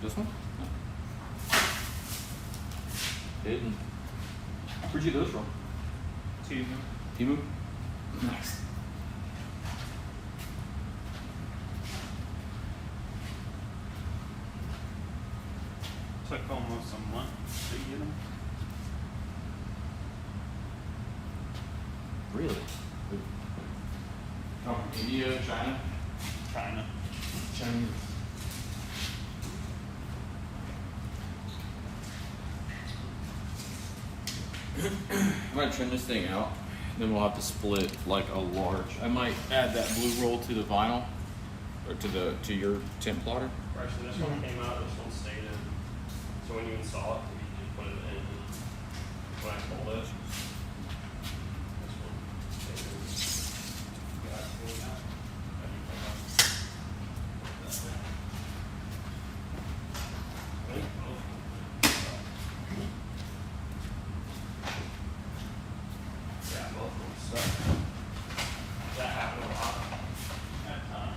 This one? Hidden. Where'd you get those from? Timu? Nice. Took almost a month to get them. Really? Oh, India, China? China. China. I might trim this thing out, then we'll have to split like a large. I might add that blue roll to the vinyl, or to your temp plotter. Right, so this one came out, this one stayed in. So when you install it, you just put it in. When I pulled it, this one stayed in. Yeah, I pulled it out. How do you pull it out? That way. I think both of them. Yeah, both of them stuck. That happened a lot at a time.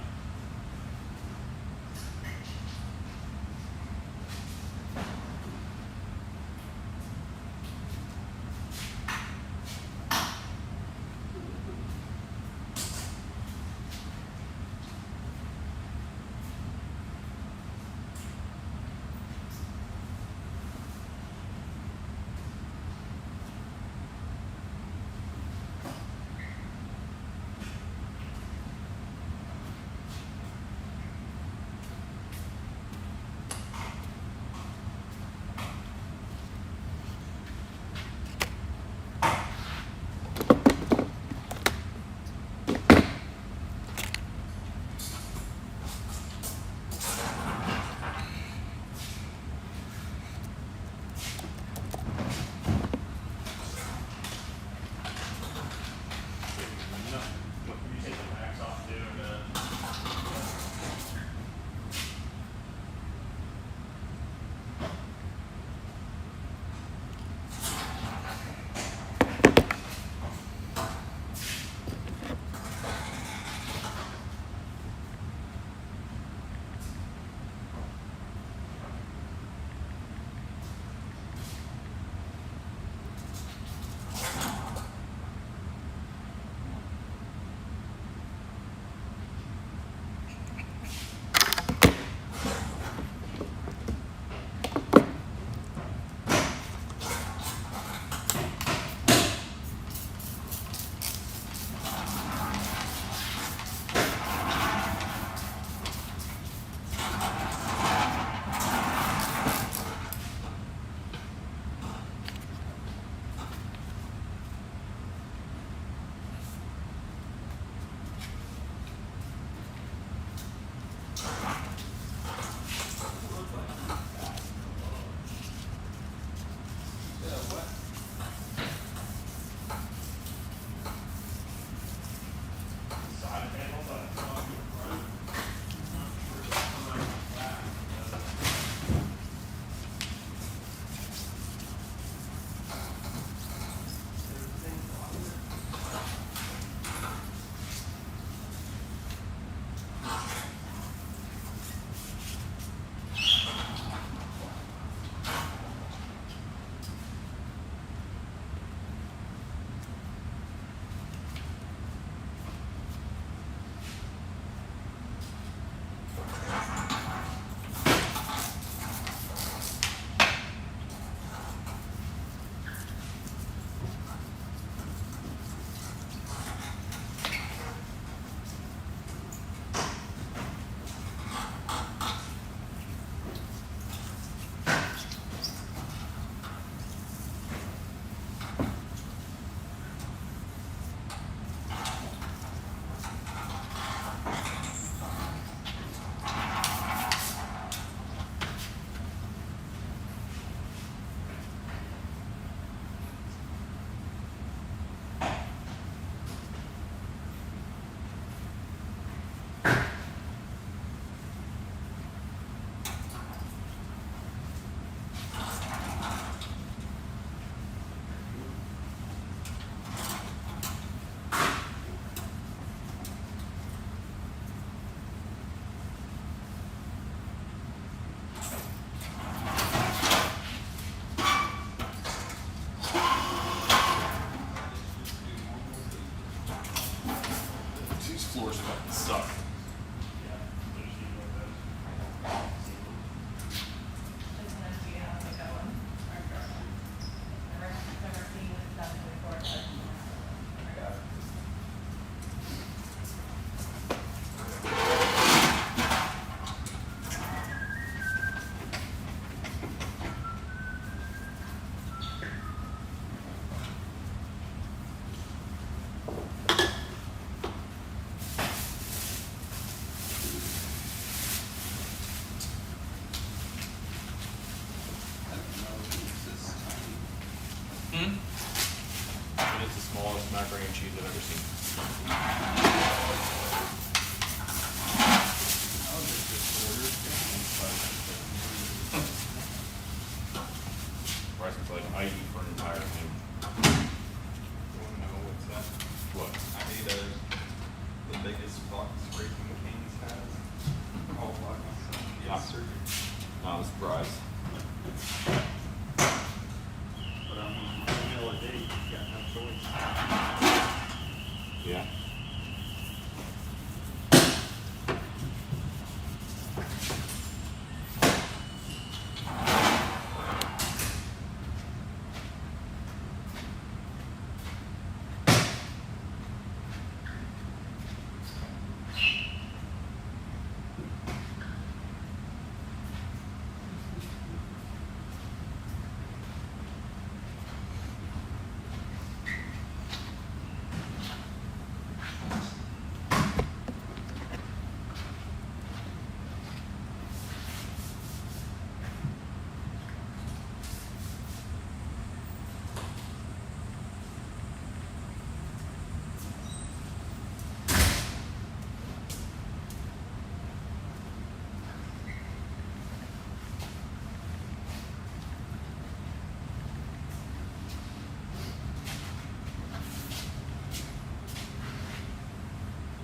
macaroni and cheese I've ever seen. Rice is like I eat for an entire thing. You wanna know what's that? What? I ate the biggest box Raising Cane's has. All by myself. Yes, sir. Not a surprise. But a meal a day, you've got no choice. Yeah.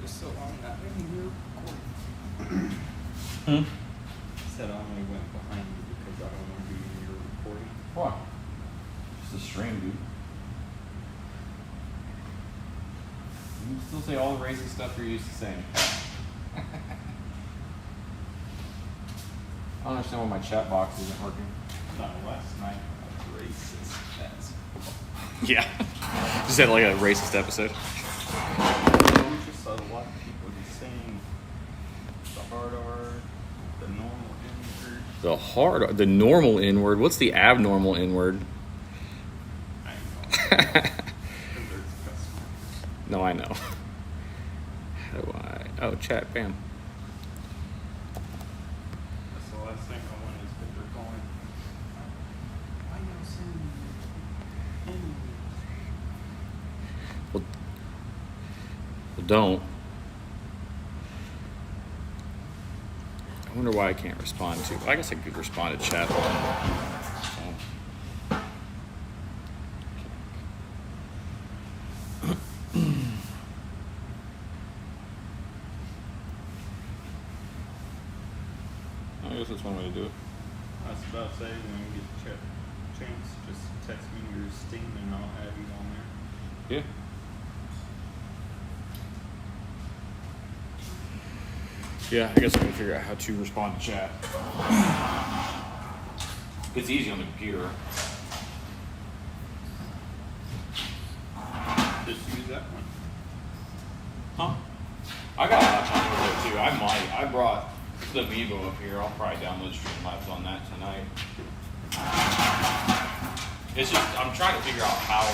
Just so long that when you were recording. Said I only went behind you because I don't want to be in your recording. What? Just a stream, dude. You can still say all the racist stuff you're used to saying. I don't understand why my chat box isn't working. Not last night, I was racist. That's Yeah. Just had like a racist episode. we just saw a lot of people just saying the hard R, the normal N-word. The normal N-word. What's the abnormal N-word? I know. Because there's cuss words. No, I know. How do I? Oh, chat, bam. That's the last thing I want is people going, why y'all saying N-word? Well, don't. I wonder why I can't respond to. I guess I could respond to chat. I guess that's one way to do it. I was about to say, when you get a chance, just text me your Steam and I'll add you on there. Yeah. Yeah, I guess I can figure out how to respond to chat. It's easy on the computer. Just use that one. Huh? I got a laptop over there too. I brought the Vivo up here. I'll probably download Streamlabs on that tonight. It's just, I'm trying to figure out how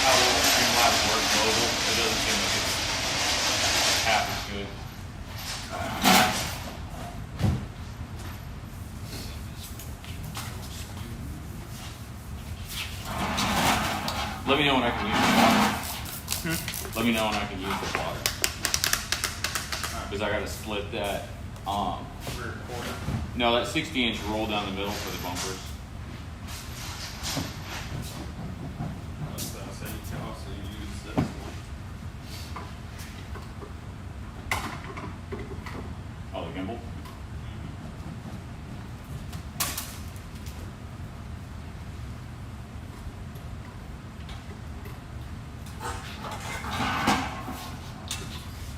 Streamlabs works mobile. It doesn't seem like it's half as good. Let me know when I can use the water. Let me know when I can use the water. Because I gotta split that. Rear quarter. No, that 60-inch roll down the middle for the bumpers. I was about to say, you can also use this one. Oh, the gimbal.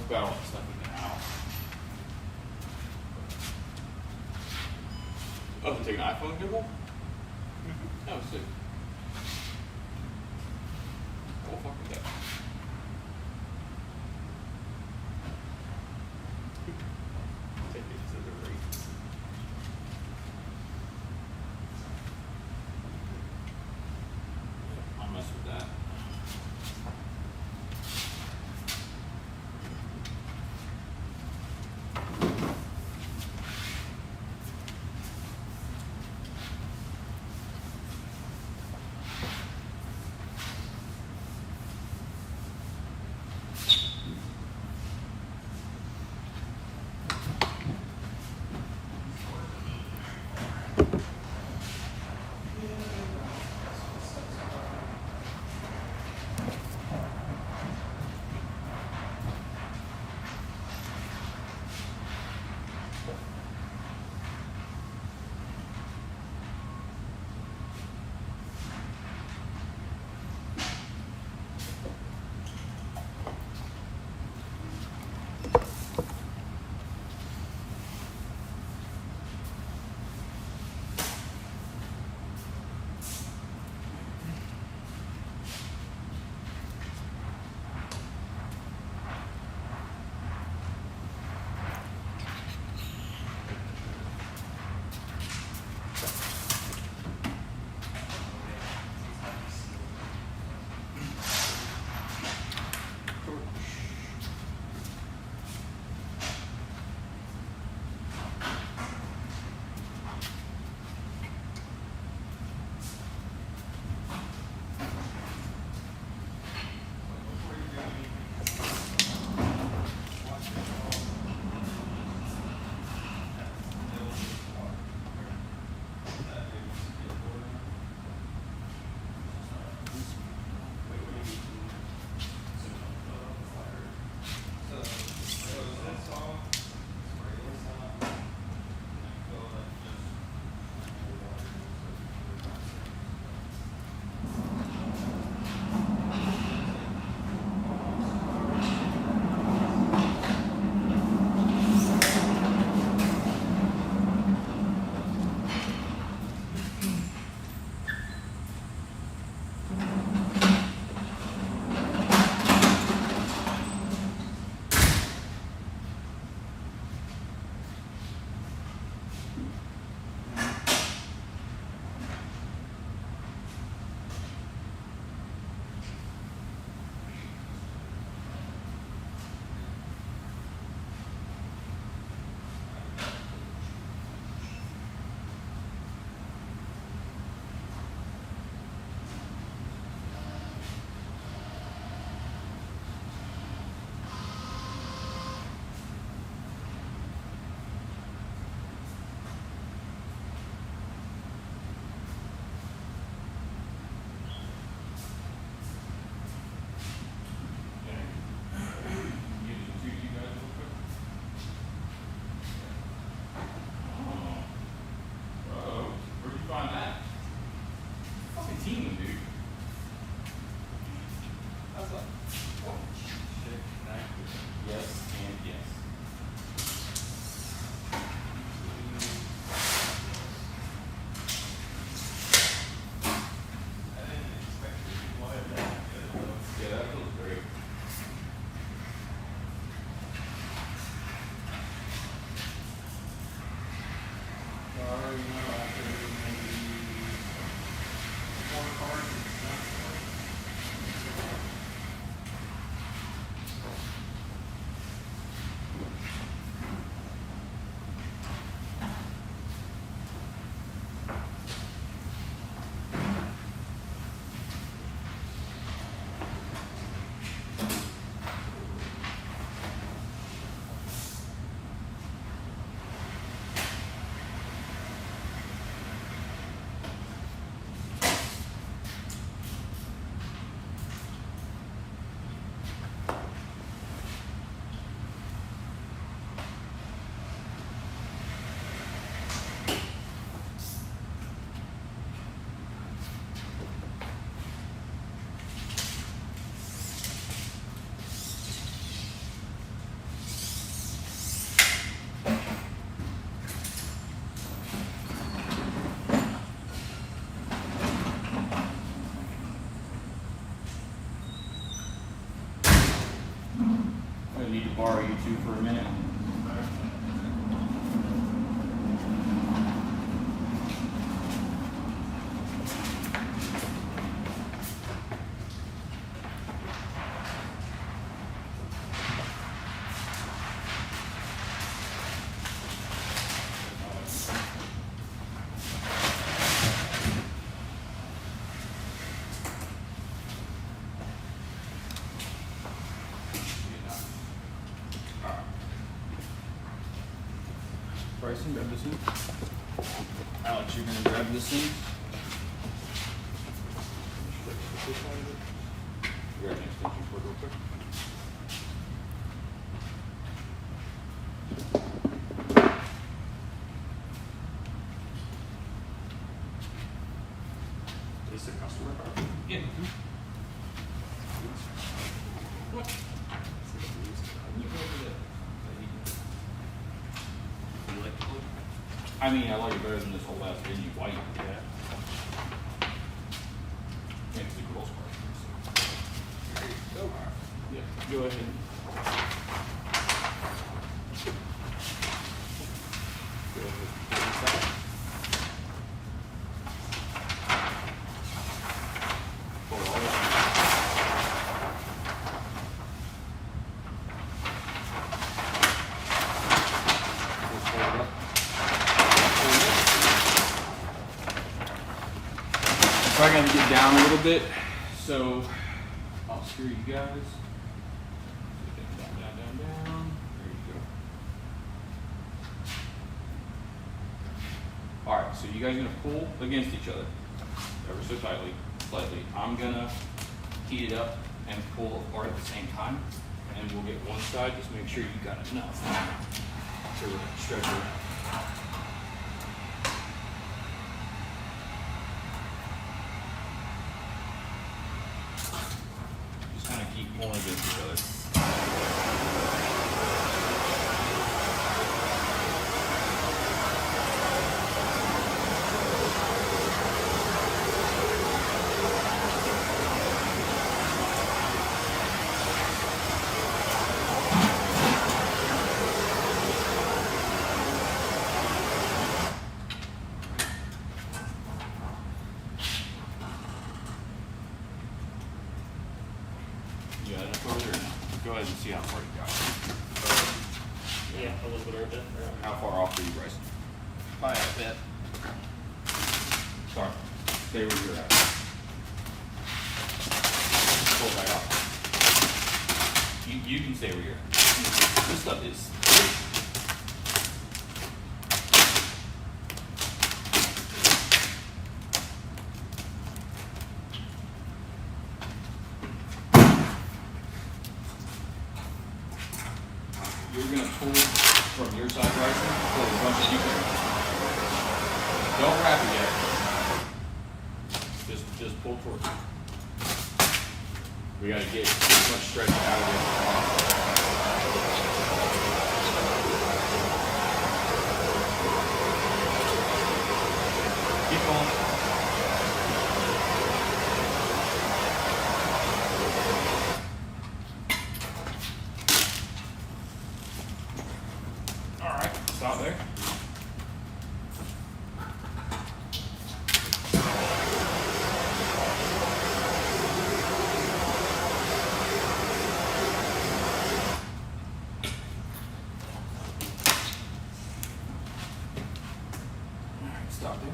I've got all the stuff in the house. Oh, take an iPhone gimbal? Oh, sick. Oh, fuck with that. Take it to the race. I'll mess with that. you know, after maybe 4 cards, it's not. I need to borrow you two for a minute. Bryson, grab this one. Alex, you're gonna grab this one. Grab an extension cord real quick. Is this a customer card? Yeah. I mean, I like it better than this whole ass dingy white. Yeah. Yeah, it's a girl's card. There you go. Yeah, go ahead. Go ahead. Put this out. Pull all this out. Just pull it up. Probably gonna get down a little bit, so I'll screw you guys. Down, down, down, down. There you go. All right, so you guys are gonna pull against each other, ever so tightly, slightly. I'm gonna heat it up and pull apart at the same time, and we'll get one side. Just make sure you got enough to stretch it. Kind of keep pulling against each other. You got enough over there now? Go ahead and see how far you got. Yeah, a little bit of it. How far off are you, Bryson? By a bit. Sorry. Stay where you're at. Pull right off. You can stay where you're at. This stuff is. You're gonna pull from your side, Bryson. Pull as much as you can. Don't wrap it yet. Just pull towards it. We gotta get as much stretch out of it as possible. Keep going. All right, stop there. Stop there.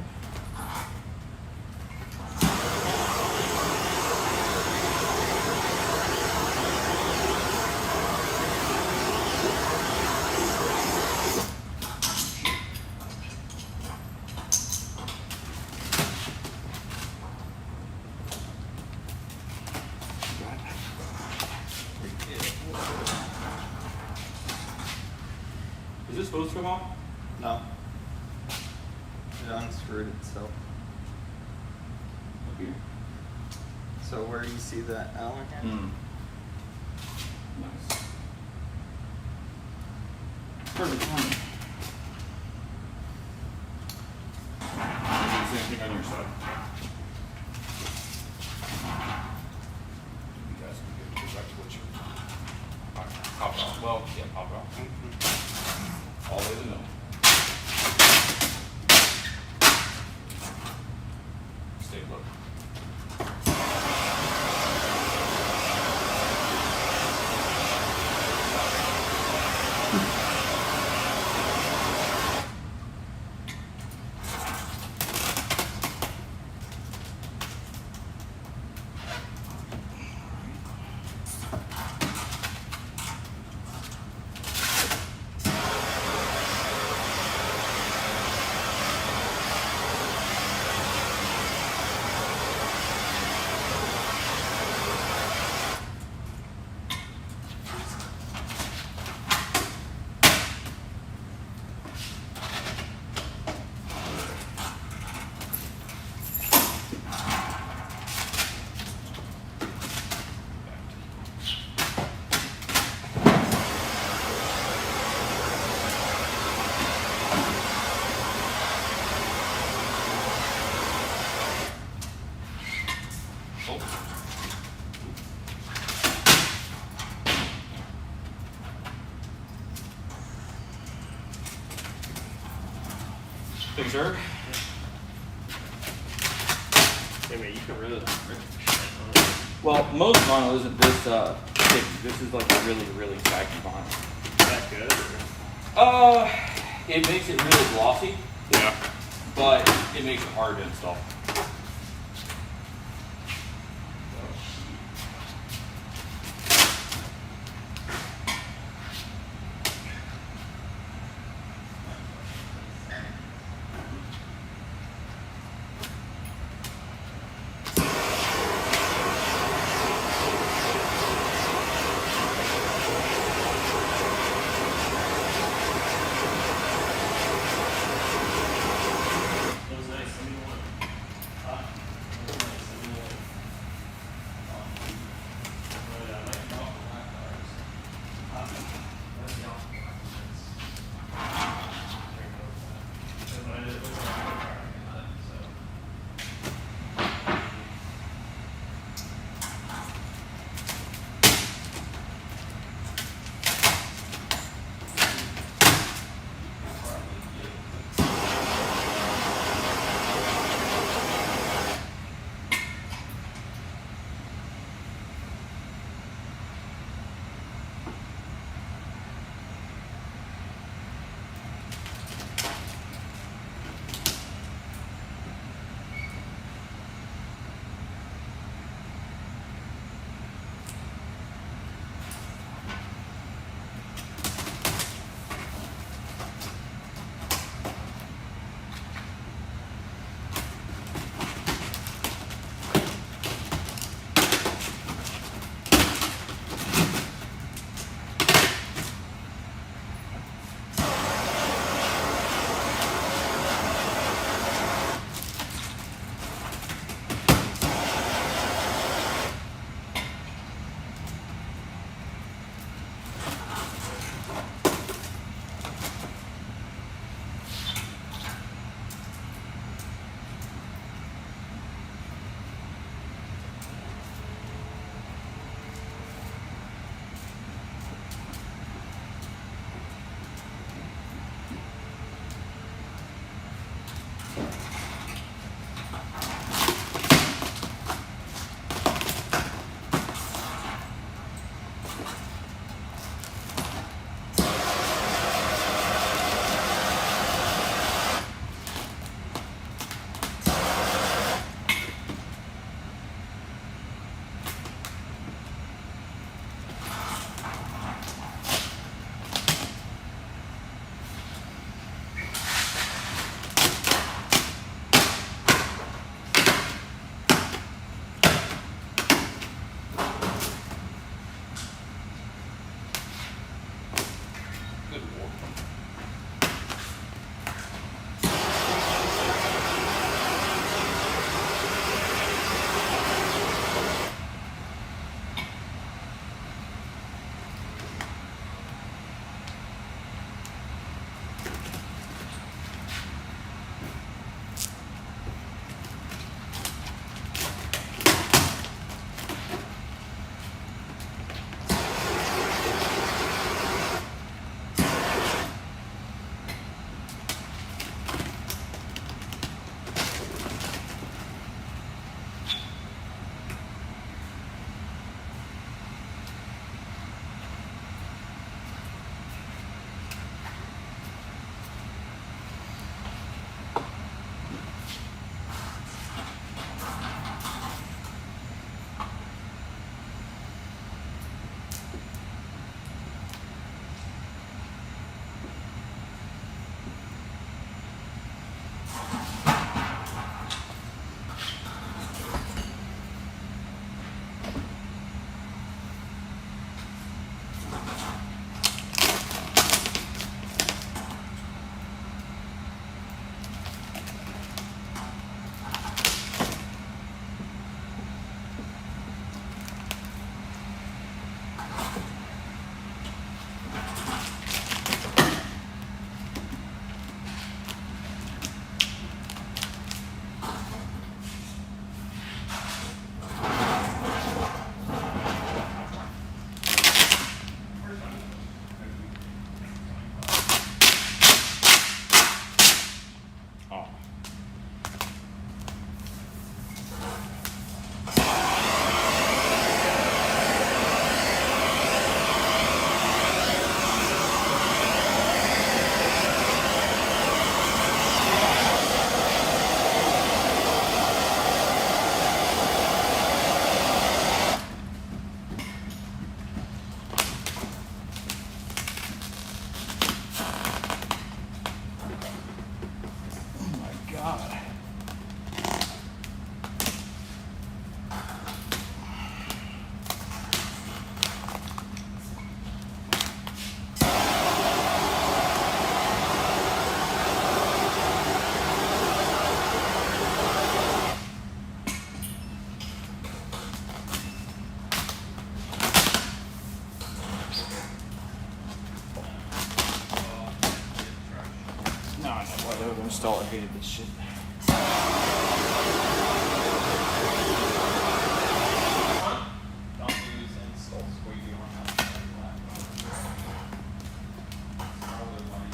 Is this supposed to come off? No. It unscrewed itself. Up here. So where do you see that Allen here? Nice. Perfect timing. Do the same thing on your side. You guys can get back to what you pop it off. Well, yeah, pop it off. All the way to the middle. Stay put. Thanks, sir. Hey man, you can really rip the shit out of it. Well, most vinyl isn't this thick. This is like a really, really saggy vinyl. Is that good? Or? It makes it really glossy, Yeah. but it makes it hard to install. That was nice. Send me one. No, I know why the other installer hated this shit. Don't use install squeegee on that. Probably why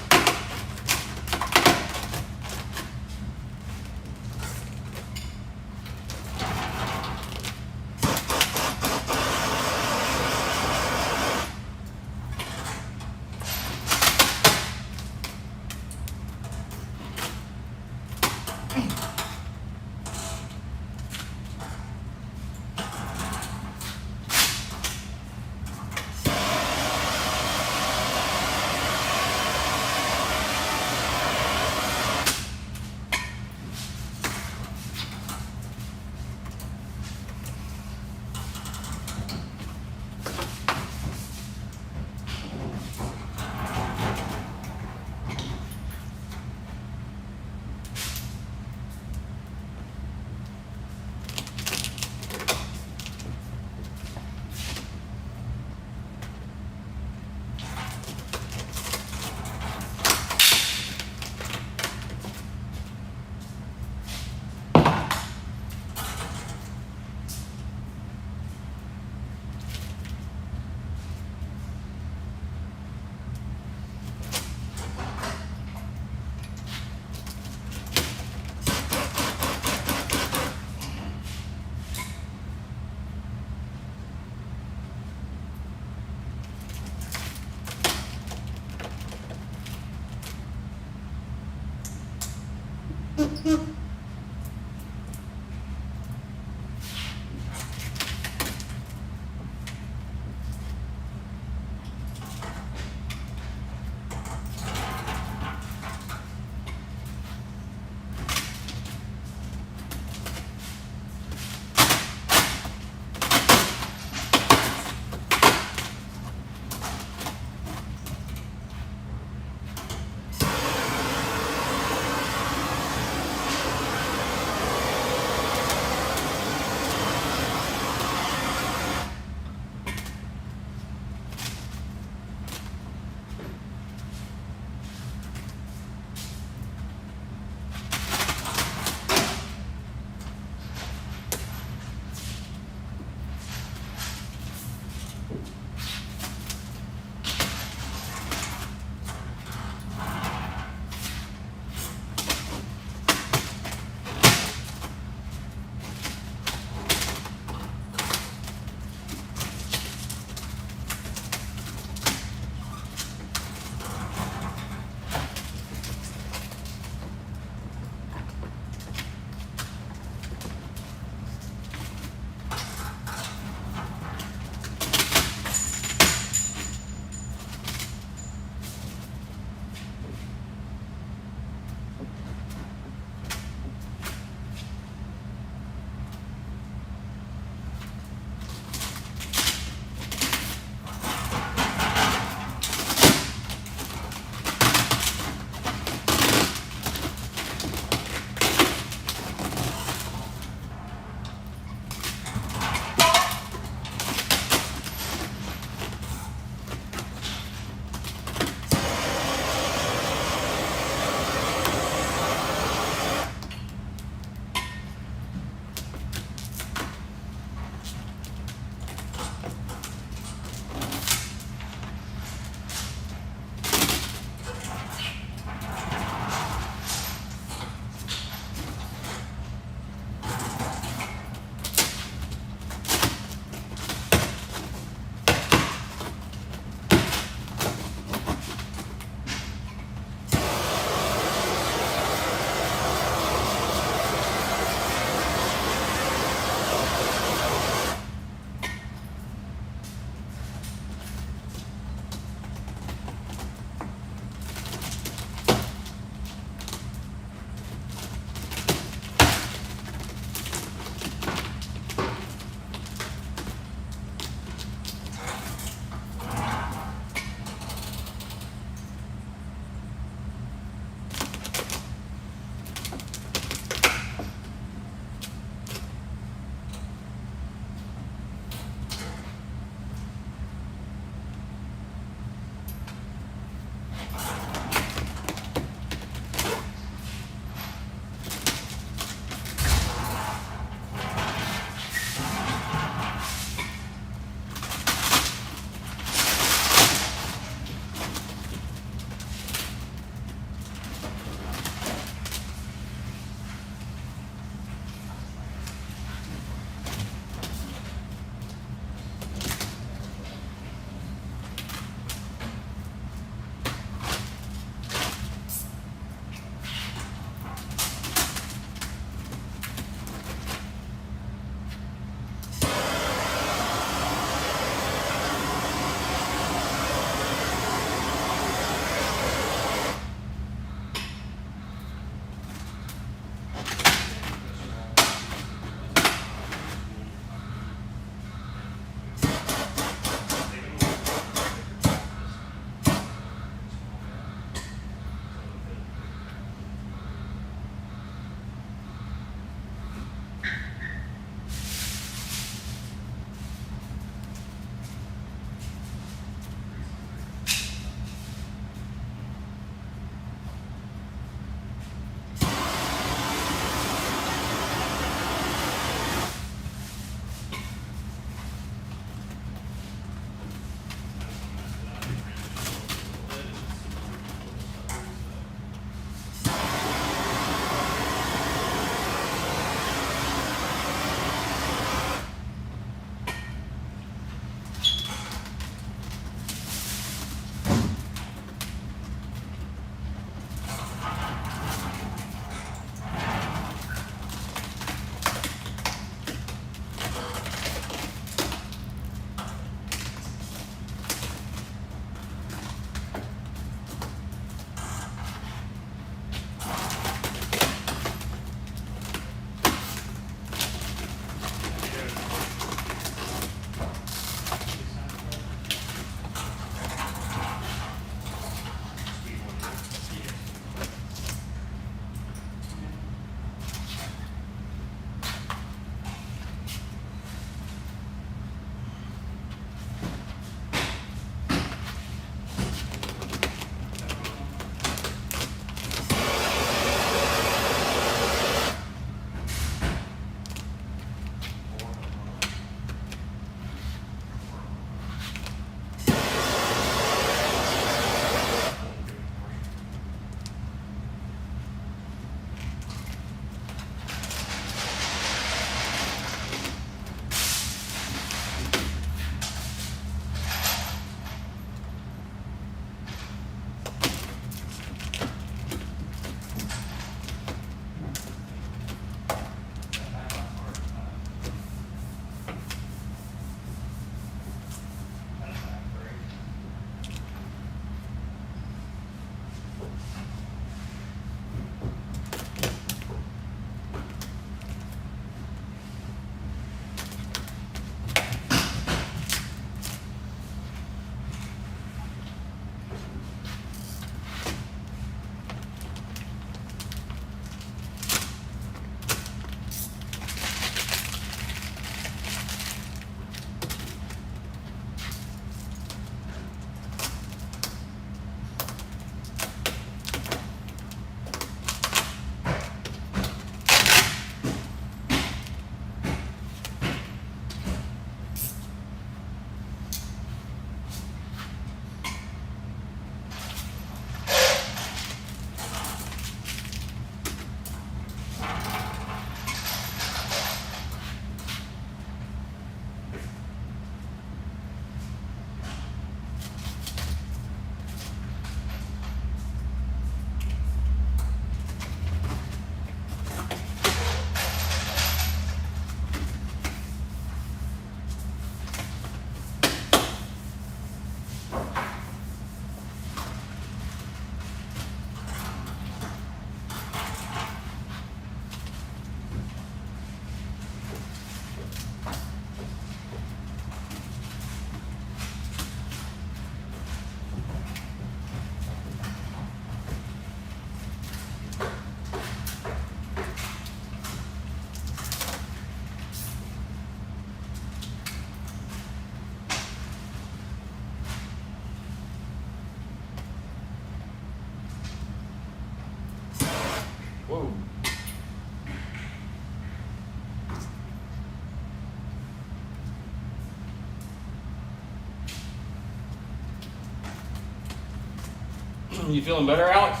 You feeling better, Alex?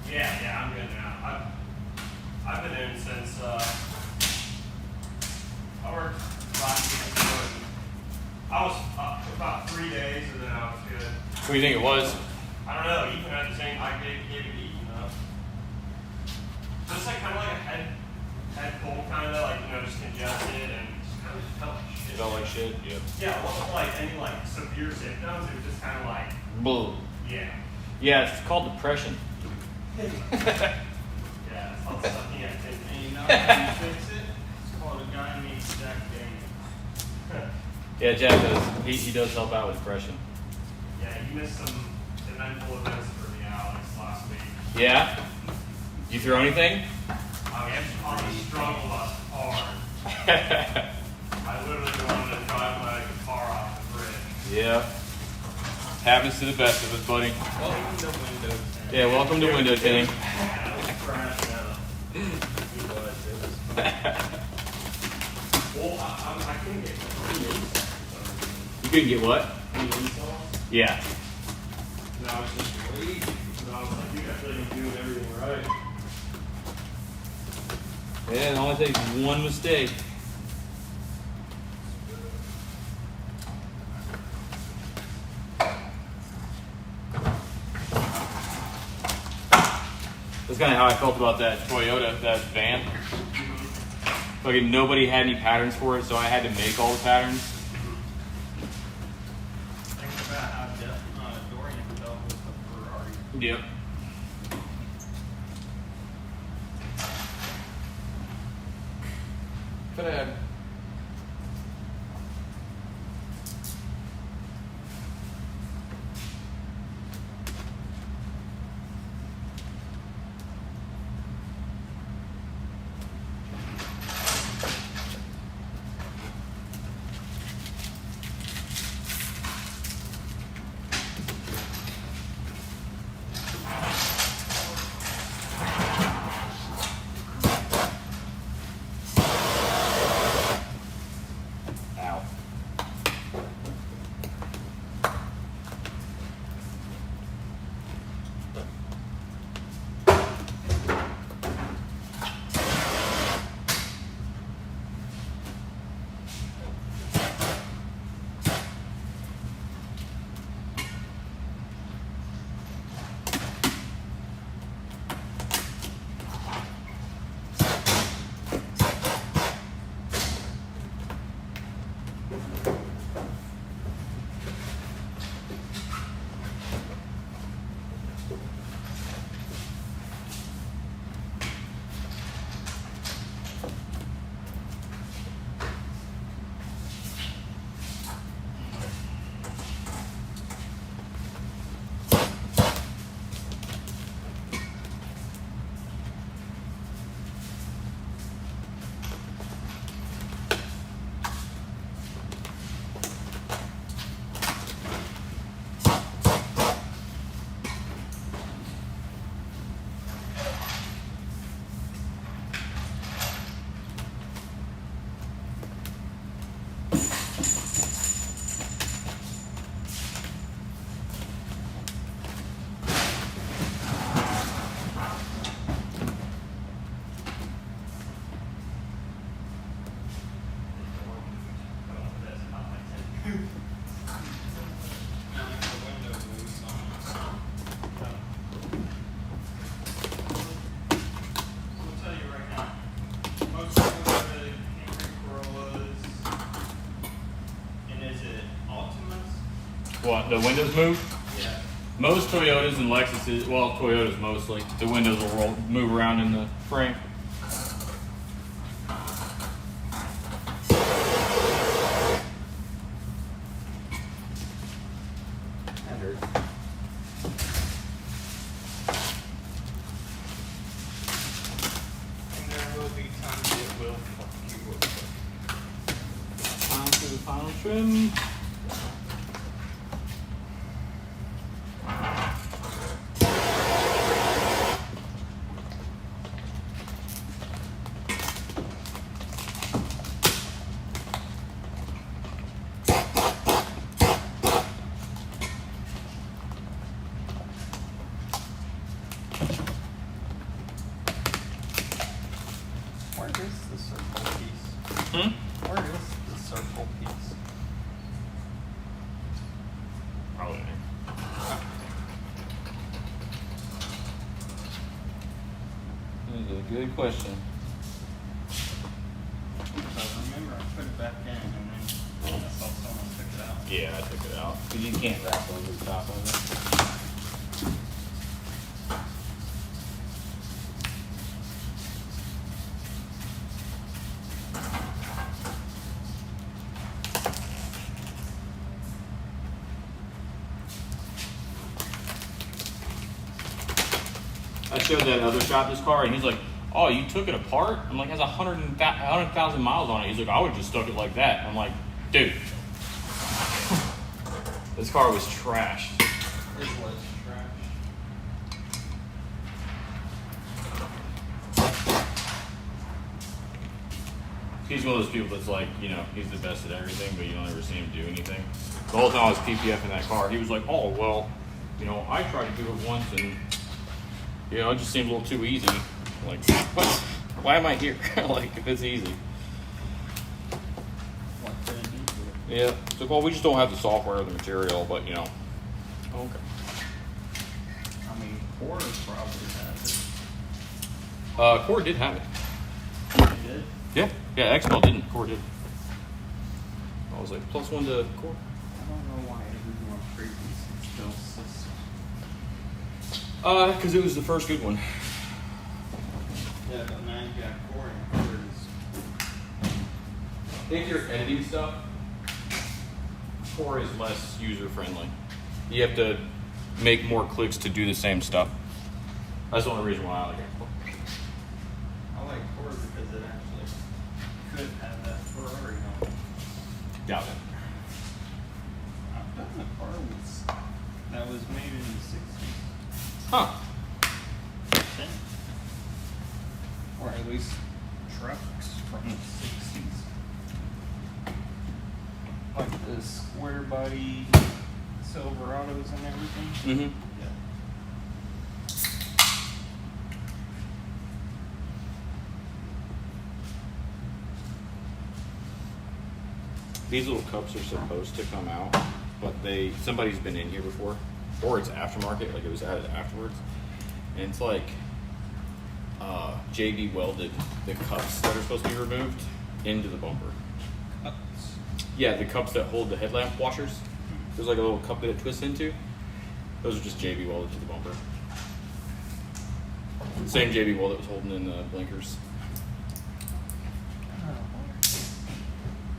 Yeah, I'm good now. I've been in since I worked 5 weeks ago, and I was up for about 3 days, and then I was good. What do you think it was? I don't know. Ethan had the same. I gave it to Ethan though. Just like kind of like a head cold, kind of like just congested and just kind of felt like shit. Felt like shit. Yep. Yeah, it wasn't like any like severe symptoms. It was just kind of like Bull. yeah. Yeah, it's called depression. Yeah, it's all sucking at things. And you know how you fix it? It's called a guy named Jack Daniel. Yeah, Jack does. He does help out with depression. Yeah, you missed some eventful events for me, Alex, last week. Yeah? Did you throw anything? I struggled hard. I literally wanted to drive my car off the bridge. Yeah. Happens to the best of us, buddy. Welcome to Windows 10. Yeah, welcome to Window Tinting. Yeah, I was crashing out. It was fun. Well, I couldn't get You couldn't get what? the install. Yeah. And I was just waiting. And I was like, you guys really doing everything right. Yeah, it only takes one mistake. That's kind of how I felt about that Toyota, that van. Fucking nobody had any patterns for it, so I had to make all the patterns. Think about how Dorian felt with the Ferrari. Yep. Could have. Ow. What, the windows move? Yeah. Most Toyotas and Lexuses, well, Toyotas mostly, the windows will move around in the frame. That hurts. And there will be times it will fuck you up. Time for the final trim. whole piece. Probably. That's a good question. But remember, I put it back in and then I saw someone took it out. Yeah, I took it out. Because you can't wrap over the top of it. I showed that other shop this car, and he's like, "Oh, you took it apart?" I'm like, "It has 100,000 miles on it." He's like, "I would just stuck it like that." I'm like, "Dude, this car was trashed." It was trash. He's one of those people that's like, you know, he's the best at everything, but you don't ever see him do anything. The whole time I was PPF in that car, he was like, "Oh, well, you know, I tried to do it once, and you know, it just seemed a little too easy." Like, what? Why am I here? Like, if it's easy. What did I do to it? Yeah. It's like, well, we just don't have the software or the material, but you know. Okay. I mean, Core probably has Core did have it. it. They did? Yeah. Yeah, XML didn't. Core did. I was like, +1 to Core. I don't know why everyone crazy still system. Because it was the first good one. Yeah, but now you got Core and Core is. If you're editing stuff, Core is less user friendly. You have to make more clicks to do the same stuff. That's the only reason why I like it. I like Core because it actually could have that Ferrari on it. Doubt it. I've done a car that was made in the 60s. Huh. Or at least trucks from the 60s. Like the square body Silverados and everything. Mm-hmm. Yeah. These little cups are supposed to come out, but somebody's been in here before, or it's aftermarket, like it was added afterwards, and it's like JB welded the cups that are supposed to be removed into the bumper. Cups. Yeah, the cups that hold the headlamp washers. There's like a little cup that it twists into. Those are just JB welded to the bumper. Same JB weld that was holding in the blinkers,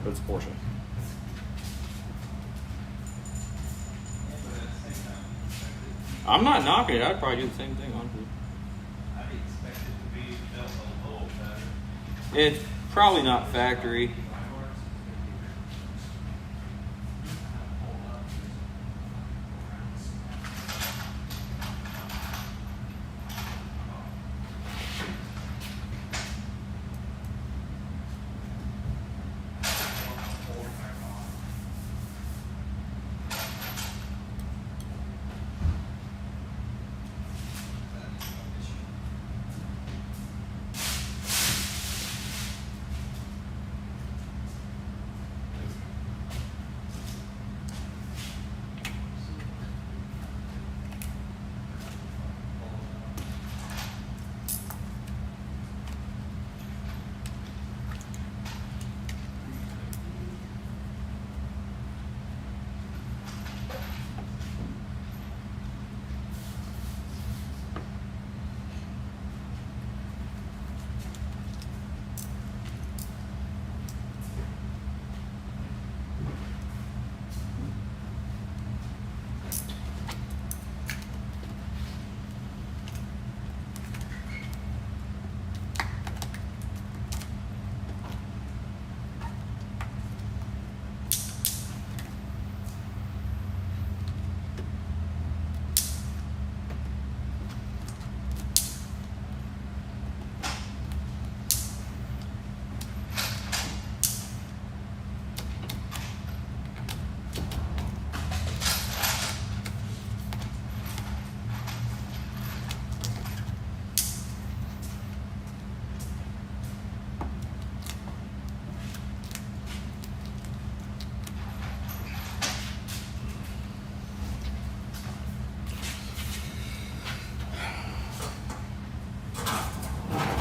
but it's Porsche. I'm not knocking it. I'd probably do the same thing, honestly. I'd expect it to be built a little better. It's probably not factory.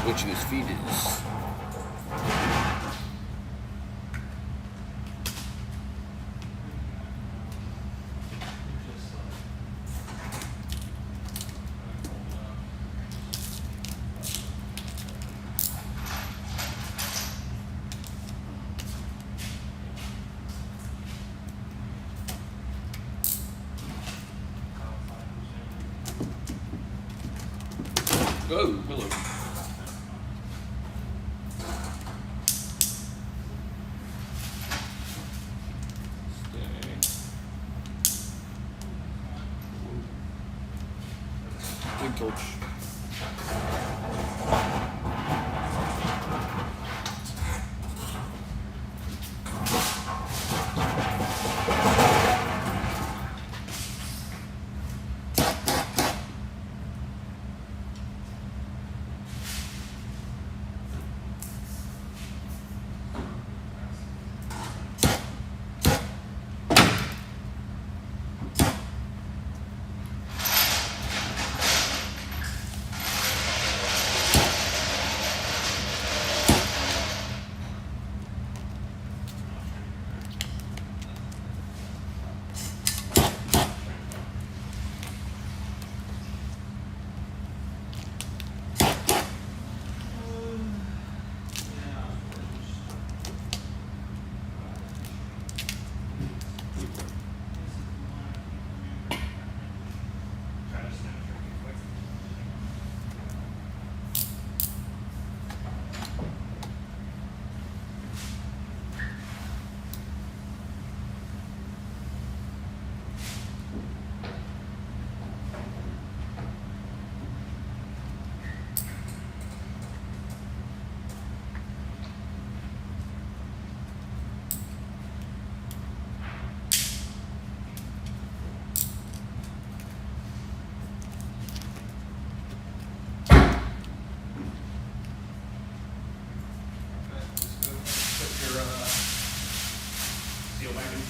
switching his feet is. Oh, hello. Stay. Good coach. Seal wagon.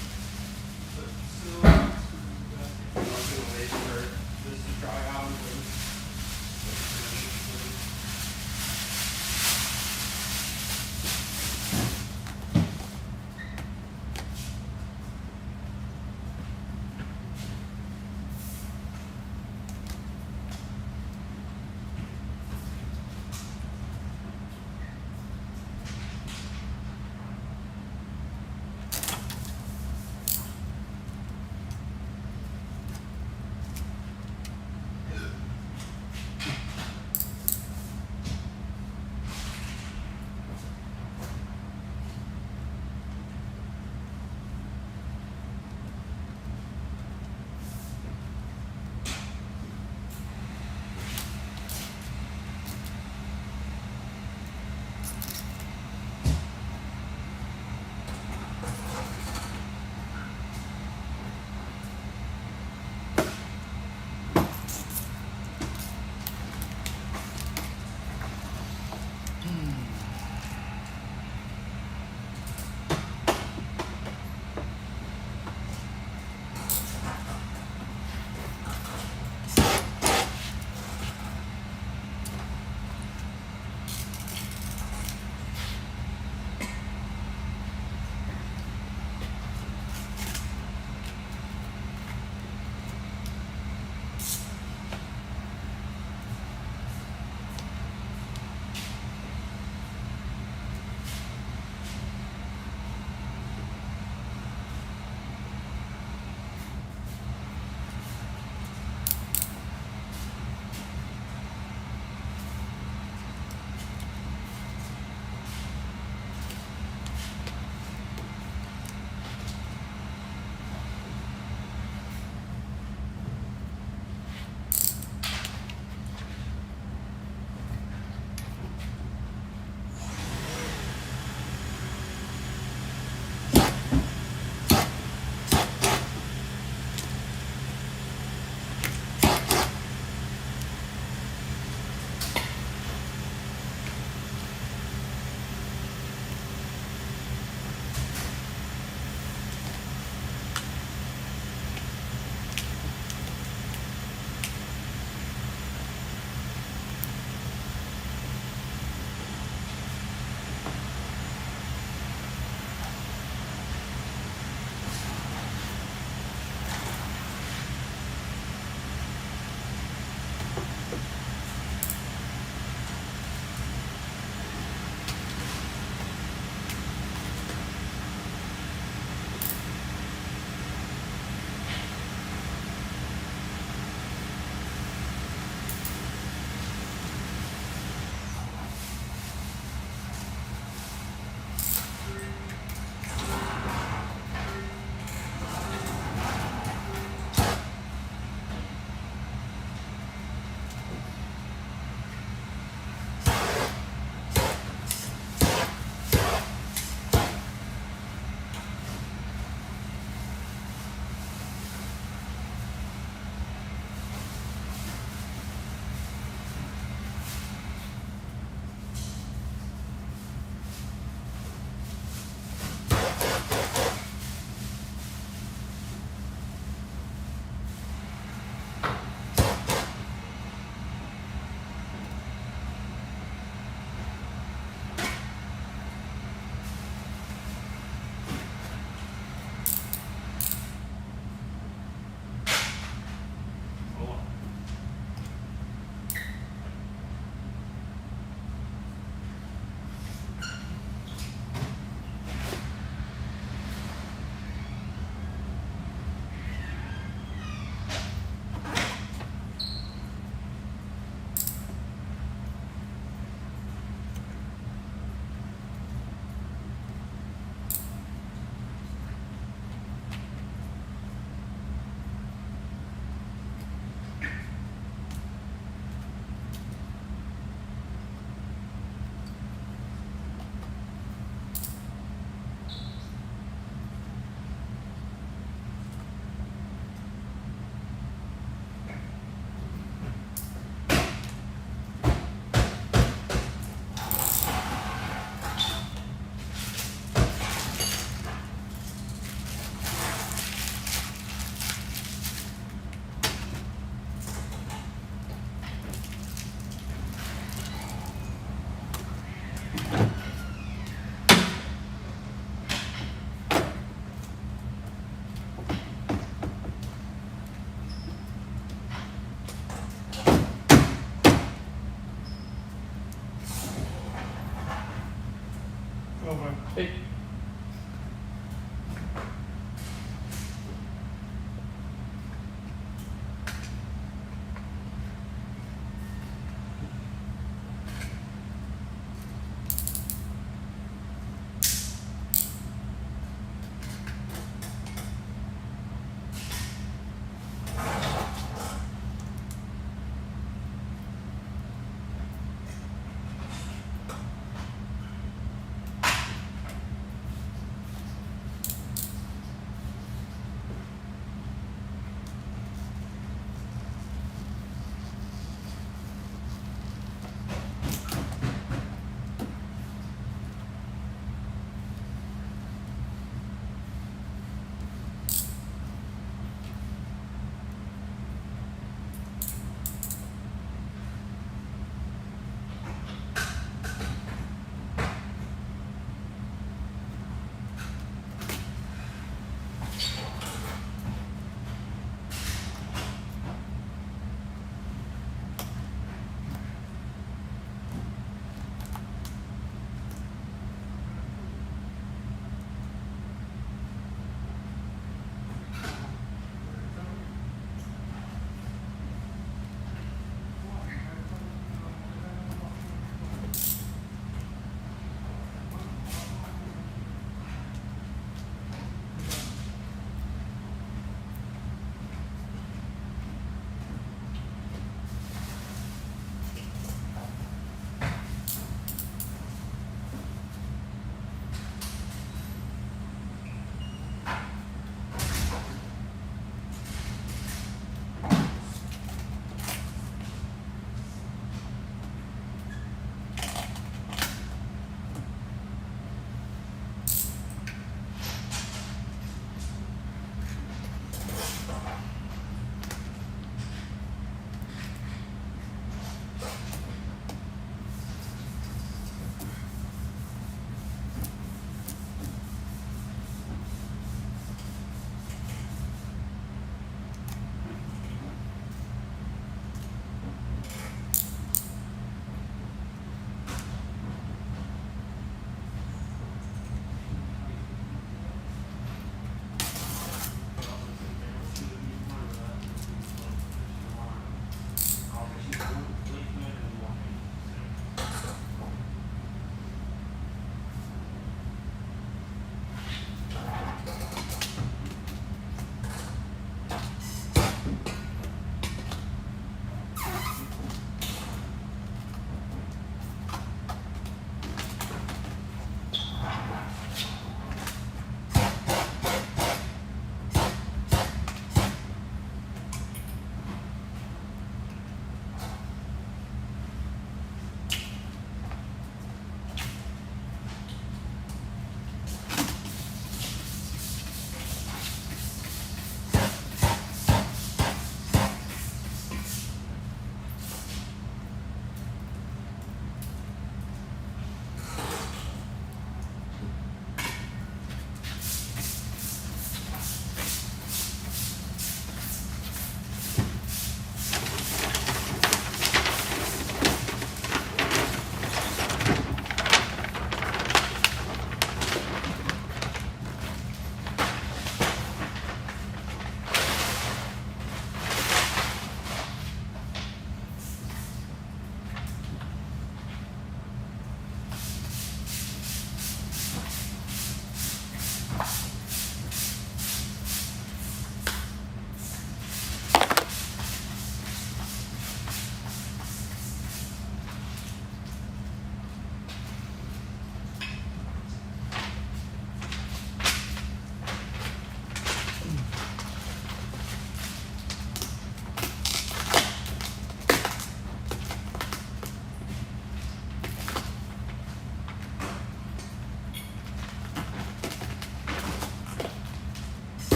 This to dry out.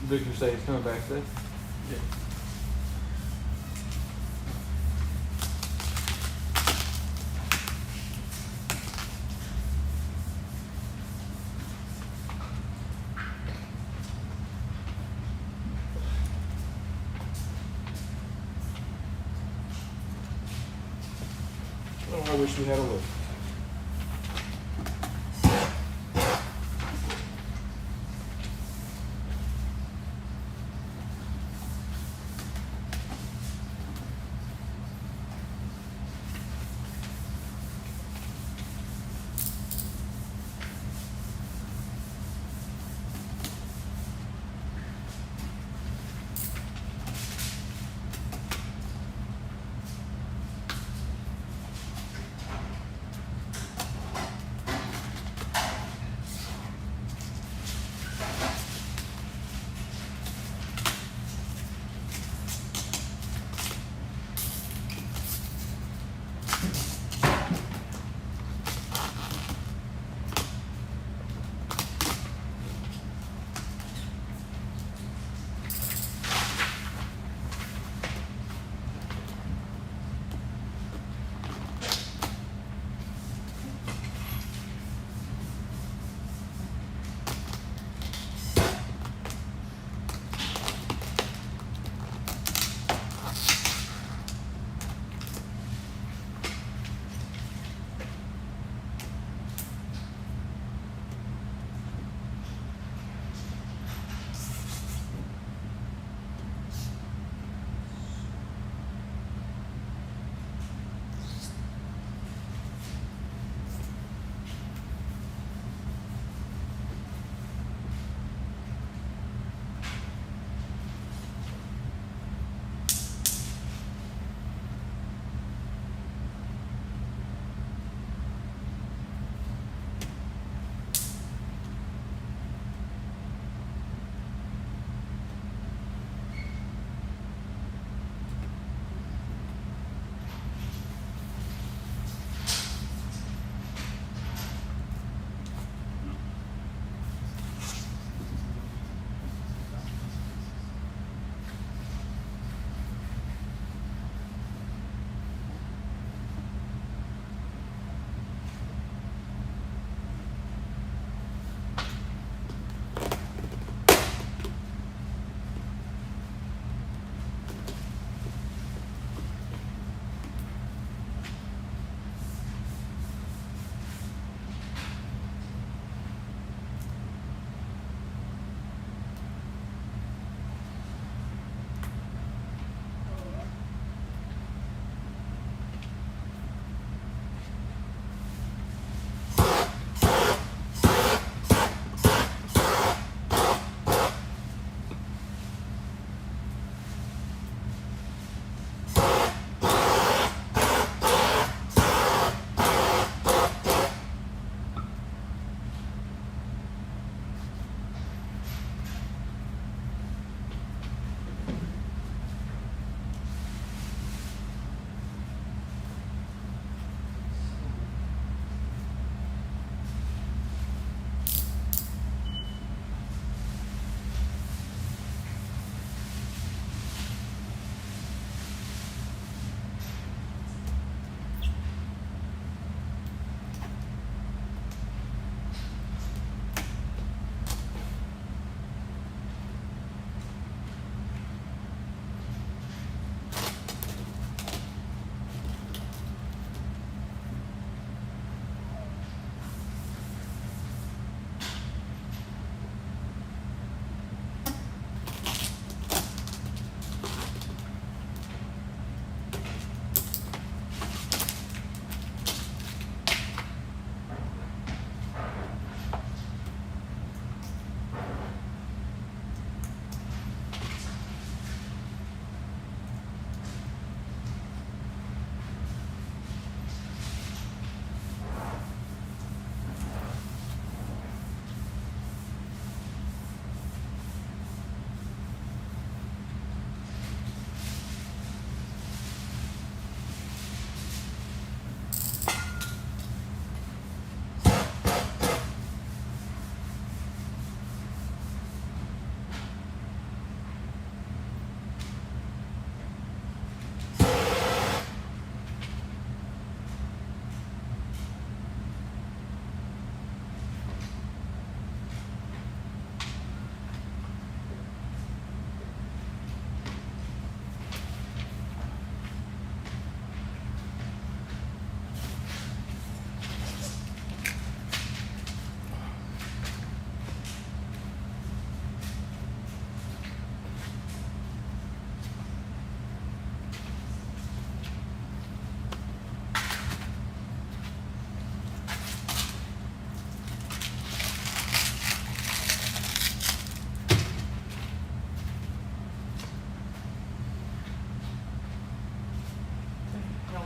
Victor say he's coming back today? Yeah. Oh, I wish we had a lift.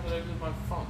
hell did I do with my phone?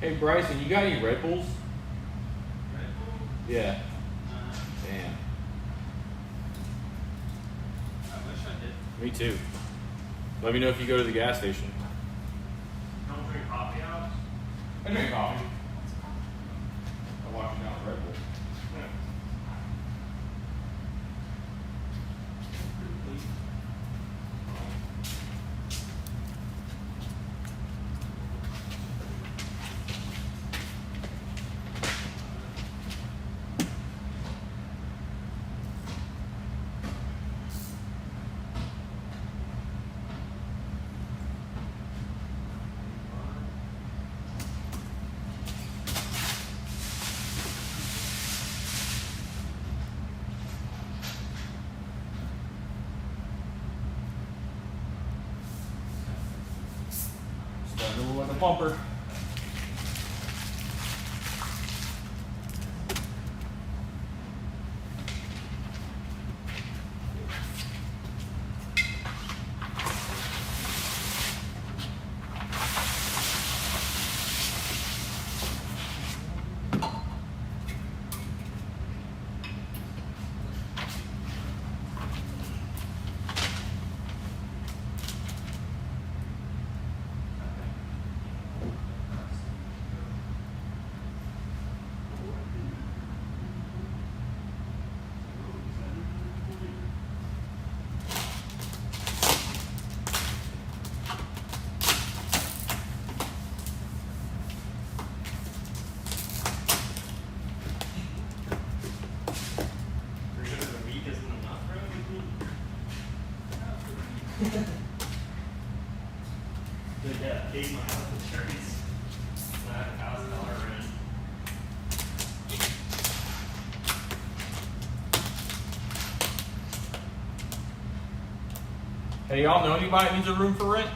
Hey Bryson, you got any Red Bulls? Red Bull? Yeah. Uh, Damn. I wish I did. Me too. Let me know if you go to the gas station. Don't drink coffee out. I drink coffee. I wash it down with Red Bull. Starting to look like a bumper. But yeah, paid my health insurance. And I have $1,000 rent. Hey, y'all know anybody that needs a room for rent?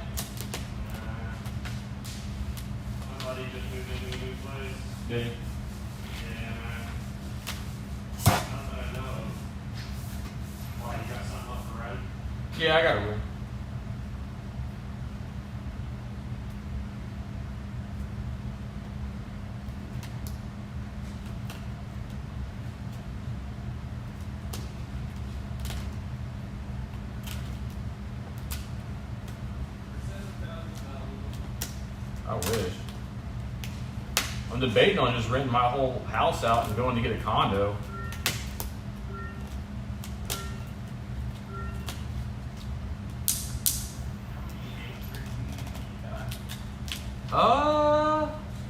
My buddy just moved into a new place. Yeah. Yeah. Not that I know of. Why, you got something up for rent? Yeah, I got a room. I wish. I'm debating on just renting my whole house out and going to get a condo.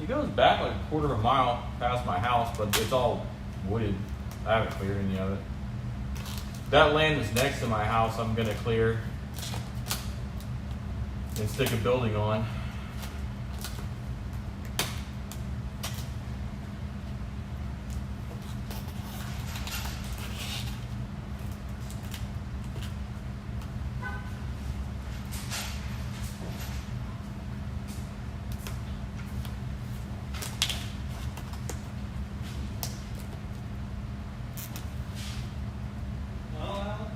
It goes back like a quarter of a mile past my house, but it's all wooded. I haven't cleared any of it. That land that's next to my house, I'm gonna clear and stick a building on. Well, Alex,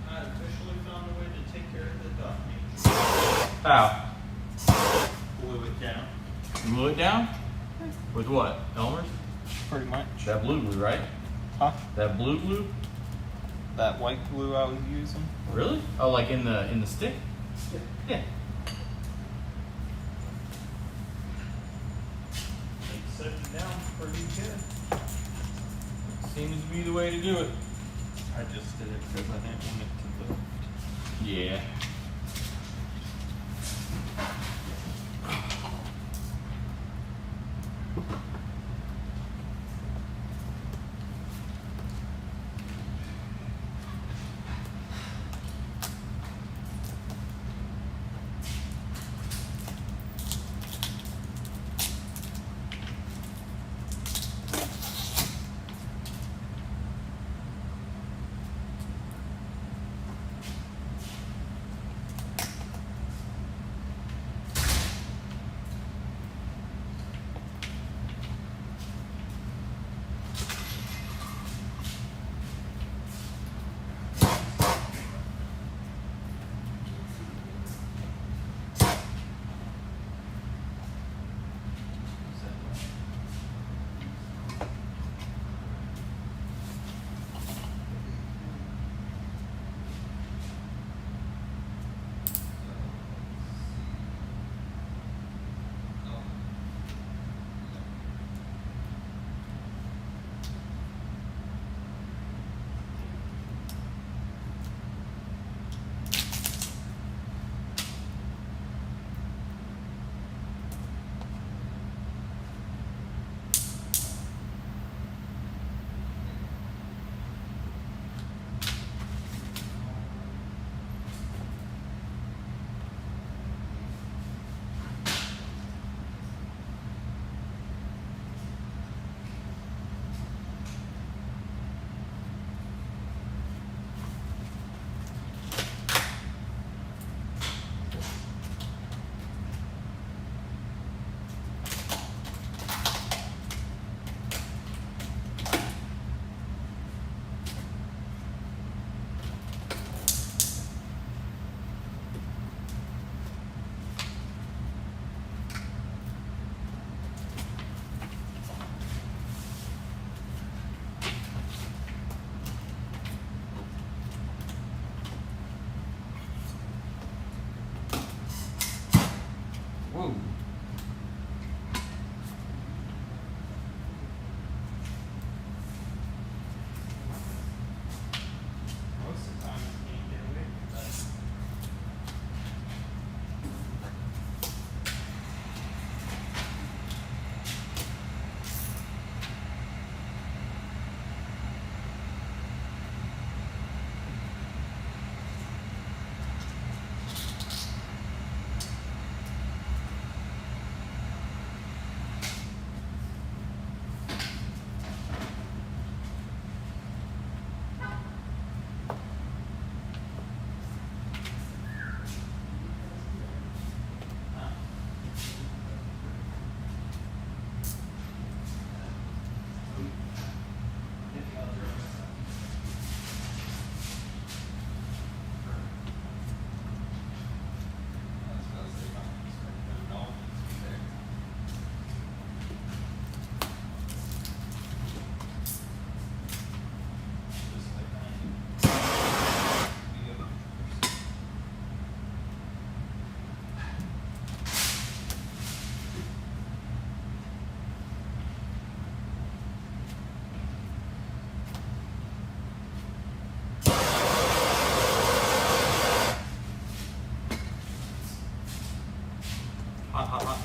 I officially found a way to take care of the duck meat. How? Glue it down. You glue it down? With what? Elmer's? Pretty much. That blue glue, right? Huh? That blue glue? That white glue I was using. Really? Oh, like in the stick? Yeah. It's sitting down pretty good. Seems to be the way to do it. I just did it because I didn't want it to lift. Yeah. Whoa. Most of the time I can't get away with that. Hot, hot, hot.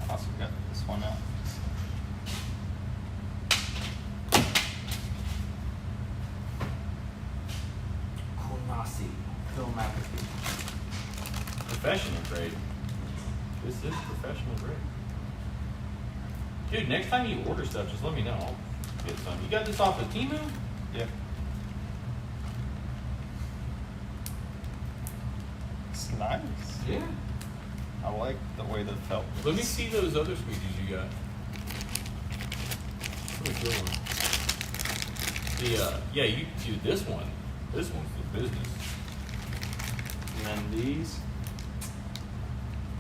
I also got this one out. Kunasi film application. Professional grade. This is professional grade. Dude, next time you order stuff, just let me know. I'll get some. You got this off of Temu? Yeah. It's nice. Yeah. I like the way the felt. Let me see those other squeegees you got. Really cool one. Yeah, you do this one. This one's the business. And then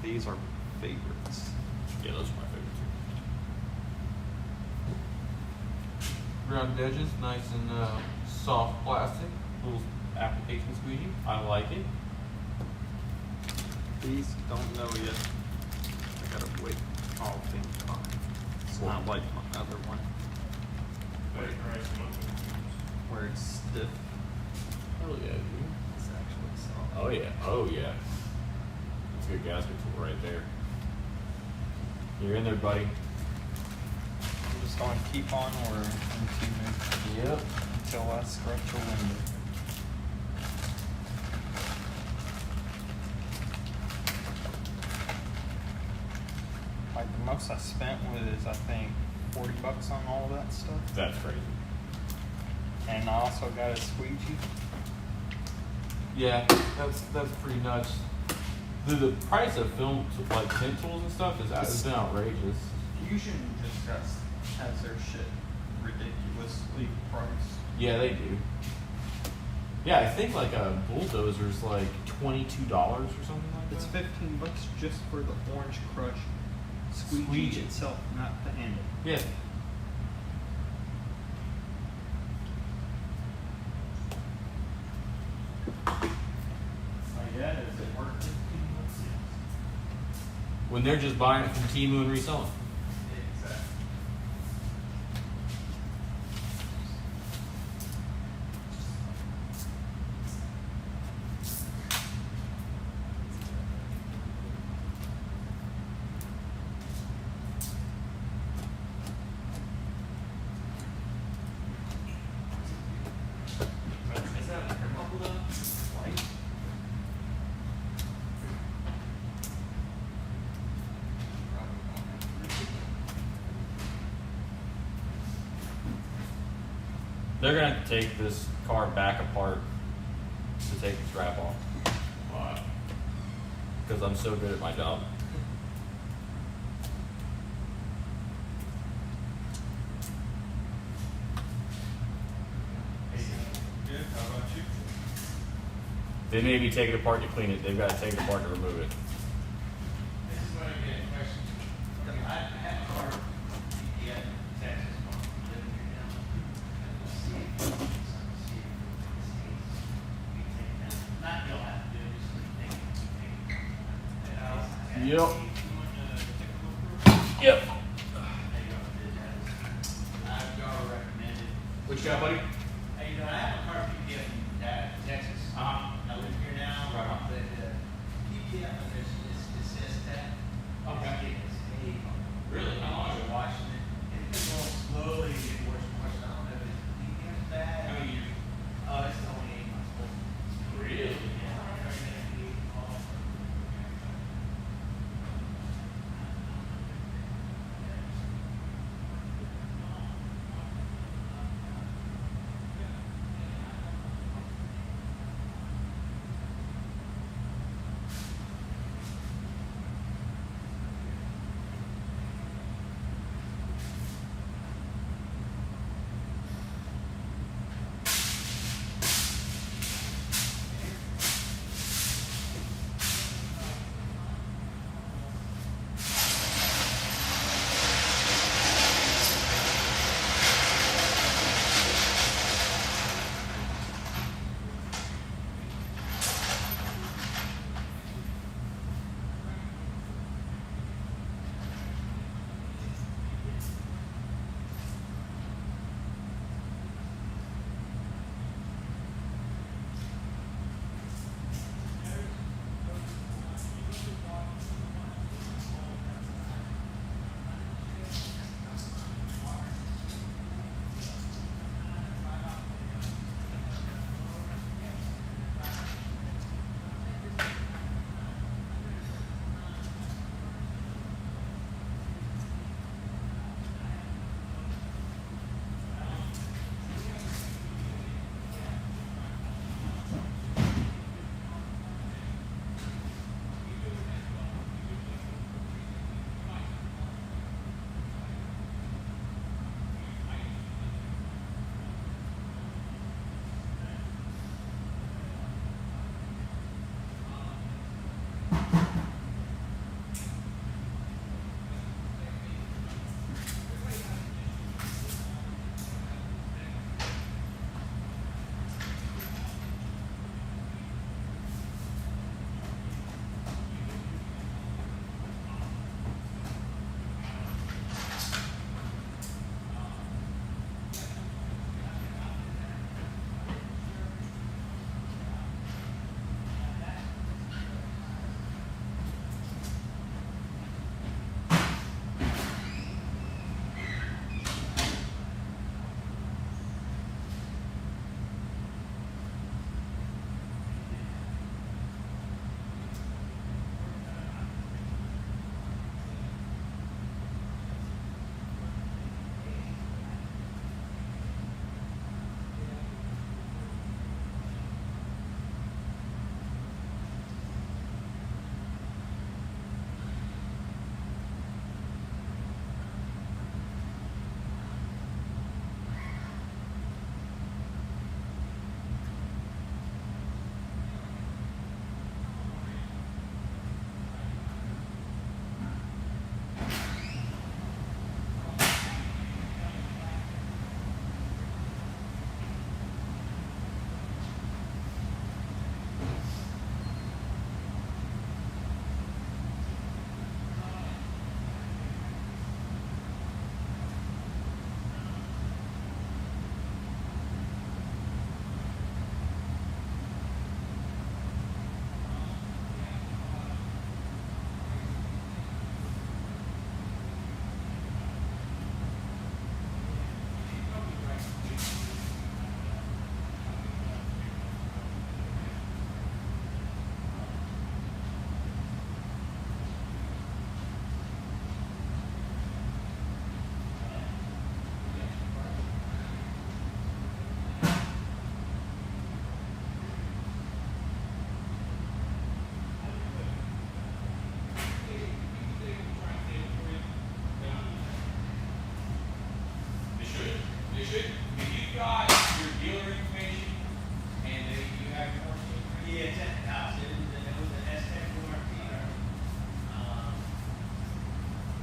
these are favorites. Yeah, those are my favorites. Round edges, nice and soft plastic. Little application squeegee. I like it. These don't know yet. I gotta wait all things on. It's not like my other one where it's stiff. Hell yeah, dude. It's actually soft. Oh yeah. Oh yeah. That's a good gasket tool right there. You're in there, buddy. I'm just gonna keep on or continue Yep. until I scratch a window. Like the most I spent was I think $40 on all that stuff. That's crazy. And I also got a squeegee. Yeah, that's pretty nuts. The price of film like tent tools and stuff has been outrageous. Fusion just has their shit ridiculously priced. Yeah, they do. Yeah, I think like a bulldozer's like $22 or something like It's that. $15 just for the orange crush squeegee, Squeegee. itself, not the handle. Yeah. Yeah, does it work? When they're just buying it from Temu and reselling. Exactly. Is that a couple of light? They're gonna have to take this car back apart to take the strap off. Why? Because I'm so good at my job. Good, how about you? They may be taking it apart to clean it. They've got to take it apart to remove it. This is what I get a question. I had a car in Texas, living here now. And we'll see if we can see if this needs to be taken down. Not you'll have to do it, just take it. And I was like, Yep. you want to take a look for it? Yep. There you go, did that. I've already recommended. What you got, buddy? Hey, you know, I have a car PPF in Texas. I live here now. Right on. But PPF, it says that. Okay. It's hay. Really? How long? You're watching it. It's going slowly getting worse and worse. I don't know if it's PPF bad. How many years? It's only 8 months old. Really? Yeah. if you've got your dealer information and you have your warranty information. Yeah, it's at the house. It was an S-Tech warranty.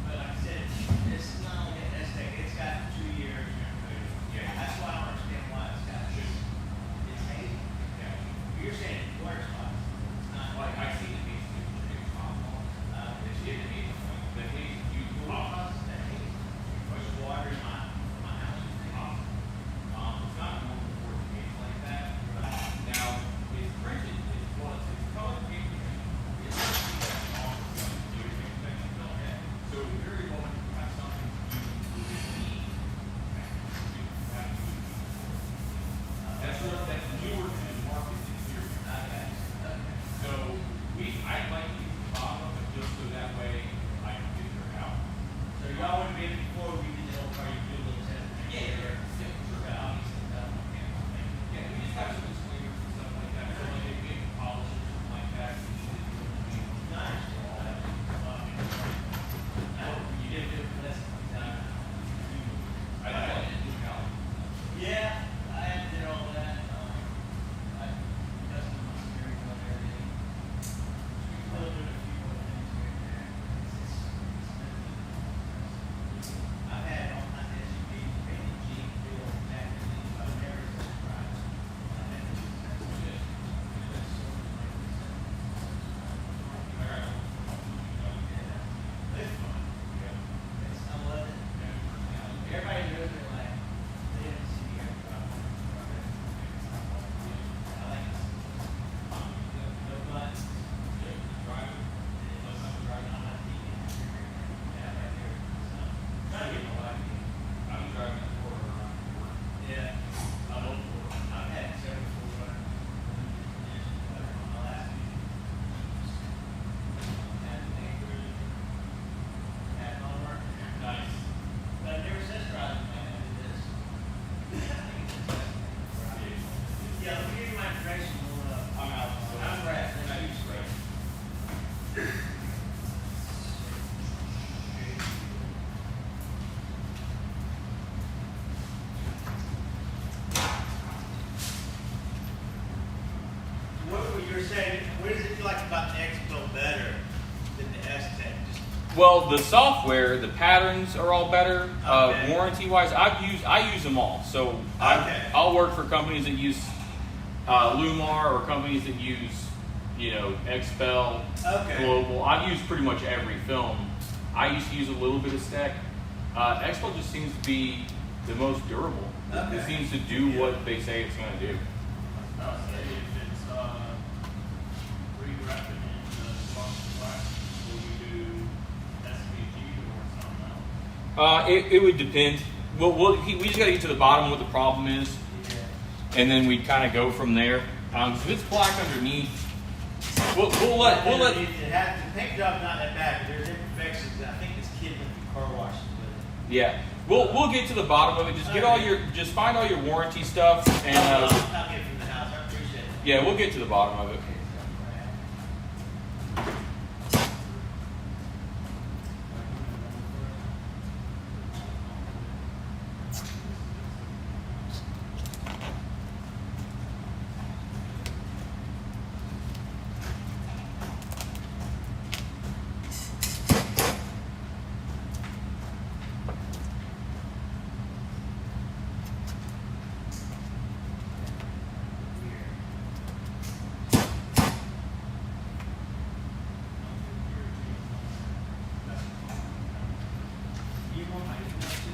But like I said, it's not only an S-Tech, it's got 2 years. Yeah. That's why I don't understand why it's got this. It's hazy. Yeah. You're saying it's blur spots. It's not Like I see the piece, it's possible. It's in the piece, but he's you go off. Push water in my house. It's not normal for it to be like that. Now, it's printed, it's colored paper. It's all so very well when you have something you need. That's newer to the market this year. So I'd like to use the bottom of it just so that way I can figure it out. So y'all would be before we did the whole car, you do a little test. Yeah, we just have some disclaimers and stuff like that. So like if we have polish or something like that, we should do it. Nice. You did it less time. I thought it did help. Yeah, I did all that. I custom my steering wheel and everything. A little bit of a few more things here and there. I've had all kinds of SUVs, painted Jeep, Bill, Jack, I've never surprised. I've had this. It's fun. It's, I love it. Everybody knows they're like, they didn't see me ever drive one. I like it. No buttons. Driving. Driving on my TV. Yeah, right there. So, trying to get my wife in. I'm driving a Ford around work. Yeah. I'm old for it. I've had several Ford runners. On my last few. Had the thing through. Had it all working. Nice. But I've never test drive it, man, I did this. I think it's a test thing. Yeah, let me give you my information. I'm out. I'm Brad. Thank you. What were you saying? What does it feel like about the X-Build better than the S-Tech? Just Well, the software, the patterns are all better. Okay. Warranty wise, I use them all. So Okay. I'll work for companies that use Lumar or companies that use Expel, Okay. Global. I've used pretty much every film. I used to use a little bit of Stack. Expel just seems to be the most durable. Okay. It seems to do what they say it's going to do. I'll say if it's regrafted in the gloss black, will we do SVG or something else? It would depend. We just got to get to the bottom of what the problem is, and then we kind of go from there. So if it's black underneath, we'll let. The paint job's not that bad, but there's imperfections. I think this kid went through car washes with it. Yeah, we'll get to the bottom of it. Just find all your warranty stuff, and I'll get it from the house. I appreciate it. yeah, we'll get to the bottom of it. You want my email too?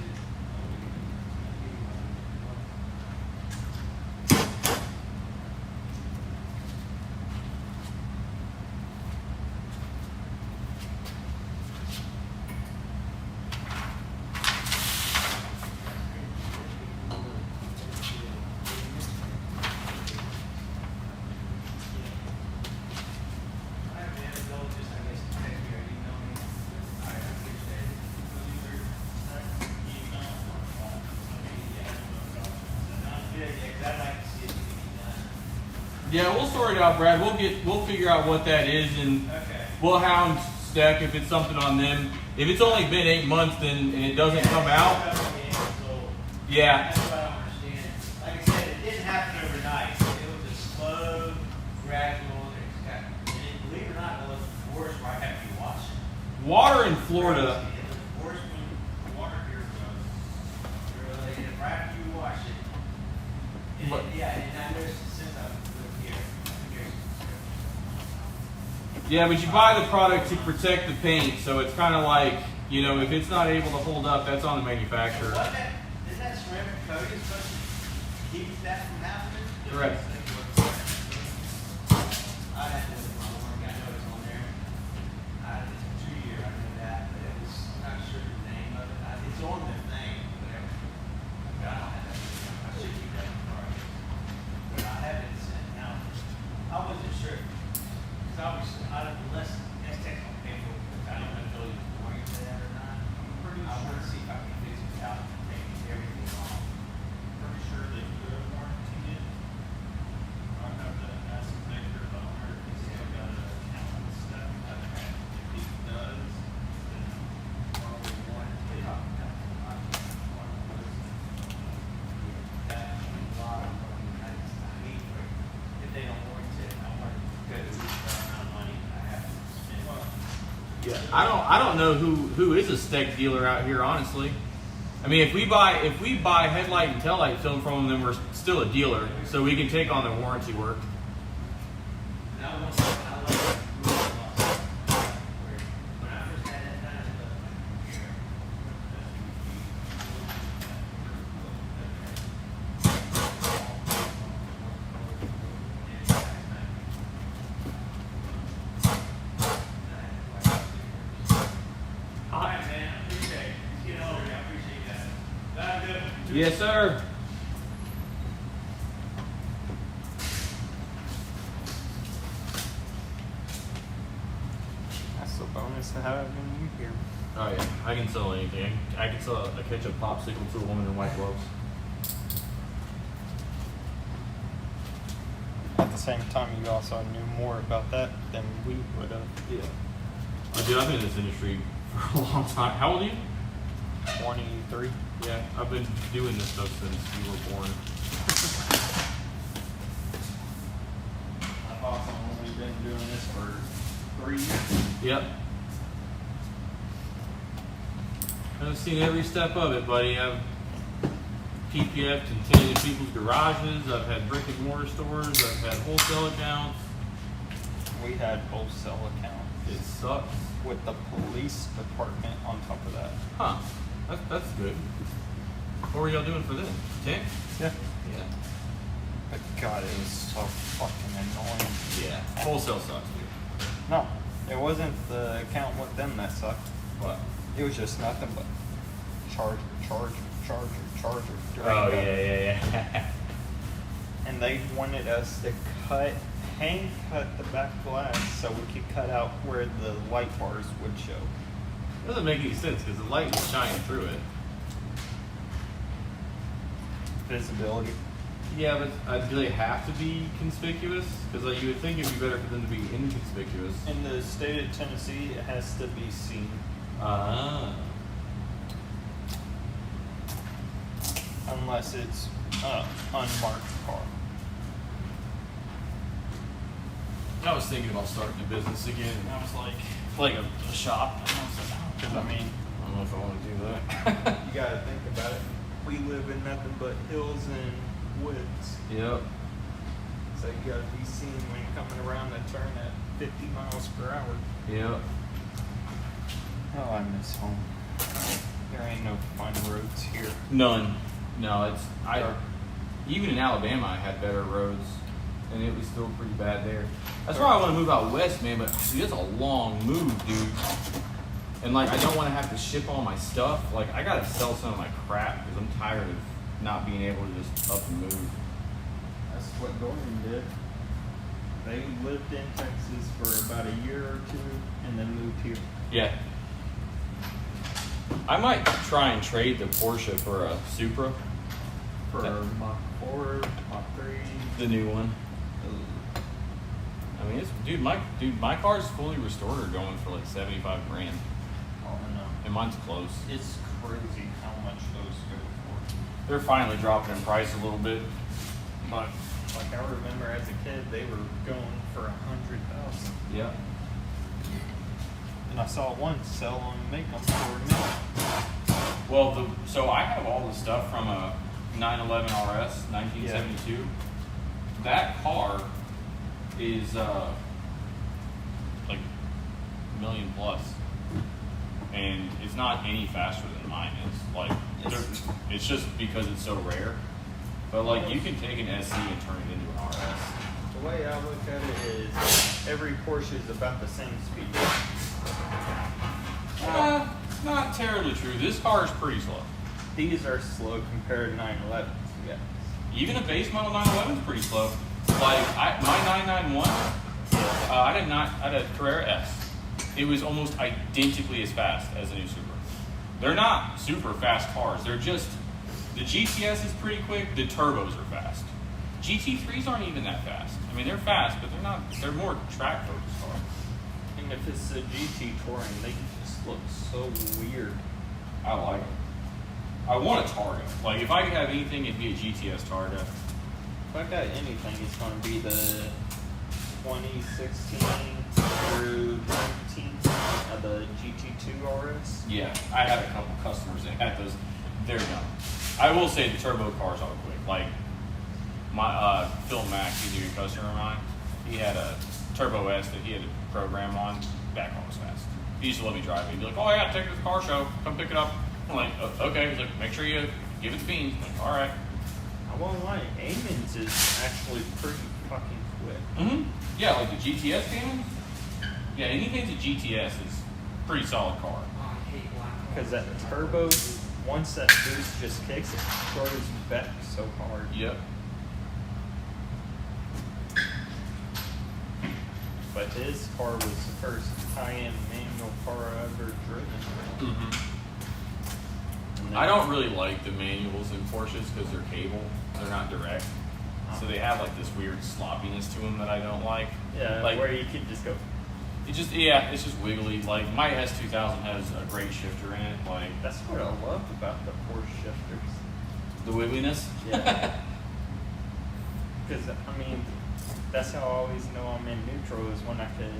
Yeah, we'll sort it out, Brad. We'll figure out what that is, and we'll hound Stack if it's something on them. If it's only been 8 months, then and it doesn't come out, yeah. That's what I don't understand. Florida. And the worst when the water here goes, really, and right after you wash it. And But- yeah, and I noticed since I've lived here, here's. Yeah, but you buy the product to protect the paint, so it's kind of like, you know, if it's not able to hold up, that's on the manufacturer. What that, isn't that ceramic coating supposed to keep that from happening? Correct. I had to look at my warranty, I know it's on there. It's a 2-year, I know that, but it was, I'm not sure the name of it. It's on the thing, whatever. God, I had that, I should keep that in the car. But I have it sent out. I wasn't sure, because obviously, unless S-Tech's gonna pay for it, I don't know if they'll use warranty for that or not. I want to see if I can fix it without taking everything off. Pretty sure they could warranty it. I have to ask them to make sure the owner has still got an account and stuff. If he does, then probably warranty it. If they don't warranty it, I want to go to the amount of money I have to spend. Yeah, I don't know who is a Steck dealer out here, honestly. I mean, if we buy headlight and taillight film from them, then we're still a dealer, so we can take on their warranty work. And I want to, I love it. Where when I first had that done, I left my computer. All right, man, I appreciate it. It's getting older, I appreciate that. That's good. Yes, sir. That's a bonus to having you here. Oh yeah, I can sell anything. I can sell a ketchup popsicle to a woman in white gloves. At the same time, you also knew more about that than we would have. Yeah. Dude, I've been in this industry for a long time. How old are you? 23. Yeah, I've been doing this stuff since you were born. I've also only been doing this for 3 years. Yep. I've seen every step of it, buddy. I've PPF'd and tenanted people's garages. I've had brick and mortar stores. I've had wholesale accounts. We had wholesale account It sucks. with the police department on top of that. Huh. That's good. What were y'all doing for them? 10? Yeah. Yeah. But God, it was so fucking annoying. Yeah. Wholesale sucks, dude. No, it wasn't the account with them that sucked. What? It was just nothing but charger. Oh, yeah. And they wanted us to hand cut the back glass so we could cut out where the light bars would show. Doesn't make any sense because the light was shining through it. Visibility. Yeah, but do they have to be conspicuous? Because like, you would think it'd be better for them to be inconspicuous. In the state of Tennessee, it has to be seen. Ah. Unless it's unmarked car. I was thinking about starting a business again, and I was like a shop. And I was like, oh, Because I mean, I don't know if I want to do that. you gotta think about it. We live in nothing but hills and woods. Yep. So you gotta be seen when you're coming around the turn at 50 miles per hour. Yep. Oh, I miss home. There ain't no fun roads here. None. No, even in Alabama, I had better roads, and it was still pretty bad there. That's why I want to move out west, man. But dude, it's a long move, dude. And like, I don't want to have to ship all my stuff. Like, I gotta sell some of my crap because I'm tired of not being able to just up and move. That's what Dorian did. They lived in Texas for about a year or two and then moved here. Yeah. I might try and trade the Porsche for a Supra, For Mach 4, Mach 3. the new one. I mean, my car's fully restored or going for like 75 grand, Oh, no. and mine's close. It's crazy how much those go for. They're finally dropping in price a little bit, but Like I remember as a kid, they were going for 100,000. yeah. And I saw one sell on Macom for $1 million. Well, so I have all the stuff from a 911 RS 1972. That car is like $1 million plus, and it's not any faster than mine is. Like, it's just because it's so rare. But like, you can take an SC and turn it into an RS. The way I look at it is every Porsche is about the same speed. Not terribly true. This car is pretty slow. These are slow compared to 911s. Yeah. Even a base model 911 is pretty slow. Like my 991, I had a Carrera S. It was almost identically as fast as a new Subaru. They're not super fast cars. They're just, the GTS is pretty quick. The turbos are fast. GT3s aren't even that fast. I mean, they're fast, but they're more track focused cars. And if it's a GT touring, they just look so weird. I like them. I want a Targa. Like, if I could have anything, it'd be a GTS Targa. If I got anything, it's going to be the 2016 through 19 of the GT2 RS. Yeah, I had a couple customers that had those. They're dumb. I will say the turbo cars are quick. Like, my Phil Mack, he's a good customer of mine. He had a Turbo S that he had a program on. That car was fast. He used to let me drive it. He'd be like, "Oh yeah, take it to the car show. Come pick it up." I'm like, "Okay." He's like, "Make sure you give it the beans." I'm like, "All right." I won't lie, Cayman's is actually pretty fucking quick. Mm-hmm. Yeah, like the GTS Cayman. Yeah, anything's a GTS is a pretty solid car. Oh, I hate black cars. Because that turbo, once that boost just kicks, it throws back so hard. Yep. But his car was the first high-end manual car I ever driven. Mm-hmm. I don't really like the manuals in Porsches because they're cable. They're not direct. So they have like this weird sloppiness to them that I don't like. Yeah, like, where you can just go. it's just wiggly. Like my S2000 has a great shifter in it. Like That's what I love about the Porsche shifters. the wiggliness. Yeah. Because, I mean, that's how I always know I'm in neutral is when I can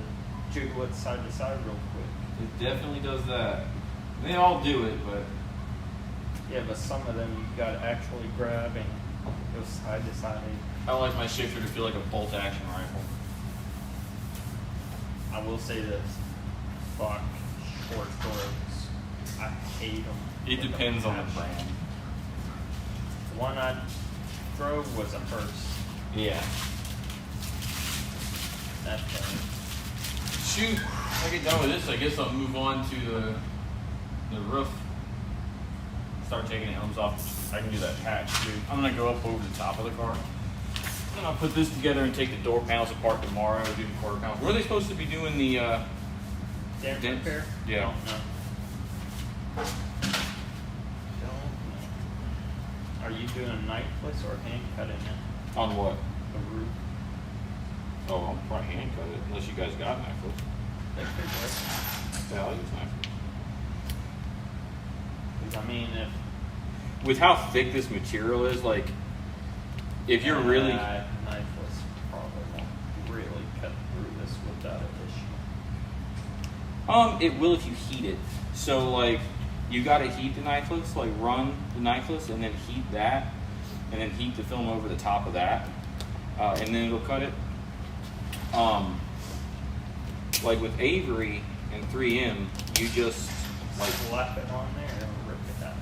jiggle it side to side real quick. It definitely does that. They all do it, but Yeah, but some of them you gotta actually grab and go side to side. I like my shifter to feel like a bolt action rifle. I will say this: fuck short throws. I hate them. It depends on the brand. The one I drove was a Hearst. Yeah. That thing. Shoot, I get done with this. I guess I'll move on to the roof. Start taking the helms off. I can do that patch too. I'm gonna go up over the top of the car. Then I'll put this together and take the door panels apart tomorrow. Do the quarter panels. Were they supposed to be doing the Dent dents? repair? Yeah. Don't know. Don't know. Are you doing a knife place or hand cutting it? On what? The roof? Oh, I'll probably hand cut it unless you guys got a knife. That could work. Yeah, I'll use knife. 'Cause, I mean, if With how thick this material is, like, if you're really knifeless probably won't really cut through this without an issue. it will if you heat it. So like you gotta heat the knifeless, like run the knifeless and then heat that and then heat the film over the top of that. And then it'll cut it. Like with Avery and 3M, you just like Slap it on there and rip it out.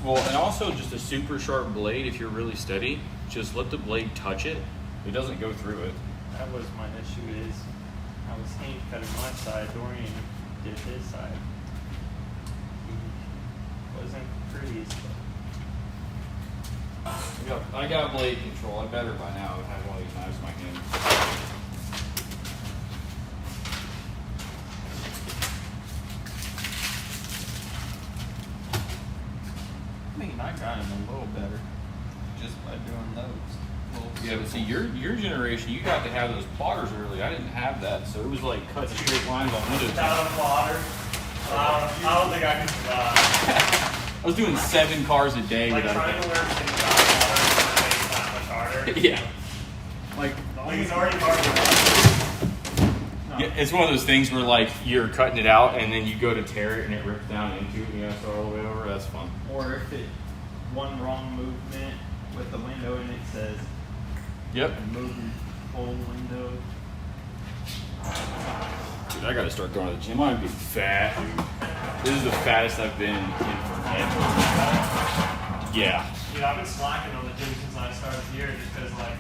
well, and also just a super sharp blade. If you're really steady, just let the blade touch it. It doesn't go through it. That was my issue is I was hand cutting my side, Dorian did his side. He wasn't the prettiest, but I got blade control. I better by now have one of these knives in my hand. I mean, I got him a little better just by doing those. Yeah, but see, your generation, you got to have those plotters early. I didn't have that, so it was like cutting straight lines on windows. Without a plotter, I don't think I could survive. I was doing 7 cars a day Like without trying to that. learn things without a plotter makes that much harder. Yeah. Like, Like it's already hard to learn. No, Yeah, it's one of those things where like you're cutting it out and then you go to tear it and it rips down into it and you gotta start all the way over. That's fun. Or if it one wrong movement with the window and it says Yep. move your whole window. Dude, I gotta start going to the gym. I'm getting fat, dude. This is the fattest I've been in forever. Yeah. Dude, I've been slacking on the gym since I started here just because, like,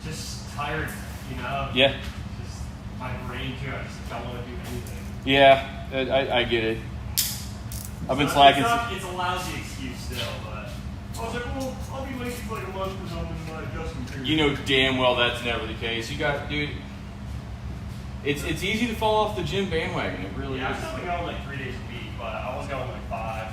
just tired, you know? Yeah. Just my brain, too. I just don't want to do anything. Yeah, I get it. I've been It's slacking. not- It's a lousy excuse still, but I was like, well, I'll be lazy for like a month or something in my adjustment period. You know damn well that's never the case. You got, dude. It's easy to fall off the gym bandwagon. It really Yeah, I've is. still been going like 3 days a week, but I was going like 5.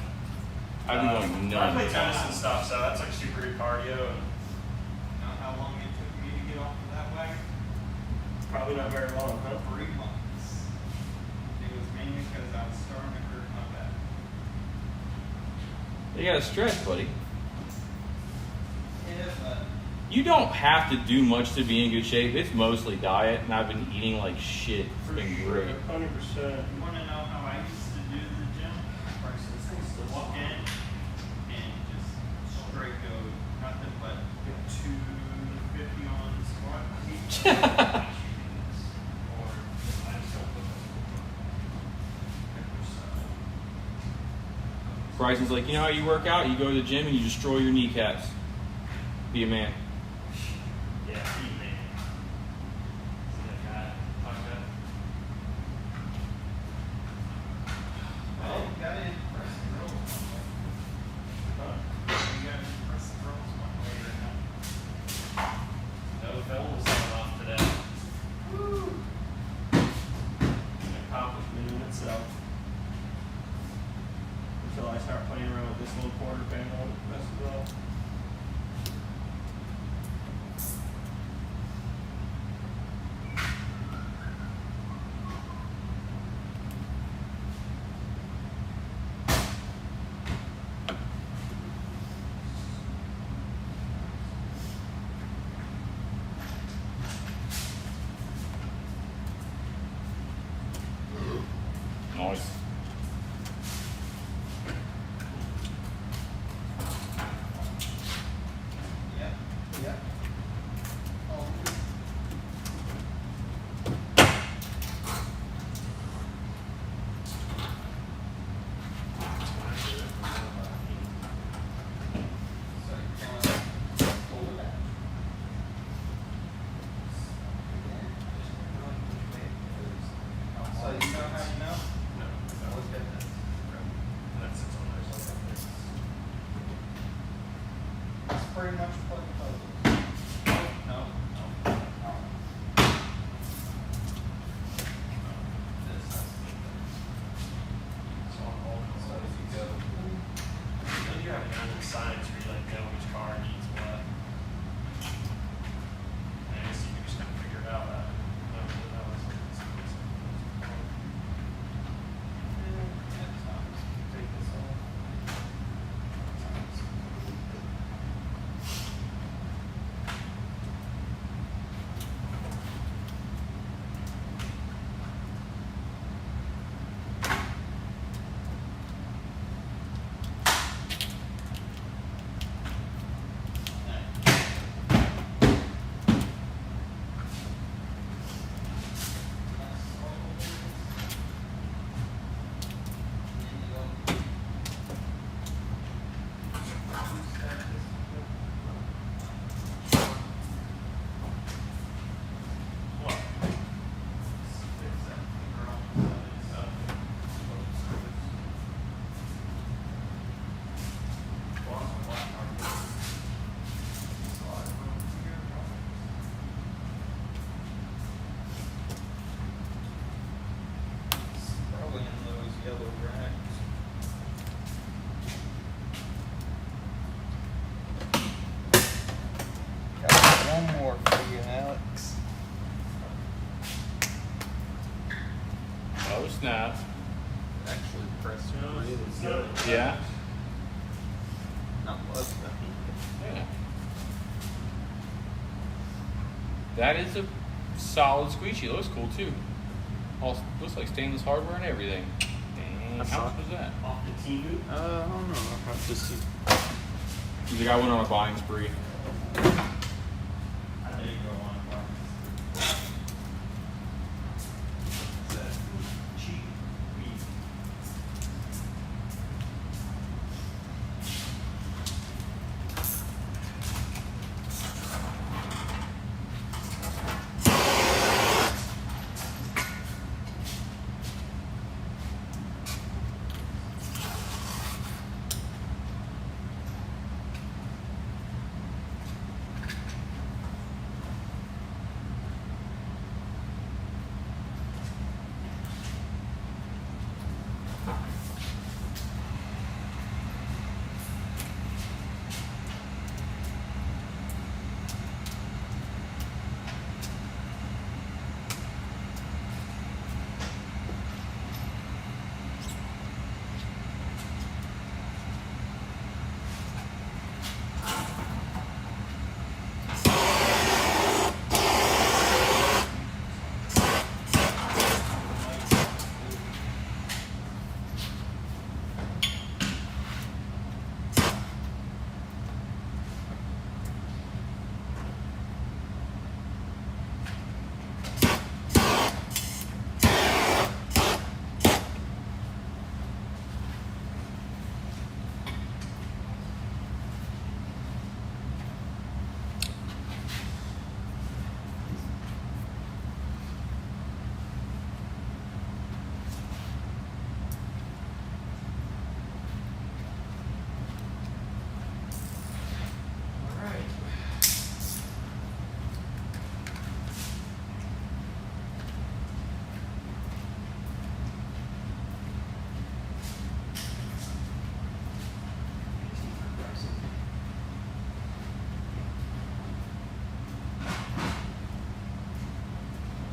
I've been going I play nuts. tennis and stuff, so that's like super good cardio. And You know how long it took me to get off of that wagon? probably not very long, huh? 3 months. It was mainly because I was starting to hurt my back. You gotta stretch, buddy. Yeah, but You don't have to do much to be in good shape. It's mostly diet, and I've been eating like shit. It's been great. 100%. you want to know how I used to do the gym? I used to walk in and just straight go nothing but 250 on the squat. Or I just don't put Bryson's like, you know how you work out? You go to the gym and you destroy your kneecaps. Be a man. Yeah, eat man. See that guy? Talk about it. Well, you gotta impress the girls one way. You gotta impress the girls one way or another. No film was going off today. Woo! An accomplishment in itself. Until I start playing around with this little quarter panel and mess it up. Nice. Yeah, yeah. Oh, so you're gonna pull it out. So you know how you know? No, Look at this. that sits on there like this. It's pretty much plug puzzles. No, no, no. This has to be It's on all the so if you go. Then you have kind of science where you like know which car needs what. And I guess you can just kind of figure it out. Take this off. What? Probably in those yellow racks. Got one more for you, Alex. Oh snap. Actually, press No, really it's good. not- Yeah. Not much, but Yeah. That is a solid squeegee. Looks cool too. All looks like stainless hardware and everything. And That's how much not- was that? Off the Temu. I don't know. I'll have to see. The guy went on a buying spree. I did go on farms. It's a cheap weed.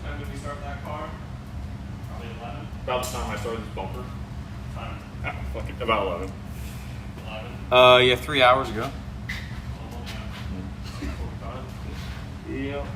Time did we start that car? Probably 11. About the time I started this bumper. Time Fucking about 11. 11. Yeah, 3 hours ago. Oh, yeah. 45. Yeah.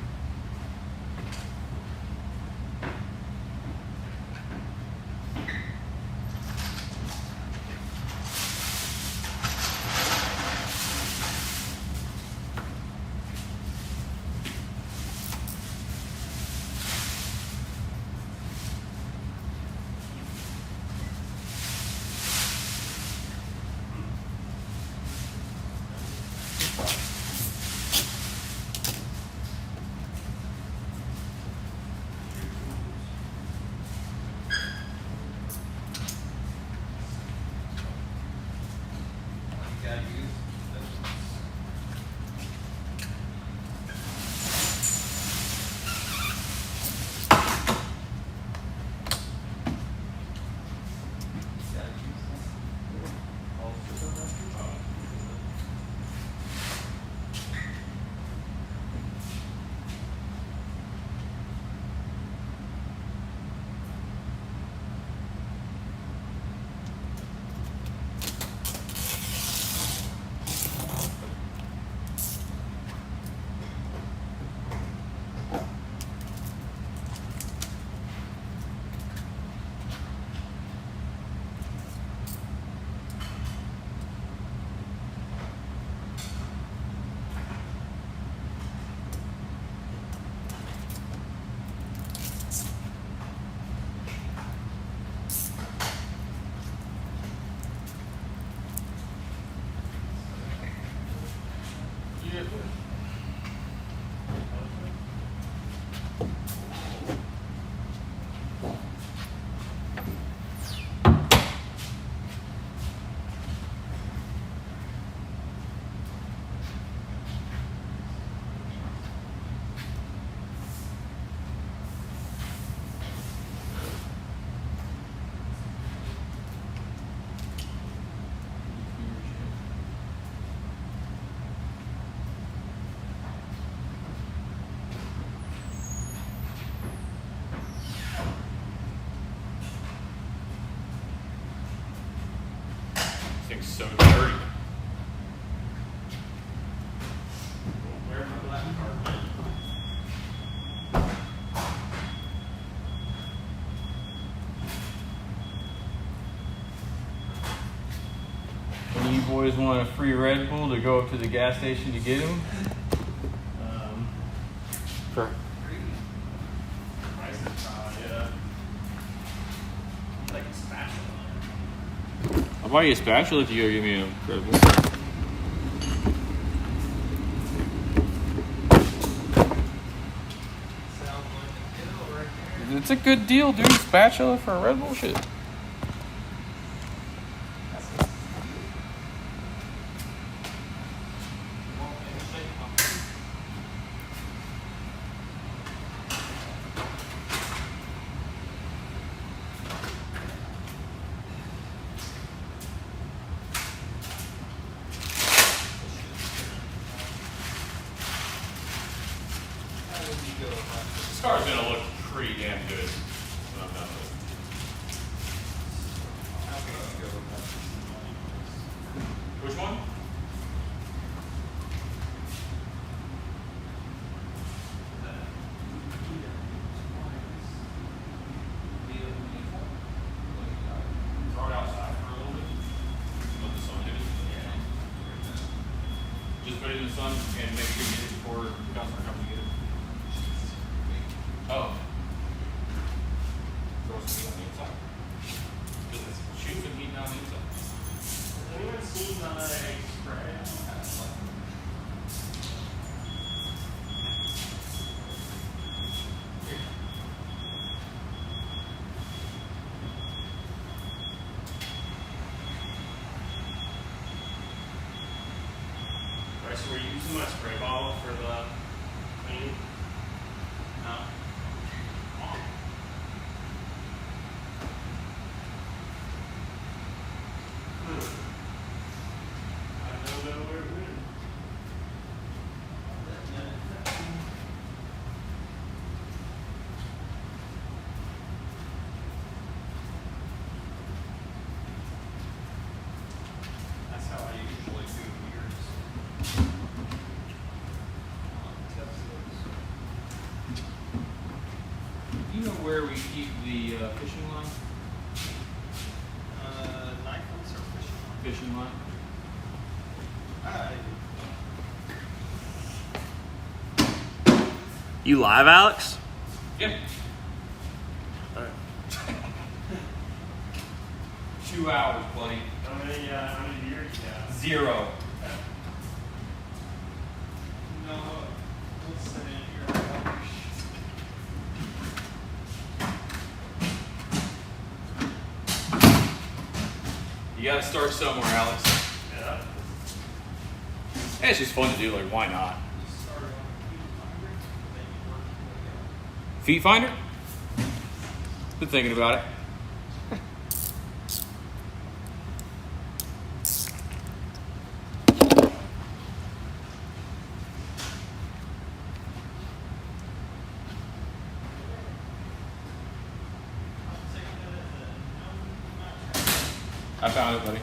You gotta use those. You gotta use them. Thing's so dirty. Where's my black card? boys want a free Red Bull to go up to the gas station to get him. For Price is yeah. Like a spatula. I'll buy you a spatula if you go give me a Red Bull. Sounds like a deal right there. It's a good deal, dude. Spatula for a Red Bull shit. This car's gonna look pretty damn good when I'm done with it. Which one? Throw it outside for a little bit. Let the sun hit it. Just put it in the sun and make sure you get it before the customer comes to get it. Oh. Throw some heat on the inside. Because it's shoots and heat on the inside. Has anyone seen my spray? Right, so we're using my spray bottle for the cleaning. No. I don't know where it went. That's how I usually do yours. Do you know where we keep the fishing line? Knife ones or fishing line? Fishing line? You live, Alex? Yep. 2 hours, buddy. How many years you got? 0. No, we'll sit in here. You gotta start somewhere, Alex. Yeah. Hey, it's just fun to do, like, why not? Feet finder? Been thinking about it. I found it, buddy.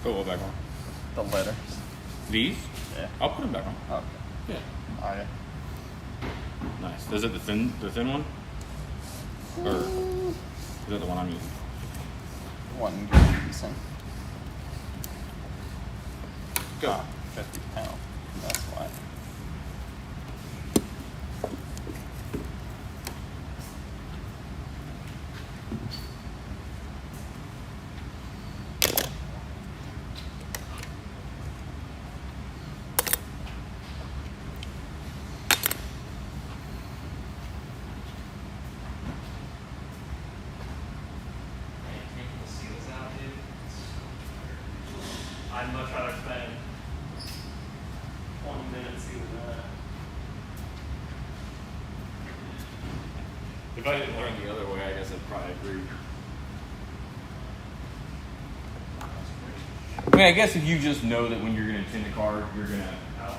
Put what back on? The letters. These? Yeah. I'll put them back on. Okay. Yeah. Alright. Nice. Is it the thin one? Or is that the one I'm using? One good decent. Go. 50 pounds. That's why. Taking the seals out, dude. I'd much rather spend 20 minutes sealing that. If I didn't learn the other way, I guess I'd probably agree. I mean, I guess if you just know that when you're going to tin the car, you're going to. Out.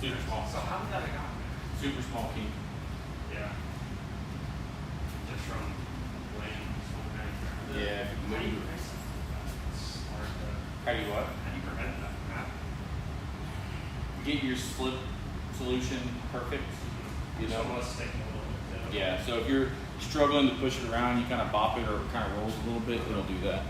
Super small. So how did that have gotten Super small key. there? Yeah. Just from laying smoke out. Yeah. How do you prevent something like that? It's hard to, How do you what? how do you prevent that from happening? Get your slip solution perfect. You know? Almost taking a little bit. Yeah, so if you're struggling to push it around, you kind of bop it or it kind of rolls a little bit, it'll do that.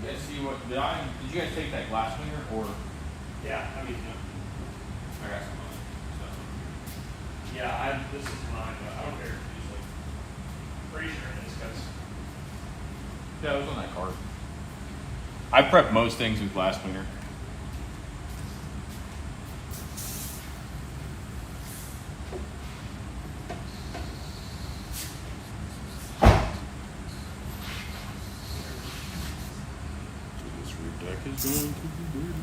You guys see what, did you guys take that glass cleaner or? Yeah, I mean, I got some on it, yeah, this is mine, but I don't care. Usually, pretty sure it is because so. Yeah, it was on that card. I prep most things with glass cleaner. This rear deck is going to be dirty.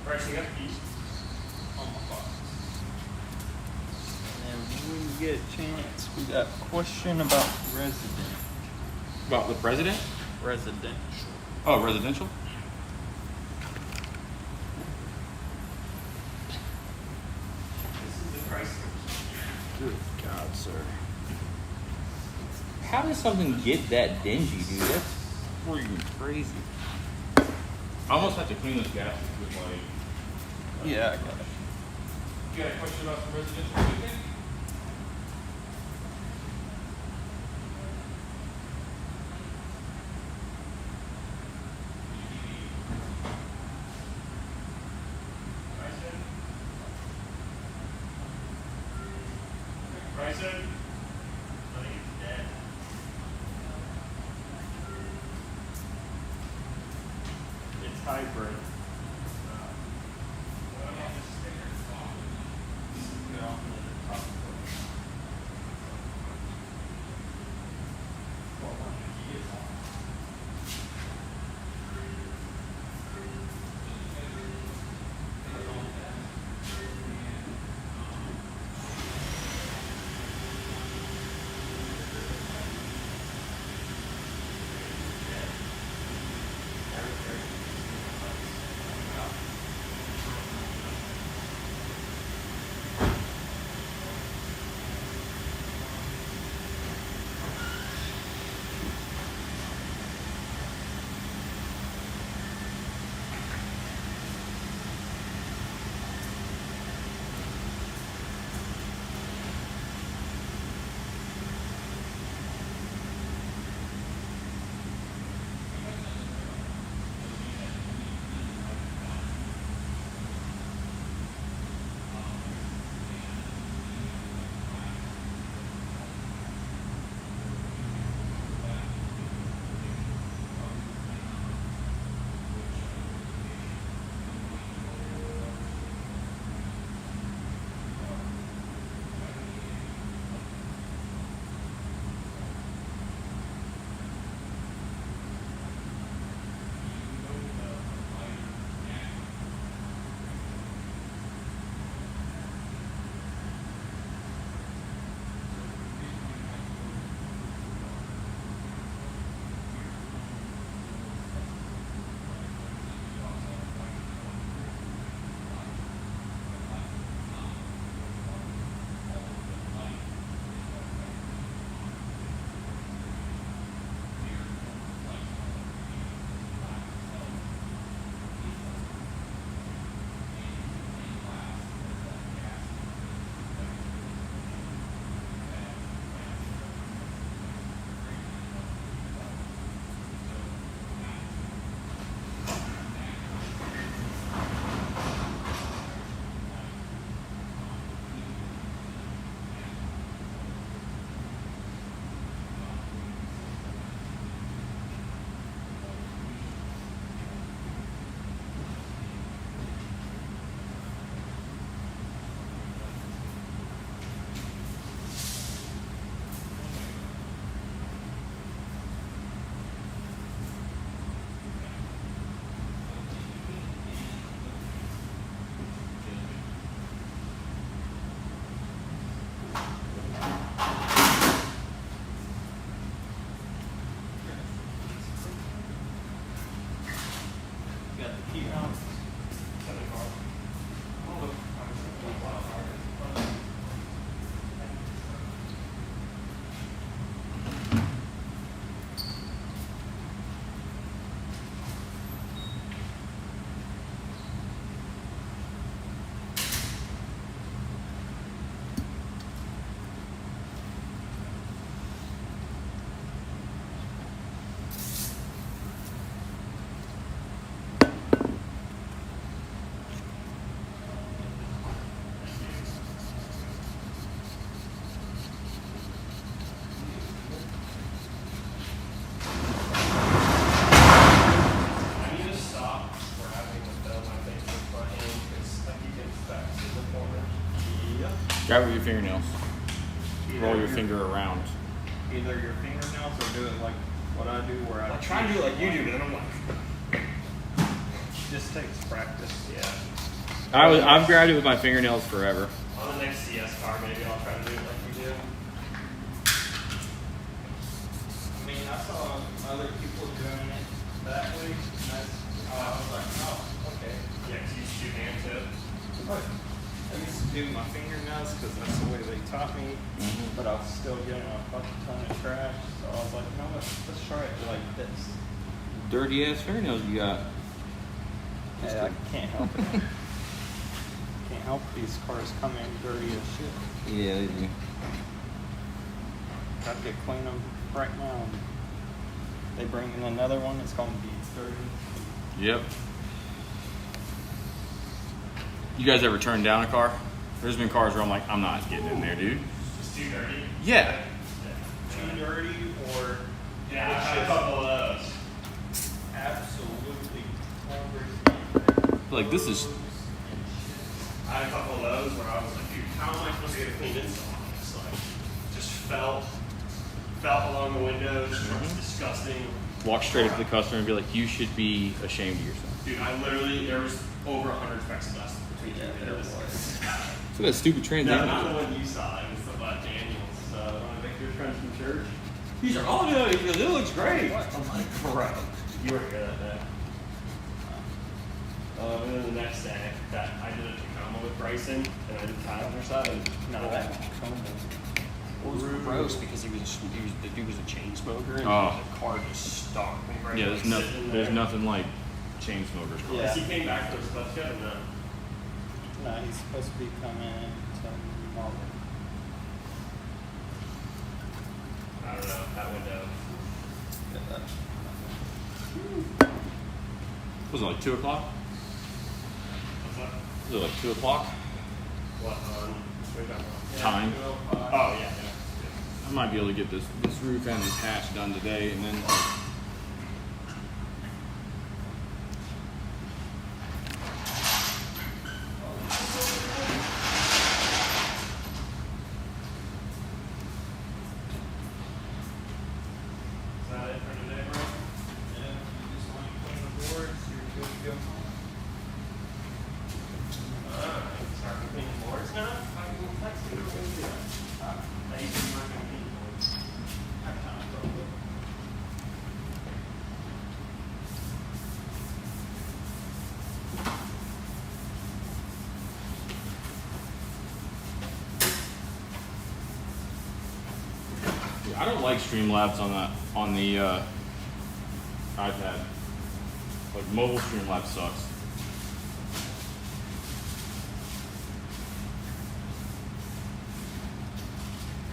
Bryce, you got the keys? And when we get a chance, we got a question about About the president? residential. Oh, residential? This is the price. Good God, sir. How does something get that dingy, dude? That's freaking crazy. I almost have to clean those gaskets with like. Yeah, I got it. You got a question about the residential weekend? Bryson? I think it's dead. It's hybrid. got the key out. Send the car. I need to stop grabbing the bell my Facebook front end because I keep getting back to the corner. Yep. Grab it with your fingernails. Roll your Either finger around. Either your fingernails or do it like what I do, where I try and do it like you do, but then I'm like, Just takes practice. yeah. I've grabbed it with my fingernails forever. On the next CS car, maybe I'll try to do it like you do. I mean, I saw other people doing it that way. And that's how I was like, oh, okay. Yeah, because you used to do hand tips. I used to do my fingernails because that's the way they taught me. Mhm. But I was still getting a fucking ton of trash. So I was like, no, let's try it like this. Dirty ass fingernails you got. Yeah, I can't help it. Can't help these cars come in dirty as shit. Yeah, they do. Gotta get clean them right now. They bring in another one, it's gonna be dirty. Yep. You guys ever turned down a car? There's been cars where I'm like, I'm not getting in there, dude. Just too dirty. Yeah. Too dirty or Yeah, I had a couple of those. absolutely Like, this is. I had a couple of those where I was like, dude, how am I supposed to get a clean install on this? Like, just felt along the windows. It's disgusting. Walk straight up to the customer and be like, you should be ashamed of yourself. Dude, there was over 100 specks of dust between Yeah, two there windows. was. So that stupid No, Trans Am. not the one you saw. It was the Daniels. One of Victor's friends from church. He's like, oh no, it looks great. I'm like, bro, you were here that day. And then the next day, that I did a Tacoma with Bryson, and I did Tyler side. No, that It was gross because the dude was a chain smoker, and Oh. the car just stalked me right Yeah, there, sitting there's there. nothing like chain smokers. Yeah. Has he came back for his stuff yet or no? No, he's supposed to be coming tomorrow. I don't know, that window. Was it like 2 o'clock? What's up? Was it like 2 o'clock? What, on, what are you talking about? Time. Oh, yeah. I might be able to get this roof and this hatch done today, and then. Is that it for today, bro? Yeah, you just want to clean the boards, you're good to go. Start cleaning boards now? I can flex it over here. I used to be working on cleaning boards. Have time for a little. Yeah, I don't like Streamlabs on the iPad. Like mobile Streamlabs sucks.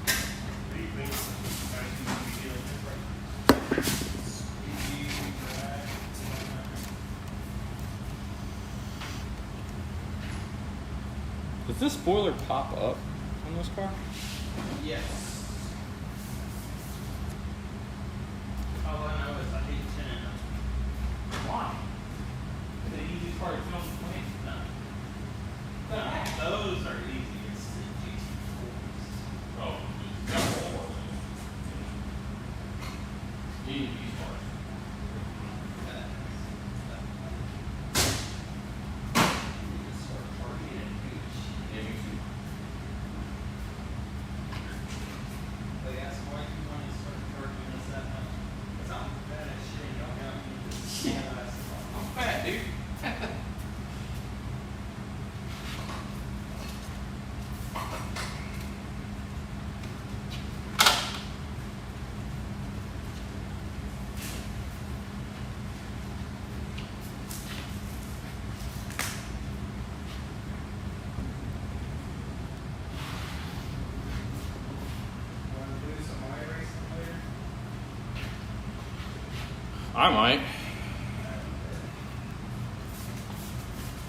What do you think? Guys, you be dealing with right? Does this spoiler pop up on this car? Yes. All I know is I hate tinting them. Why? Is it an easy car to film clean? No. Those are easy. It's the GT4s. Oh, that's all. You need these cars. Start partying and Yeah, me too. They ask why you want to start charging us that much. Because I'm fat as shit. Y'all got me. I'm fat, dude. I might.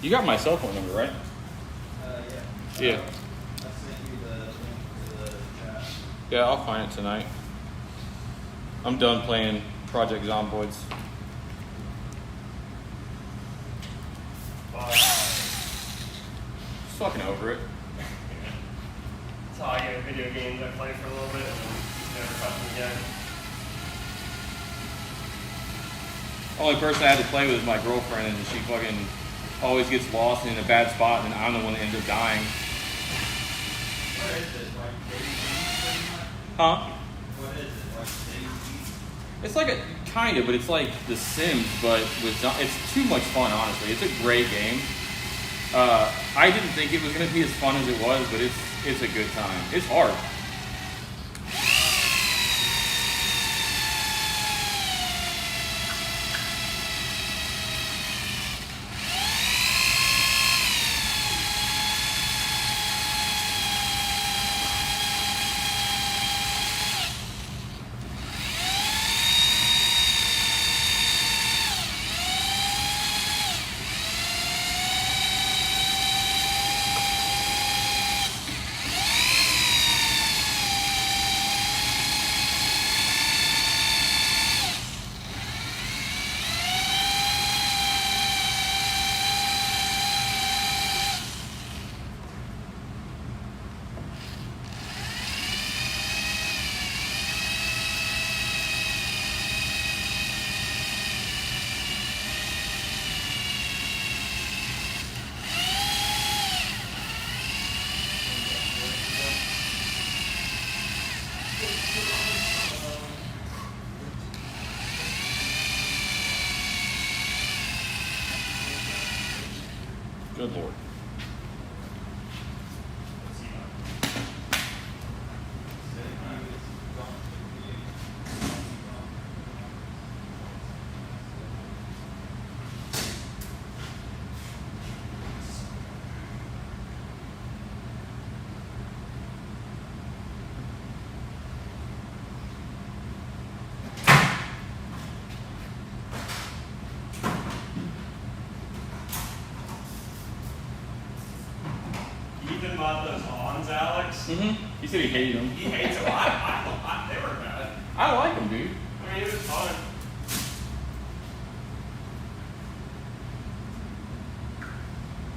You got my cell phone number, right? Yeah. Yeah. I sent you the link to the chat. Yeah, I'll find it tonight. I'm done playing Project Zomboids. Just fucking over it. That's how I get video games. I play for a little bit and then never touch them again. Only person I had to play with is my girlfriend, and she fucking always gets lost in a bad spot, and I'm the one that ends up dying. What is it? Like Daisy, pretty much? Huh? What is it? Like Daisy? It's like a kind of, but it's like The Sims, but with it's too much fun. Honestly, it's a great game. I didn't think it was gonna be as fun as it was, but it's a good time. It's hard. Good Lord. Ethan bought those lawns, Alex. Mm-hmm. He said he hated them. He hates them. They were bad. I like them, dude. I mean, it was fun.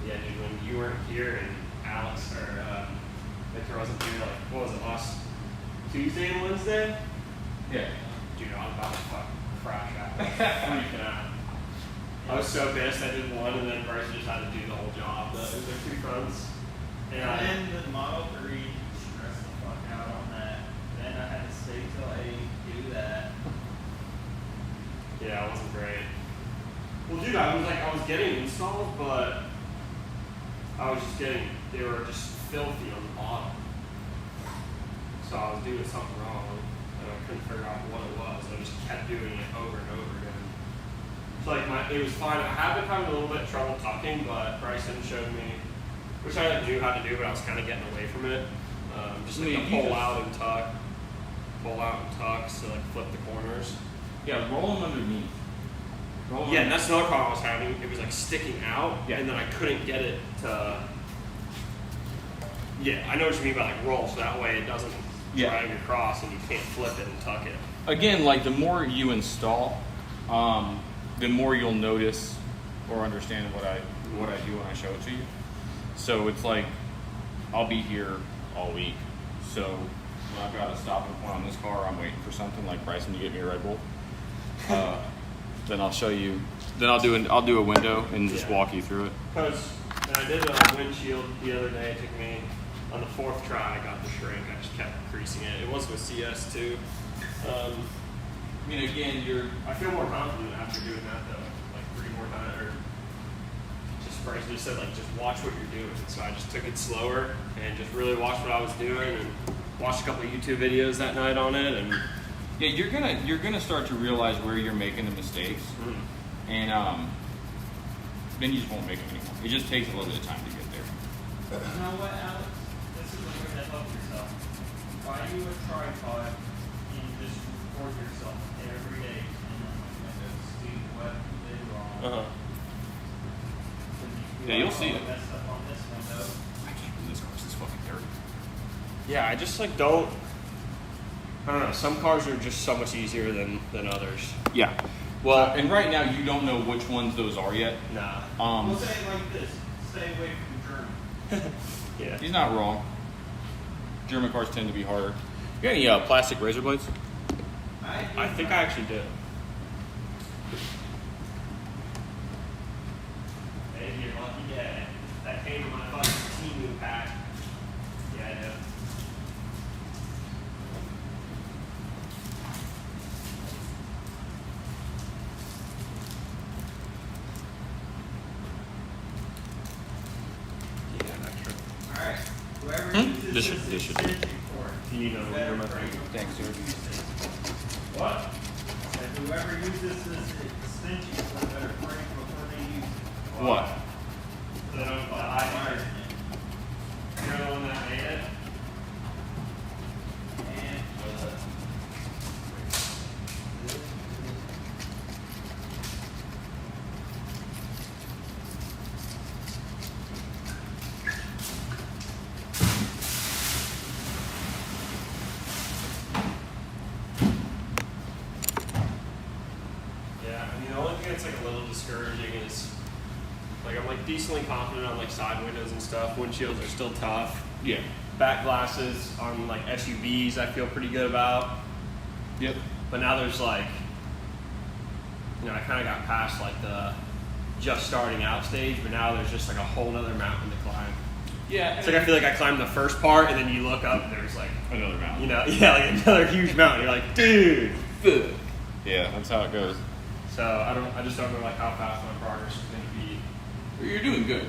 Yeah, dude, when you weren't here and Alex or Victor wasn't here, like, what was it, last Tuesday and Wednesday? Yeah. Dude, I was about to fucking crash out. Freaking out. I was so pissed. I did one, and then Bryce just had to do the whole job. It was like 2 fronts. And And then the Model 3 stressed the fuck out on that. Then I had to stay till 8 do that. yeah, it wasn't great. Well, dude, I was getting installs, but I was just getting, they were just filthy on the bottom. So I was doing something wrong, and I couldn't figure out what it was. I just kept doing it over and over again. So like it was fine. I have been having a little bit of trouble tucking, but Bryson showed me, which I knew how to do, but I was kind of getting away from it. Just like Yeah, the you pull just- out and tuck, pull out and tuck, so like flip the corners. Yeah, roll them underneath. Roll 'em Yeah, and that's another problem I was having. It was like sticking out, Yeah. and then I couldn't get it to. Yeah, I know what you mean by like roll, so that way it doesn't Yeah. drag across and you can't flip it and tuck it. Again, like the more you install, the more you'll notice or understand what I do when I show it to you. So it's like I'll be here all week. So when I've got a stopping point on this car, I'm waiting for something like Bryson to get me a Red Bull. Then I'll show you. Then I'll do a window and just Yeah. walk you through it. Because when I did the windshield the other day, it took me on the 4th try. I got the shrink. I just kept creasing it. It was with CS too. I mean, again, I feel more confident after doing that though. Like 3 more times, or just Bryson just said like just watch what you're doing. So I just took it slower and just really watched what I was doing and watched a couple of YouTube videos that night on it and. yeah, you're gonna start to realize where you're making the mistakes, and then you just won't make them anymore. It just takes a little bit of time to get there. You know what, Alex? This is a way to help yourself. Buy you a tripod and just record yourself every day in Windows. what you did wrong. Uh huh. Yeah, you'll see it. Messed up on this window. I can't believe this car's this fucking dirty. Yeah, I just like don't. I don't know. Some cars are just so much easier than others. Yeah. Well, and right now you don't know which ones those are yet. Nah. We'll say it like this: stay away from German. Yeah. He's not wrong. German cars tend to be harder. You got any plastic razor blades? I think I actually do. Hey, you're lucky dad. That came from my fucking Timu pack. Yeah, I know. Yeah, that's true. All right. Whoever Hmm? uses This this should- extension cord, You need to better order my pray thing. before Thanks, you dude. use it. What? That whoever uses this extension cord better pray before they use it. What? They don't buy it. You're the one that made it? And Yeah, I mean, the only thing that's like a little discouraging is, like, I'm like decently confident on like side windows and stuff. Windshields are still tough. Yeah. Back glasses on like SUVs, I feel pretty good about. Yep. But now there's like, I kind of got past like the just starting out stage, but now there's just like a whole other mountain to climb. Yeah. It's like I feel like I climbed the first part, and then you look up and there's like, Another mountain. yeah, like another huge mountain. You're like, dude. Yeah, that's how it goes. So I just don't know like how fast my progress is going to be. Well, you're doing good.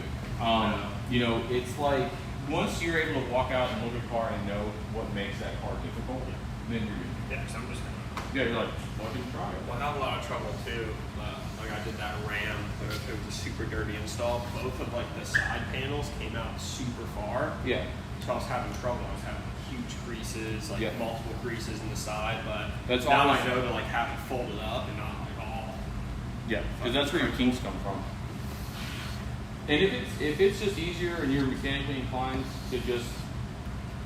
It's like once you're able to walk out and look at a car and know what makes that car difficult, then you're good. Yeah, because I'm just gonna. Yeah, you're like, fucking try it. Well, I have a lot of trouble too. Like I did that Ram, but it was a super dirty install. Both of like the side panels came out super far, Yeah. so I was having trouble. I was having huge creases, like Yeah. multiple creases in the side. But That's now always- I know to like have it folded up and not like all. Yeah, because that's where your kinks come from. And if it's just easier and you're mechanically inclined to just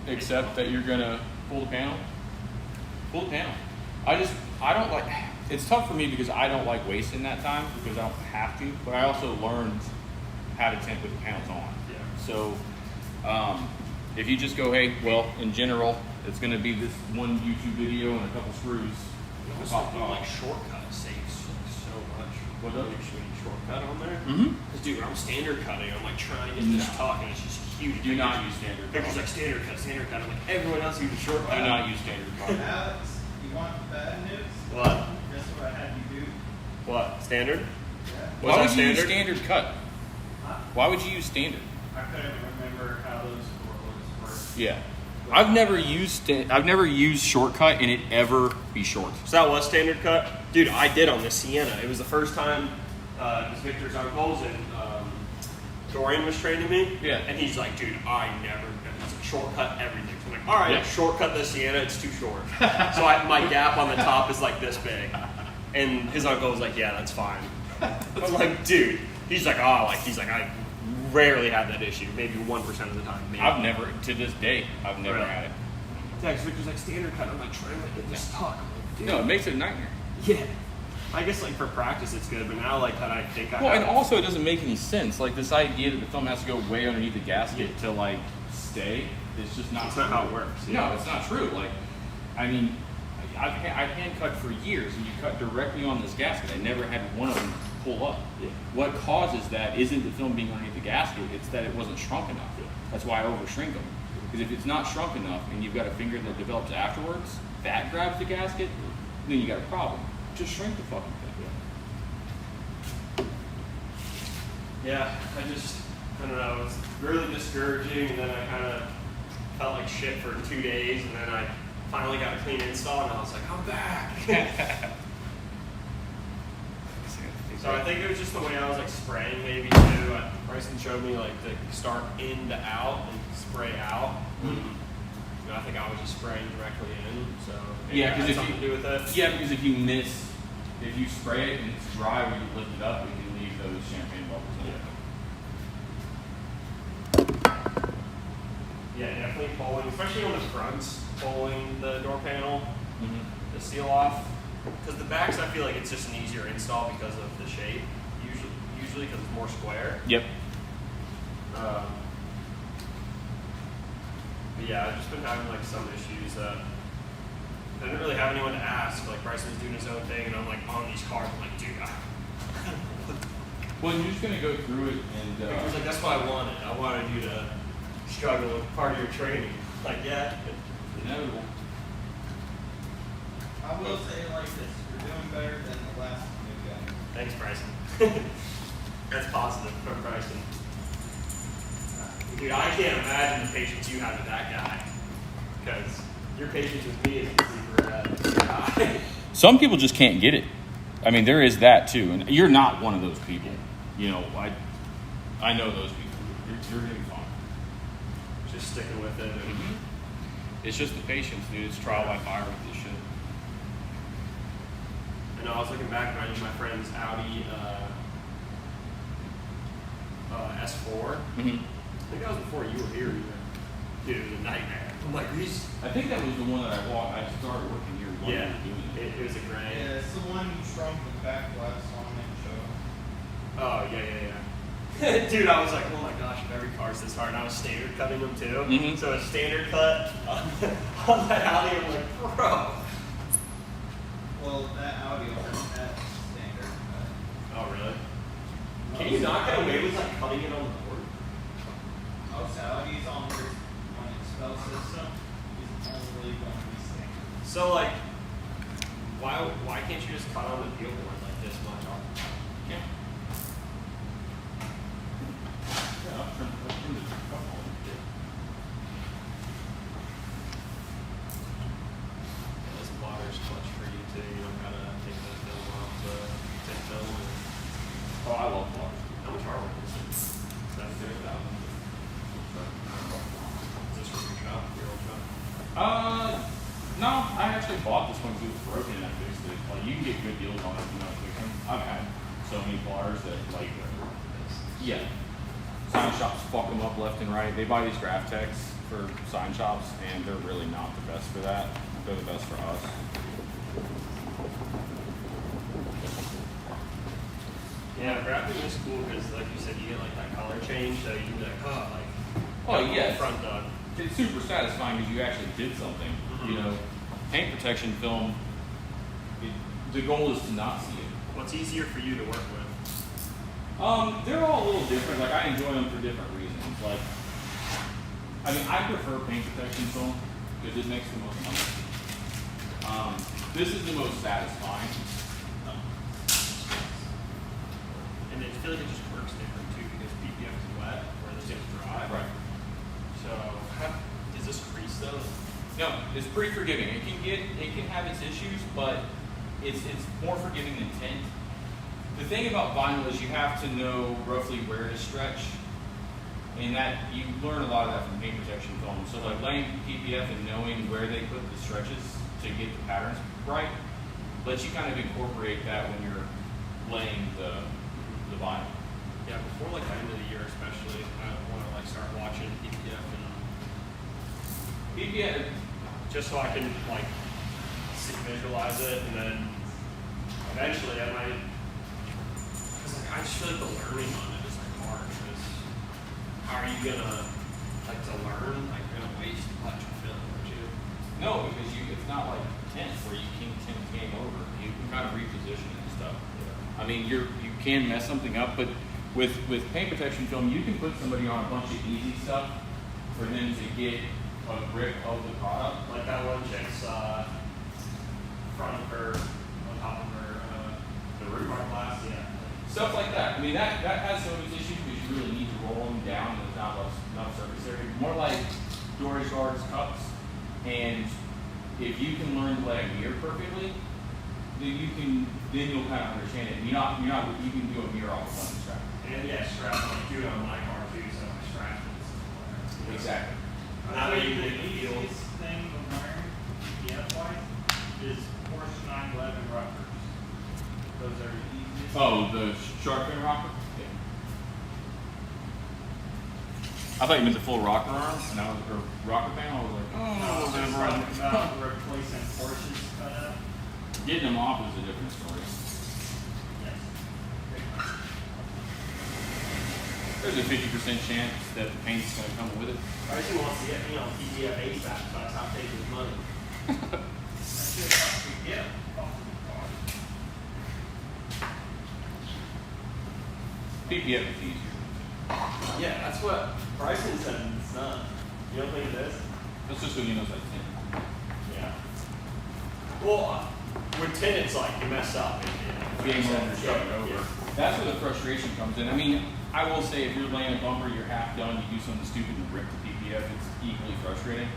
accept that you're gonna pull the panel, pull the panel. I don't like. It's tough for me because I don't like wasting that time because I don't have to. But I also learned how to tint with the panels on. Yeah. So if you just go, hey, well, in general, it's gonna be this one YouTube video and a couple screws. Also, like shortcut saves so much. What does? Make sure you shortcut on there. Mm-hmm. Because dude, when I'm standard cutting, I'm like trying to get this No. tuck, and it's just huge. Do not use standard Pictures cut. like standard cut, standard cut. I'm like everyone else uses shortcut. Do not use standard cut. Alex, you want the bad news? What? Guess what I had you do? What? Standard? Yeah. Was Why that would you use standard? standard cut? Huh? Why would you use standard? I couldn't remember how those cords work. Yeah. I've never used shortcut and it ever be short. So that was standard cut? Dude, I did on this Sienna. It was the first time because Victor's uncles and Dorian was training me. Yeah. And he's like, dude, I never, it's like shortcut everything. So I'm like, all right, Yeah. shortcut this Sienna, it's too short. So my gap on the top is like this big. And his uncle was like, yeah, that's fine. I'm like, dude. He's like, I rarely have that issue. Maybe 1% of the time. Maybe. I've never, to this day, I've never Really? had it. Yeah, because Victor's like, standard cut. I'm like, trying to get this tuck. I'm like, dude. No, it makes it a nightmare. Yeah. I guess like for practice it's good, but now like that I think I Well, have. and also it doesn't make any sense. Like this idea that the film has to go way underneath the gasket to like stay, it's just not It's true. not how it works, No, yeah. it's not true. Like, I mean, I've hand cut for years and you cut directly on this gasket. I never had one of them pull up. Yeah. What causes that isn't the film being underneath the gasket, it's that it wasn't shrunk enough. Yeah. That's why I overshrink them. Because if it's not shrunk enough and you've got a finger that develops afterwards, that grabs the gasket, then you got a problem. Just shrink the fucking thing. Yeah, I don't know, it was really discouraging, and then I kind of felt like shit for 2 days, and then I finally got a clean install, and I was like, I'm back. So I think it was just the way I was like spraying maybe too. Bryson showed me like to start in to out and spray out. And I think I was just spraying directly in, so maybe Yeah, it had 'cause if something you- to do with it. Yeah, because if you miss if you spray it and it's dry when you lift it up, we can leave those champagne bubbles in it. Yeah, definitely pulling, especially on the fronts, pulling the door panel, Mm-hmm. the seal off. Because the backs, I feel like it's just an easier install because of the shape, usually because it's more square. Yep. But yeah, I've just been having like some issues that I didn't really have anyone to ask. Like Bryson was doing his own thing, and I'm like on these cars. I'm like, dude, Well, you're just gonna go through it and. he was like, that's what I wanted. I wanted you to struggle with part of your training. Like, yeah, Inevitable. I will say it like this, you're doing better than the last one you got. thanks, Bryson. That's positive from Bryson. Dude, I can't imagine the patience you have with that guy. Because your patience with me is super high. Some people just can't get it. I mean, there is that too, and you're not one of those people. You know, I know those people. You're gonna be fine. Just sticking with it. And It's just the patience, dude. It's trial by fire with this shit. I know I was looking back when I knew my friend's Audi S4. Mm-hmm. I think that was before you were here even. Dude, it was a nightmare. I'm like, these. I think that was the one that I started working here. While Yeah, you were doing it. it was a gray. Yeah, it's the one you shrunk the back glass on and showed. Oh, yeah. Dude, I was like, oh my gosh, if every car's this hard. And I was standard cutting them too. Mhm. So a standard cut on that Audi, I'm like, bro. Well, that Audi already had standard. Oh, really? Can you not get away with like cutting it on the board? Most Audis on their on its spell system is only going to be standard. So like, why can't you just cut on the deal board like this much off? Yeah, I'll trim the cup on it. This water's clutch for you too. You don't gotta take the film off the tip film. Oh, I love flowers. How much are we? $7,000. Is this from your shop, your old shop? No, I actually bought this one because it was broken and I fixed it. Like, you can get good deals on it if you know how to fix them. I've had so many pliers that, like, yeah. Sign shops fuck them up left and right. They buy these graph techs for sign shops and they're really not the best for that. They're the best for us. Yeah, graphic is cool because, like you said, you get like that color change, so you can be like, oh, like, Oh, got the yes. front done. It's super satisfying because you actually did something. You know, paint protection film, the goal is to not see it. What's easier for you to work with? They're all a little different. Like, I enjoy them for different reasons. Like, I mean, I prefer paint protection film because it makes the most money. This is the most satisfying. And I feel like it just works different too because PPF is wet, whereas it's dry. Right. So, is this crease though? No, it's pretty forgiving. It can have its issues, but it's more forgiving than tint. The thing about vinyl is you have to know roughly where to stretch, and that you learn a lot of that from paint protection film. So like laying PPF and knowing where they put the stretches to get the patterns right, lets you kind of incorporate that when you're laying the vinyl. Yeah, before like the end of the year especially, I want to like start watching PPF and PPF, just so I can like visualize it, and then eventually I might. Cause like I just feel like the learning on it is like hard. Because how are you gonna like to learn? Like you're gonna waste a bunch of film, aren't you? no, because it's not like tint where you can tint game over. You can kind of reposition it and stuff. Yeah. I mean, you can mess something up, but with paint protection film, you can put somebody on a bunch of easy stuff for them to get a grip of the product. Like that one chick's front of her, on top of her, the roof bar glass. Yeah. Stuff like that. I mean, that has some of its issues because you really need to roll them down. There's not enough surface area. More like storage guards, cups, and if you can learn to lay a mirror perfectly, then you'll kind of understand it. You can do a mirror off of one strap. And yeah, strap like do it on my car too, so my strap is Exactly. Not I even think the the feel. easiest thing of learning PPF wise is Porsche 911 rubbers. Oh, the shark fin rocker? Yeah. I thought you meant the full rocker arm, and I was, or rocker panel. I was like, oh, Just whatever. talking about replacing portions cut up. Getting them off is a different story. Yes. There's a 50% chance that the paint's going to come with it. Bryson wants to get me on PDF ASAP, so I stopped taking his money. That's just how we get off the car. PPF is easier. Yeah, that's what Bryson said it's not. You don't think it is? That's just so he knows that's 10. Yeah. Well, with 10, it's like you mess up. Game over, starting over. Yeah. That's where the frustration comes in. I mean, I will say if you're laying a bumper, you're half done, you do something stupid and rip the PPF, it's equally frustrating.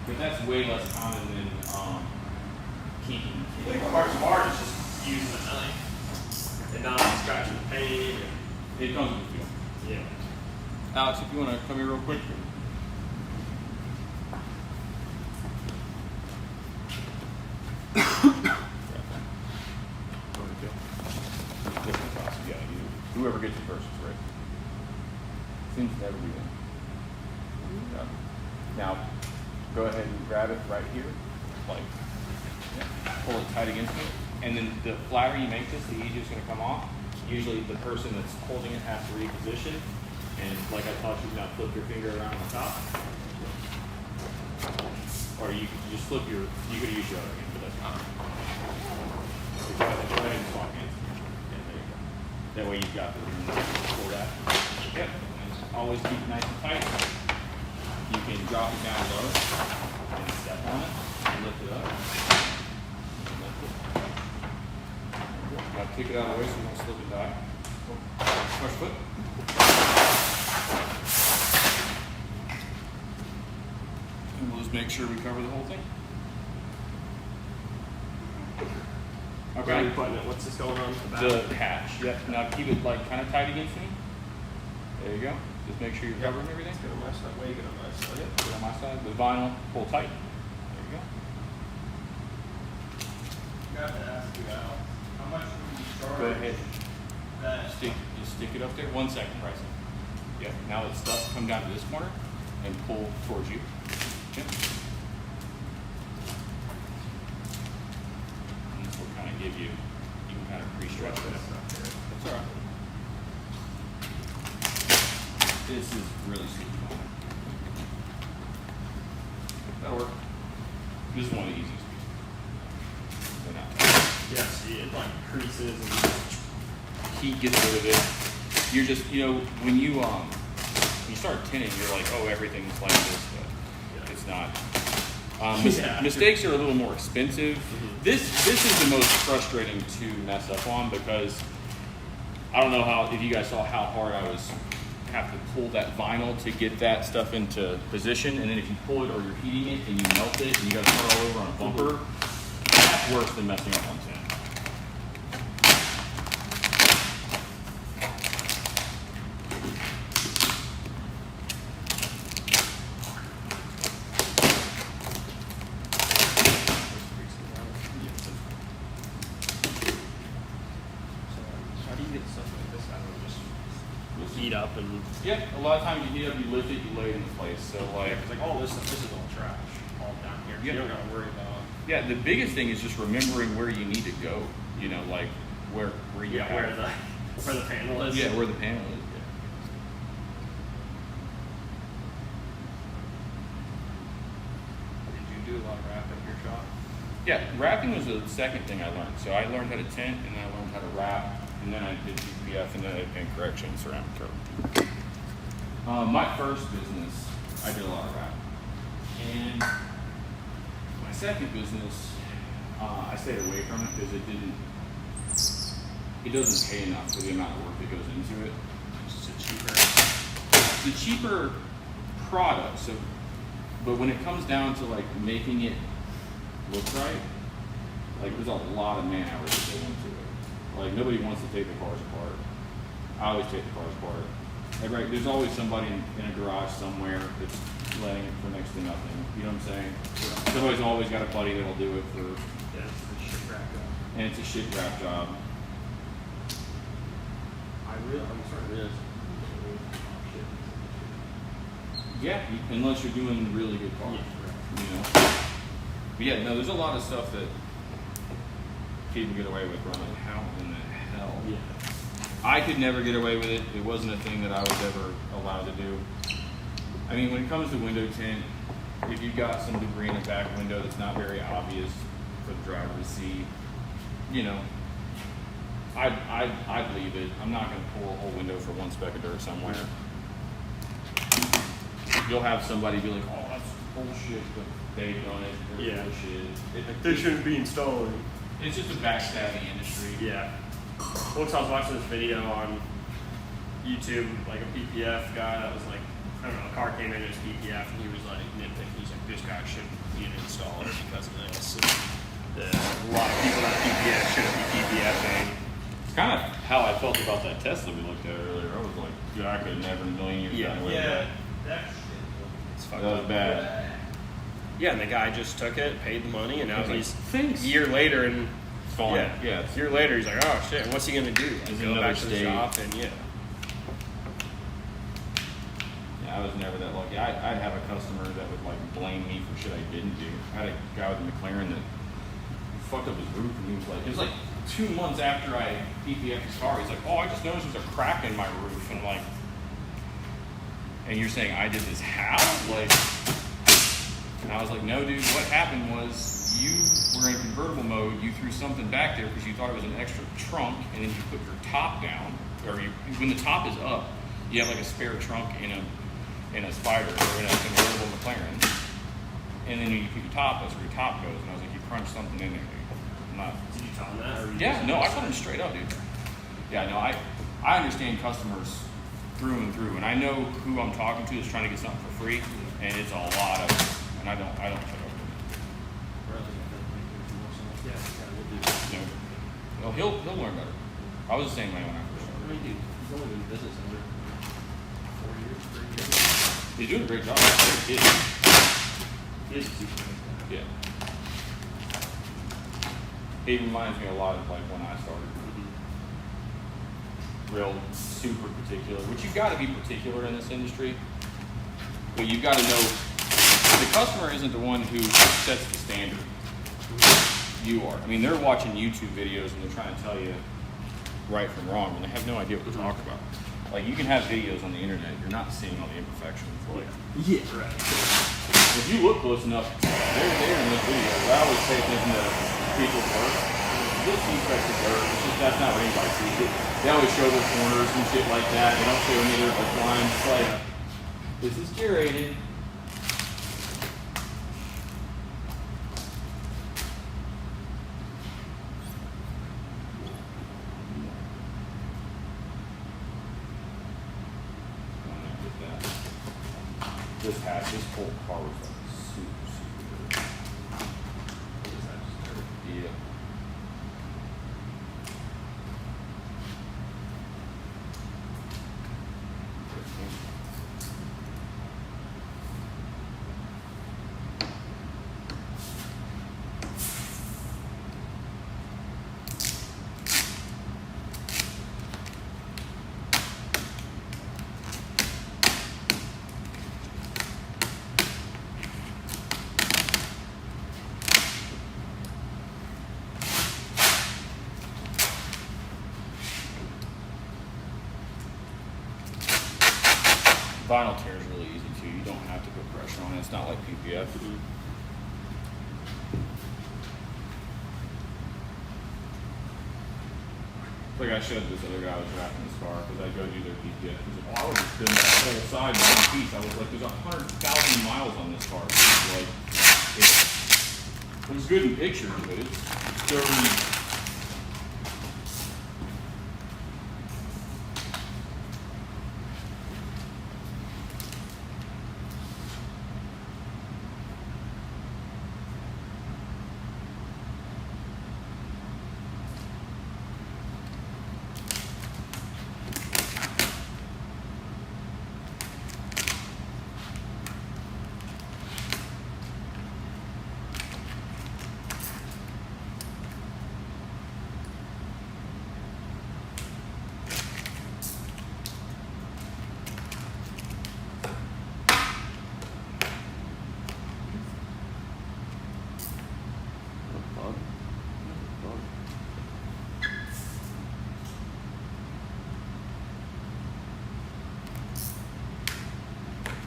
But that's way less common than keeping I think the hardest part is just using the knife and not scratching the paint. It comes with the feel. Yeah. Alex, if you want to come here real quick. Whoever gets it first is right. Seems to never be them. Now, go ahead and grab it right here, like, pull it tight against it, and then the flatter you make this, the easier it's going to come off. Usually the person that's holding it has to reposition, and like I taught you, now flip your finger around on top. Or you could just flip your, you could use your other hand, but that's not. Go ahead and swap hands. Yeah, there you go. That way you've got the room for that. Yep. And always keep it nice and tight. You can drop it down low and step on it and lift it up. And lift it. Now kick it out of the way so you don't slip and die. Push foot. And we'll just make sure we cover the whole thing. Okay. What's this going on? The hatch. Yep. Now keep it like kind of tight against me. There you go. Just make sure you're covering everything. Get on my side. Way get on my side. Yep. Get on my side. The vinyl, pull tight. There you go. Got to ask you, Al, how much would you charge? Go ahead. That Just stick it up there. 1 second, Bryson. Yep. Now let stuff come down to this corner and pull towards you. Yep. And this will kind of give you, you can kind of pre-stretch it. That's all right. This is really super. That'll work. This is one of the easiest pieces. They're not. Yeah, see, it like creases and Heat gets rid of it. You're just, you know, when you start tinning, you're like, oh, everything's like this, but it's not. Yeah. Mistakes are a little more expensive. This is the most frustrating to mess up on because I don't know how if you guys saw how hard I was have to pull that vinyl to get that stuff into position, and then if you pull it or you're heating it and you melt it and you got to start all over on a bumper, that's worse than messing up on tin. how do you get stuff like this out of it? Just heat up and Yeah, a lot of times you heat up, you lift it, you lay it into place. So like, it's like all this stuff. This is all trash, all down here. Yeah. You don't gotta worry about. yeah, the biggest thing is just remembering where you need to go. You know, like where you Yeah, where the panel is. yeah, where the panel is. Did you do a lot of wrap in your shop? Yeah, wrapping was the second thing I learned. So I learned how to tint, and then I learned how to wrap, and then I did PPF, and then I did paint correction, ceramic coat. My first business, I did a lot of wrap. And my second business, I stayed away from it because it doesn't pay enough for the amount of work that goes into it. It's a cheaper product. So, but when it comes down to like making it look right, like there's a lot of man hours that go into it. Like nobody wants to take the cars apart. I always take the cars apart. Like, there's always somebody in a garage somewhere that's letting it for next to nothing. You know what I'm saying? Somebody's always got a buddy that'll do it for, Yeah, it's a shit wrap job. and it's a shit wrap job. I'm sorry, it is. Yeah, unless you're doing really good cars, Yeah, you know. But yeah, no, there's a lot of stuff that people get away with running. How in the hell? Yeah. I could never get away with it. It wasn't a thing that I was ever allowed to do. I mean, when it comes to window tint, if you've got some debris in the back window that's not very obvious for the driver to see, you know, I'd leave it. I'm not going to pull a whole window for one speck of dirt somewhere. You'll have somebody be like, "Oh, that's bullshit," but they've done it. They're Yeah. bullshit. They shouldn't be installing. It's just a backstabbing industry. Yeah. Once I was watching this video on YouTube, like a PPF guy that was like, I don't know, a car came in as PPF and he was like nitpicking. He's like, this guy shouldn't be an installer because of this. And a lot of people that PPF shouldn't be PPFing. It's kind of how I felt about that Tesla we looked at earlier. I was like, dude, I could have never in a million years gotten away with that. That's It's fucked That was up. bad. Yeah, and the guy just took it, paid the money, and now He's like, he's "Thanks." a year later and It's fine. Yeah, a year later he's like, oh shit, what's he gonna do? Like, He's go another back to the state. shop and yeah. Yeah, I was never that lucky. I'd have a customer that would like blame me for shit I didn't do. I had a guy with a McLaren that fucked up his roof, and he was like, it was like 2 months after I PPF'd his car. He's like, "Oh, I just noticed there's a crack in my roof," and I'm like, "And you're saying I did this how?" Like, and I was like, "No, dude. What happened was you were in convertible mode. You threw something back there because you thought it was an extra trunk, and then you put your top down, or when the top is up, you have like a spare trunk in a Spider or in a convertible McLaren, and then you put your top. That's where your top goes." And I was like, "You crunched something in there, dude." I'm not. Did you tell him that? Or you Yeah, just- no, I told him straight up, dude. Yeah, no, I understand customers through and through, and I know who I'm talking to is trying to get something for free, and it's a lot of it, and I don't put up with Yeah, yeah, we'll do it. that. You know, well, he'll learn better. I was the same way when I first started. I mean, dude, he's only been in business under 4 years, 3 years. He's doing a great job. He's a kid. He is super nice guy. Yeah. He reminds me a lot of like when I started. Real super particular, which you've got to be particular in this industry, but you've got to know the customer isn't the one who sets the standard. You are. I mean, they're watching YouTube videos and they're trying to tell you right from wrong, and they have no idea what they're talking about. Like, you can have videos on the internet, you're not seeing all the imperfections. Like, Yeah, right. if you look close enough, they're there in those videos. I always say thinking of people's work. You'll see specks of dirt. It's just that's not what anybody sees. They always show their corners and shit like that. They don't show any of their like lines. It's like, this is curated. This whole car was like super dirty. Yeah. Vinyl tear is really easy too. You don't have to put pressure on it. It's not like PPF. Like I showed this other guy I was driving this car because I go do their PPF. He's like, "Oh, I would just spin that whole side in one piece." I was like, "There's 100,000 miles on this car." Like, it was good in pictures, but it's dirty.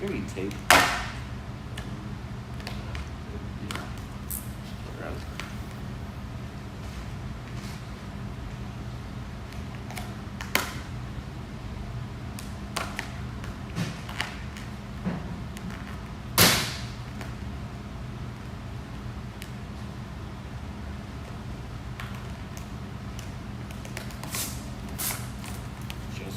Maybe tape. Just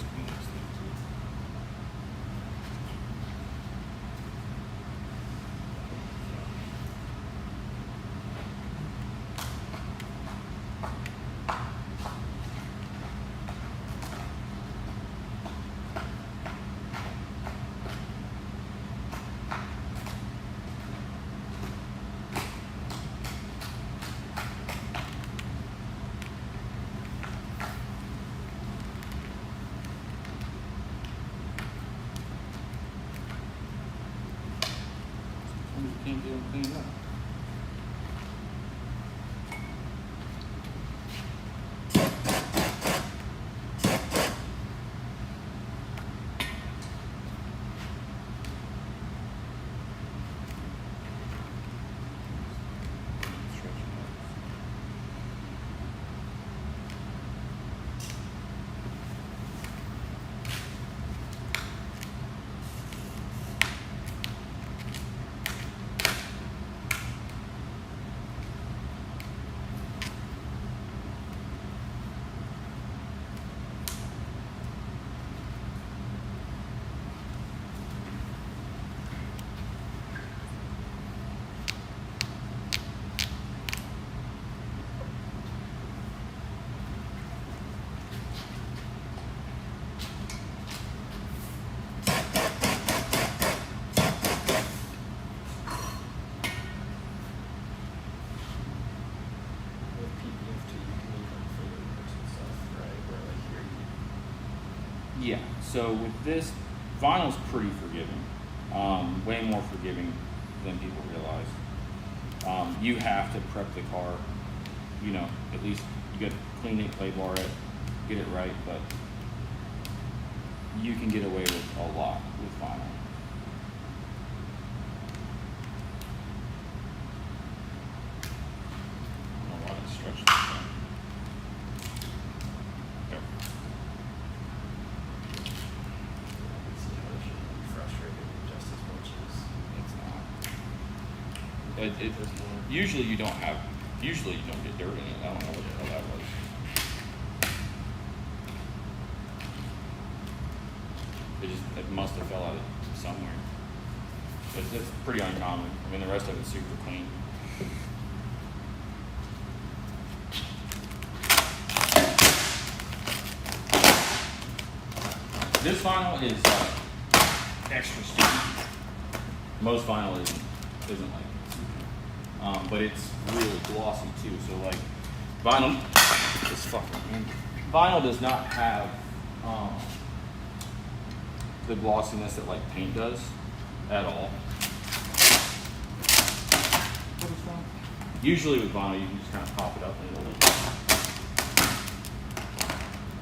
sometimes you can't get them cleaned up. With PPF too, you can even fingerprints and stuff, right? Where like here you Yeah, so with this, vinyl's pretty forgiving. Way more forgiving than people realize. You have to prep the car, you know, at least you got to clean it, clay bar it, get it right, but you can get away with a lot with vinyl. I don't know why it's stretched this way. There. can see how it should be frustrated just as much as It's not. Usually you don't get dirt in it. I don't know what the hell that was. It must have fell out of somewhere. It's pretty uncommon. I mean, the rest of it's super clean. This vinyl is extra sticky. Most vinyl isn't like this. But it's really glossy too. So like vinyl, this fucking hand. Vinyl does not have the glossiness that like paint does at all. What is wrong? Usually with vinyl, you can just kind of pop it up and it'll.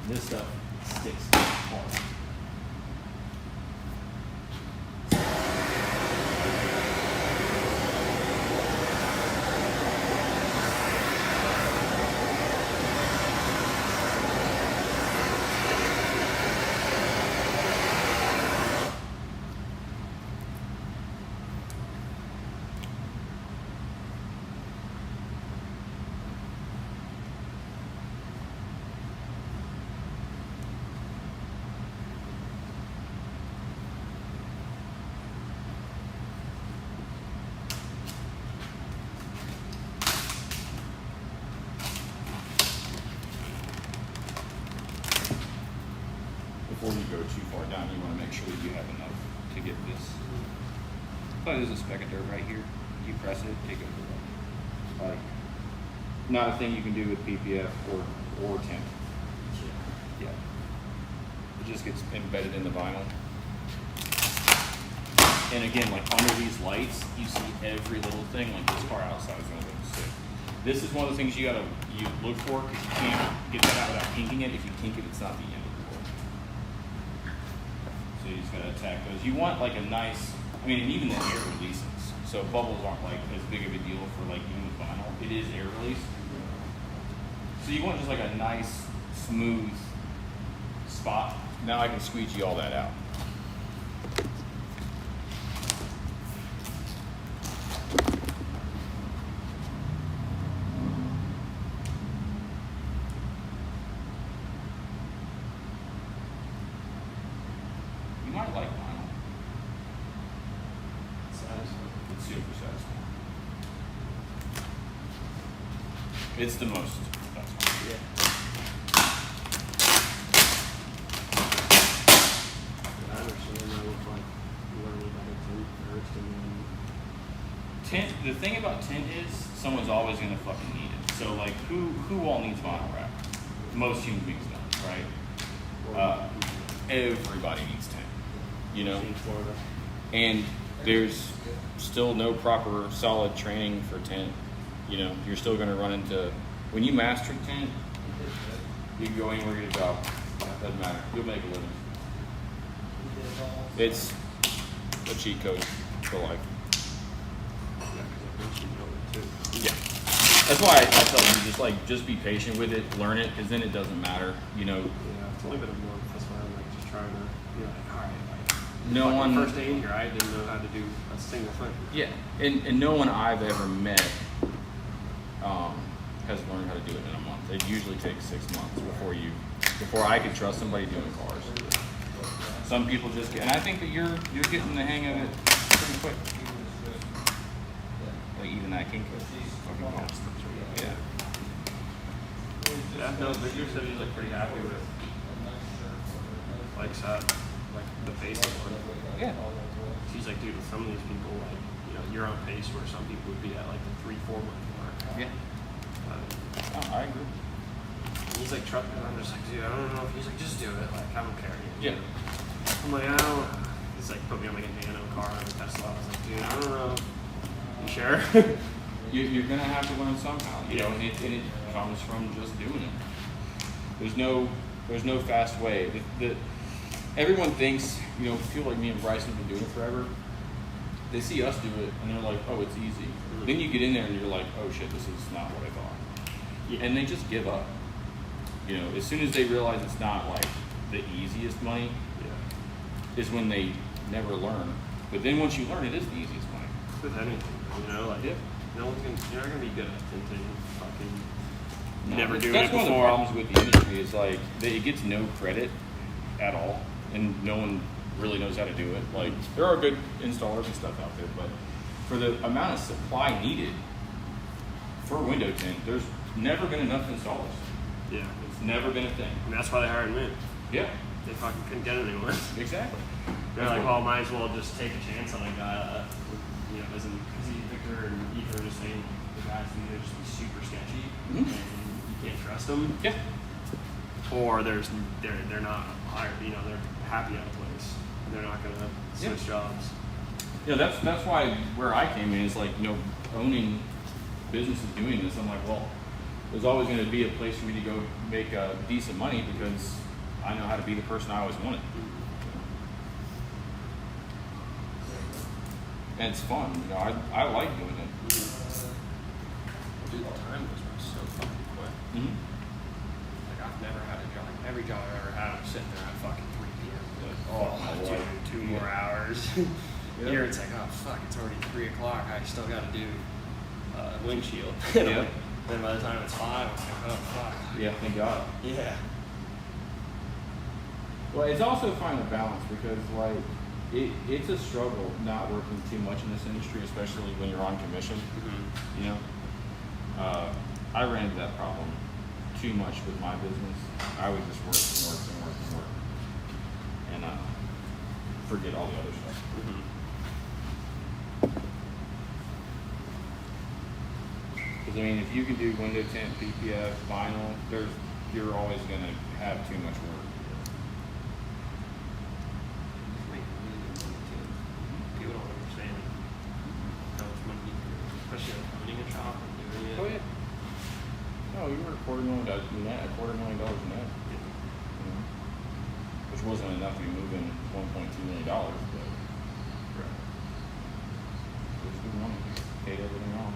This stuff sticks hard. Before you go too far down, you want to make sure that you have enough to get this. But there's a speck of dirt right here. You press it, it goes away. Like, not a thing you can do with PPF or tint. Yeah. It just gets embedded in the vinyl. And again, like under these lights, you see every little thing. Like this car outside is going to sick. This is one of the things you look for because you can't get that out without kinking it. If you kink it, it's not the end of the world. So obviously it's going to attack those. You want like a nice, I mean, and even the air releases. So bubbles aren't like as big of a deal for like even with vinyl. It is air release. So you want just like a nice, smooth spot. Now I can squeegee all that out. You might like vinyl. It's super satisfying. It's the most satisfying. Yeah. I understand though, if like you learn about it first and then Tint. The thing about tint is someone's always gonna fucking need it. So like, who all needs vinyl wrap? Most human beings don't, right? Everybody needs tint. You know. in Florida. And there's still no proper solid training for tint. You know, you're still going to run into, when you master tint, you can go anywhere, get a job. Doesn't matter. You'll make a living. It's a cheat code for life. Yeah, because I think you know it too. Yeah. That's why I tell them just be patient with it, learn it, because then it doesn't matter. You know, Yeah, it's only been a month. That's why I'm like just trying to, like, all right, like, no fucking one. first day in here, I didn't know how to do a single thing. Yeah, and no one I've ever met has learned how to do it in a month. It usually takes 6 months before I could trust somebody doing cars. Some people just get, and I think that you're getting the hang of it pretty quick. Like even that kink fucking fast. Yeah. Yeah, no, Victor said he's like pretty happy with like the basic one. Yeah. He's like, dude, with some of these people, like, you're on pace where some people would be at like the 3-4 month mark. Yeah. Oh, I agree. He's like trucking, and I'm just like, dude, I don't know if he's like, just do it. Like, I don't care. Yeah. I'm like, I don't. He's like, put me on like a nano car on a Tesla. I was like, dude, I don't know. You sure? You're gonna have to learn somehow, you know, and it comes from just doing it. There's no fast way. Everyone thinks, people like me and Bryson have been doing it forever. They see us do it and they're like, oh, it's easy. Mm-hmm. Then you get in there and you're like, oh shit, this is not what I thought. Yeah. And they just give up. As soon as they realize it's not like the easiest money, Yeah. is when they never learn. But then once you learn, it is the easiest money. With anything, like, Yeah. no one's gonna, you're not gonna be good at tinting. Fucking No, never doing that's it one of the before. problems with the industry is like that it gets no credit at all, and no one really knows how to do it. Like there are good installers and stuff out there, but for the amount of supply needed for window tint, there's never been enough installers. Yeah. It's never been a thing. And that's why they hired me. Yeah, They fucking couldn't get anyone. exactly. They're like, well, might as well just take a chance on a guy that, isn't, because Victor and Ethan are just saying the guys can either just be super sketchy Mhm. and you can't trust them, Yeah, or they're not hired, they're happy at a place. And they're not gonna switch jobs. that's why where I came in is like owning businesses doing this. I'm like, well, there's always going to be a place for me to go make decent money because I know how to be the person I always wanted. And it's fun, I like doing it. Dude, the time goes by so fucking quick. Mm-hmm. Like, I've never had a job. Like, every job I've ever had, I'm sitting there at fucking 3 p.m. Like, Oh, my dude, life. 2 more hours. Yeah. Here it's like, oh fuck, it's already 3 o'clock. I still got to do windshield. Yeah. Then by the time it's 5, I'm like, oh fuck. Yeah, thank God. Yeah. Well, it's also finding a balance because it's a struggle not working too much in this industry, especially when you're on commission. Mm-hmm. I ran into that problem too much with my business. I would just work and forget all the other stuff. Mm-hmm. Because if you can do window tint, PPF, vinyl, you're always going to have too much work. People don't understand how much money, especially like owning a shop and doing it. Oh yeah. No, you were $250,000 net, $250,000 net. Which wasn't enough to be moving $1.2 million, but Right. it was good money. Paid everything off.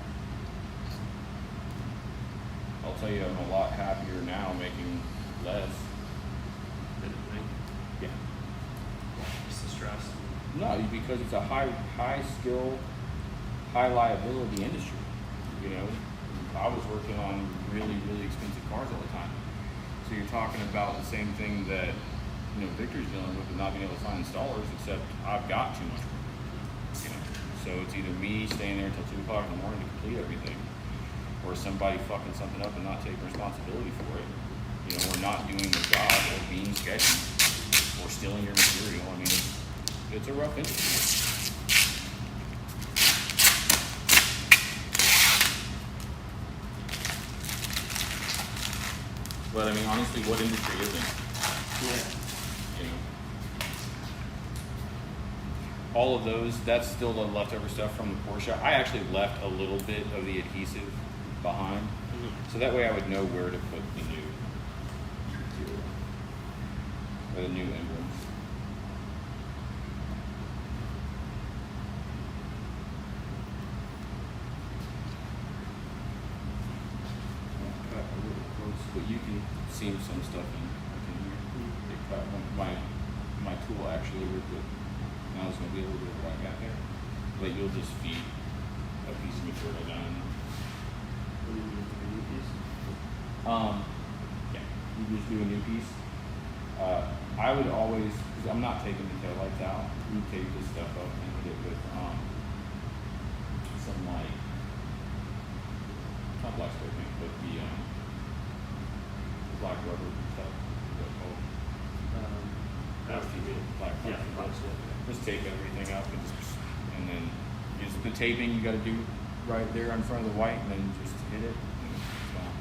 I'll tell you, I'm a lot happier now making less. Anything? Yeah. Just the stress. No, because it's a high skill, high liability industry. You know, I was working on really expensive cars all the time. So you're talking about the same thing that, you know, Victor's dealing with not being able to find installers, except I've got too much work. You know, so it's either me staying there until 2 o'clock in the morning to complete everything, or somebody fucking something up and not taking responsibility for it. You know, or not doing the job, or being sketchy, or stealing your material. I mean, it's a rough industry. But I mean, honestly, what industry isn't? Yeah. You know, all of those, that's still the leftover stuff from the Porsche. I actually left a little bit of the adhesive behind, so that way I would know where to put the new material, or the new emblems. Cut a little close, but you can seam some stuff in here. They cut my tool actually ripped it. Now there's gonna be a little bit of black out there, but you'll just feed a piece of material down in there. Yeah, you just do a new piece. I would always, because I'm not taking the taillights out, you take this stuff up and hit it with some like, not black spray paint, but the black rubber stuff. What's that called? Black Yeah, plastic. plastic. Just tape everything up and then use the taping you got to do right there in front of the white, and then just hit it. And it's gone.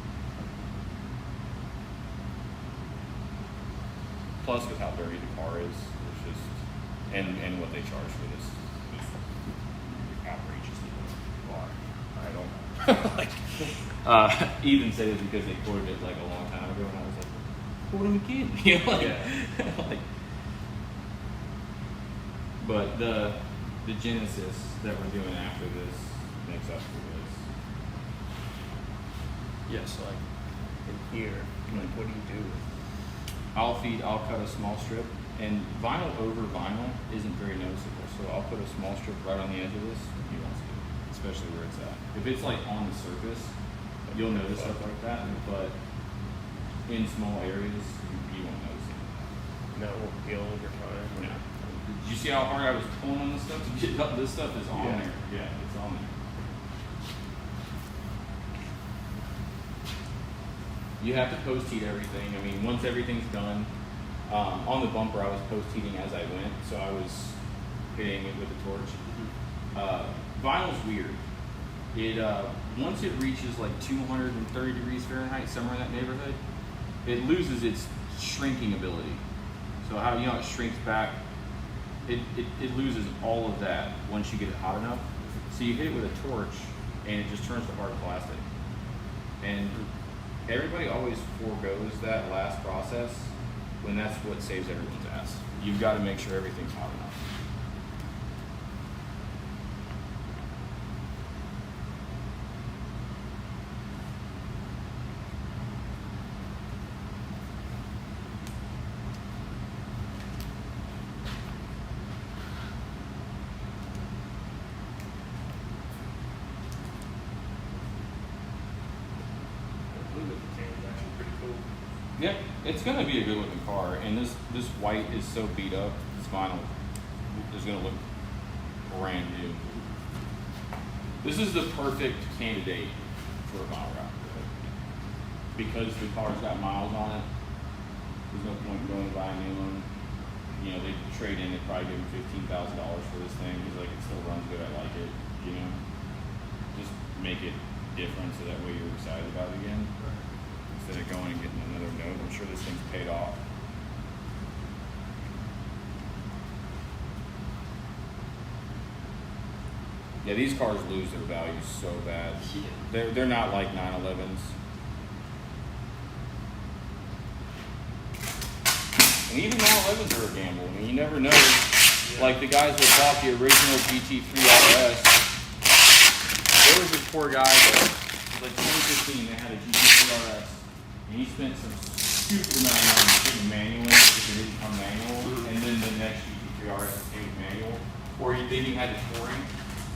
Plus, with how dirty the car is, it's just and what they charge for this is outrageously low. I don't know. Like, Ethan said it because they quoted it like a long time ago, and I was like, "What am I kidding?" You know, like, Yeah. like. But the Genesis that we're doing after this makes up for this. Yes, like in here. Like, what do you do? I'll cut a small strip, and vinyl over vinyl isn't very noticeable, so I'll put a small strip right on the edge of this. You won't see it, especially where it's at. If it's like on the surface, you'll notice stuff like that, but in small areas, you won't notice it. That will heal over time. No. Did you see how hard I was pulling on this stuff to get up? This stuff is on Yeah. there. Yeah, it's on there. You have to post heat everything. I mean, once everything's done, on the bumper I was post heating as I went, so I was hitting it with a torch. Vinyl's weird. It once it reaches like 230 degrees Fahrenheit, somewhere in that neighborhood, it loses its shrinking ability. So how it shrinks back, it loses all of that once you get it hot enough. So you hit it with a torch, and it just turns to hard plastic. And everybody always forgoes that last process when that's what saves everyone's ass. You've got to make sure everything's hot enough. The blue with the tan is actually pretty cool. Yep, it's gonna be a good looking car, and this white is so beat up, this vinyl is gonna look brand new. This is the perfect candidate for a vinyl wrap, because the car's got miles on it. There's no point in going to buy a new one. You know, they trade in, they probably give him $15,000 for this thing. He's like, it still runs good, I like it. You know, just make it different so that way you're excited about it again. Instead of going and getting another note. I'm sure this thing's paid off. Yeah, these cars lose their value so bad. They're not like 911s. And even 911s are a gamble. I mean, you never know. Like the guys that bought the original GT3 RS, there was this poor guy that, like 2015, they had a GT3 RS, and he spent some stupid amount of money putting manual in because it didn't come manual, and then the next GT3 RS came with manual, or then he had the touring.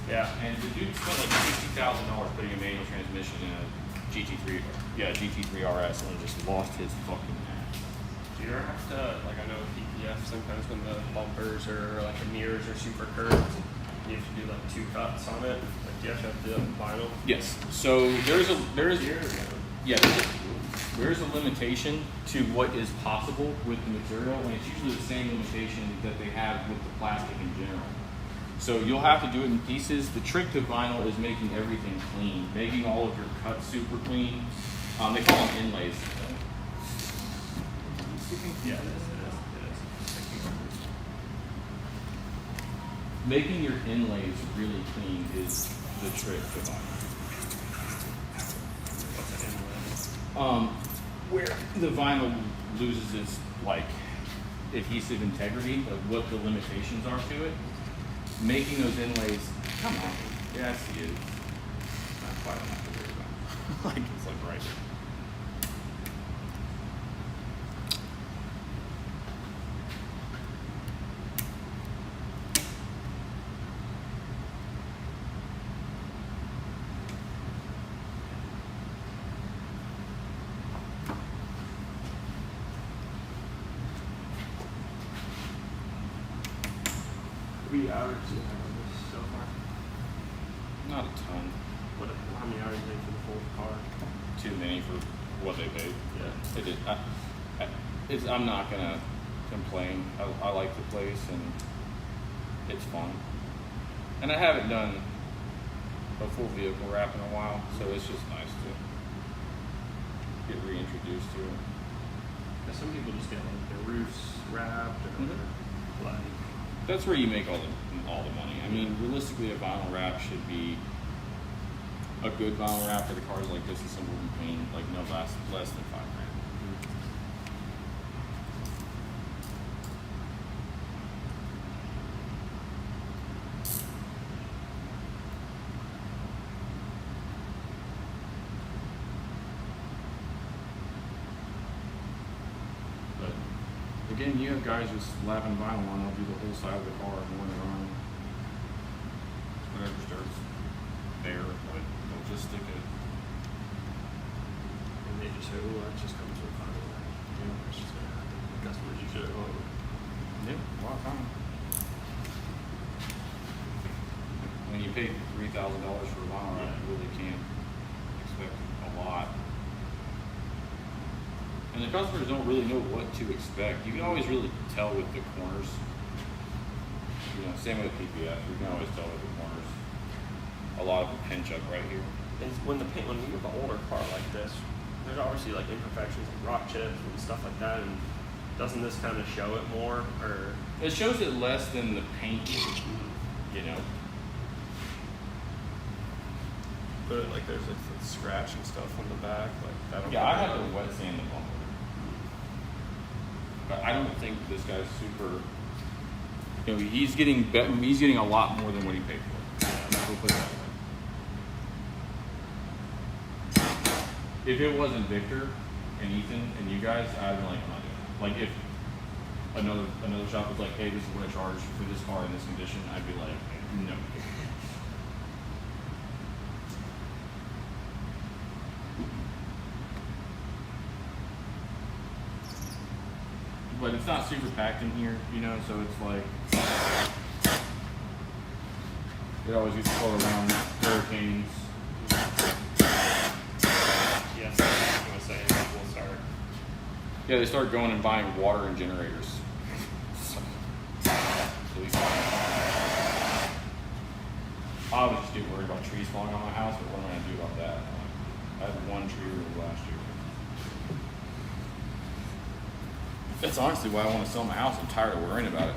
Yeah. And the dude spent like $60,000 putting a manual transmission in a GT3 RS, and just lost his fucking ass. Do you ever have to, like, I know PPF, sometimes when the bumpers or like the mirrors are super curved, you have to do like 2 cuts on it. Like, do you have to do vinyl? Yes. So there's a limitation to what is possible with the material, and it's usually the same limitation that they have with the plastic in general. So you'll have to do it in pieces. The trick to vinyl is making everything clean, making all of your cuts super clean. They call them inlays. Yeah, it is. Making your inlays really clean is the trick to vinyl. What's an inlay? Where the vinyl loses its like adhesive integrity, like what the limitations are to it. Making those inlays, come on, yeah, I see it. It's not quite enough to worry about. Like it's like right there. How many hours do you have on this so far? Not a ton. How many hours do you for the full car? Too many for what they paid. Yeah. They did. I'm not gonna complain. I like the place and it's fun. And I haven't done a full vehicle wrap in a while, so it's just nice to get reintroduced to it. Yeah, some people just get like their roofs wrapped or like. That's where you make all the money. I mean, realistically, a vinyl wrap should be a good vinyl wrap for the cars like this, and some will be paying like no less than $5,000. But again, you have guys just slapping vinyl on, they'll do the whole side of the car and when they're on whatever starts there, but they'll just stick it. And they just say, oh, that just comes with vinyl. You know, it's just gonna happen. The customers usually are like, Yeah, a lot of time. When you pay $3,000 for a vinyl wrap, you really can't expect a lot. And the customers don't really know what to expect. You can always really tell with the corners. You know, same with PPF. You can always tell with the corners. A lot of them pinch up right here. and when you have an older car like this, there's obviously like imperfections and rock chips and stuff like that, and doesn't this kind of show it more, or? It shows it less than the paint, you know. But like there's like the scratch and stuff on the back, like that. Yeah, I have to wet sand the bumper. But I don't think this guy's super. You know, he's getting a lot more than what he paid for. We'll put it that way. If it wasn't Victor and Ethan and you guys, I'd be like, I'm not doing it. Like if another shop was like, hey, this is what I charge for this car in this condition, I'd be like, no. But it's not super packed in here, you know, so it's like it always used to go around hurricanes. Yes, I was gonna say people start. Yeah, they start going and buying water and generators. I was just too worried about trees falling on my house, but what am I gonna do about that? I had one tree removed last year. That's honestly why I want to sell my house. I'm tired of worrying about it.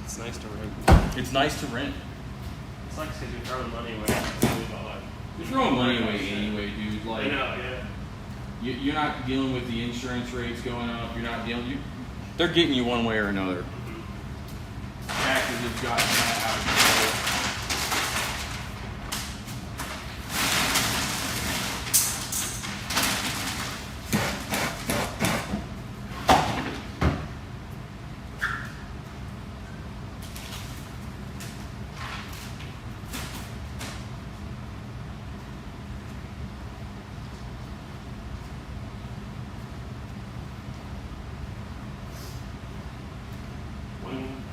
It's nice to rent. It's nice to rent. It's like because you're throwing money away. You're throwing money away anyway, dude. Like, I know, yeah. you're not dealing with the insurance rates going up. You're not dealing. They're getting you one way or another. Taxes have gotten kind of out of control.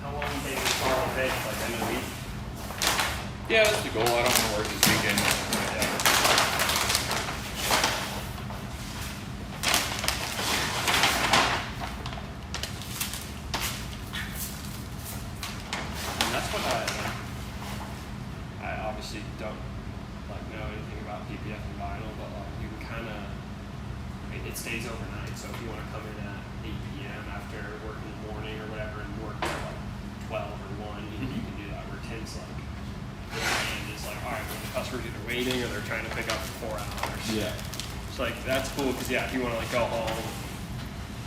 How long do you think this car will take? Like end of the week? Yeah, that's the goal. I don't want to work this weekend. And that's what I obviously don't like know anything about PPF and vinyl, but like you can kind of it stays overnight. So if you want to come in at 8 p.m. after work in the morning or whatever and work till like 12 or 1, you can do that. Where Tim's like, and it's like, all right, well, the customer's either waiting or they're trying to pick up for 4 hours. Yeah. It's like that's cool because yeah, if you want to like go home,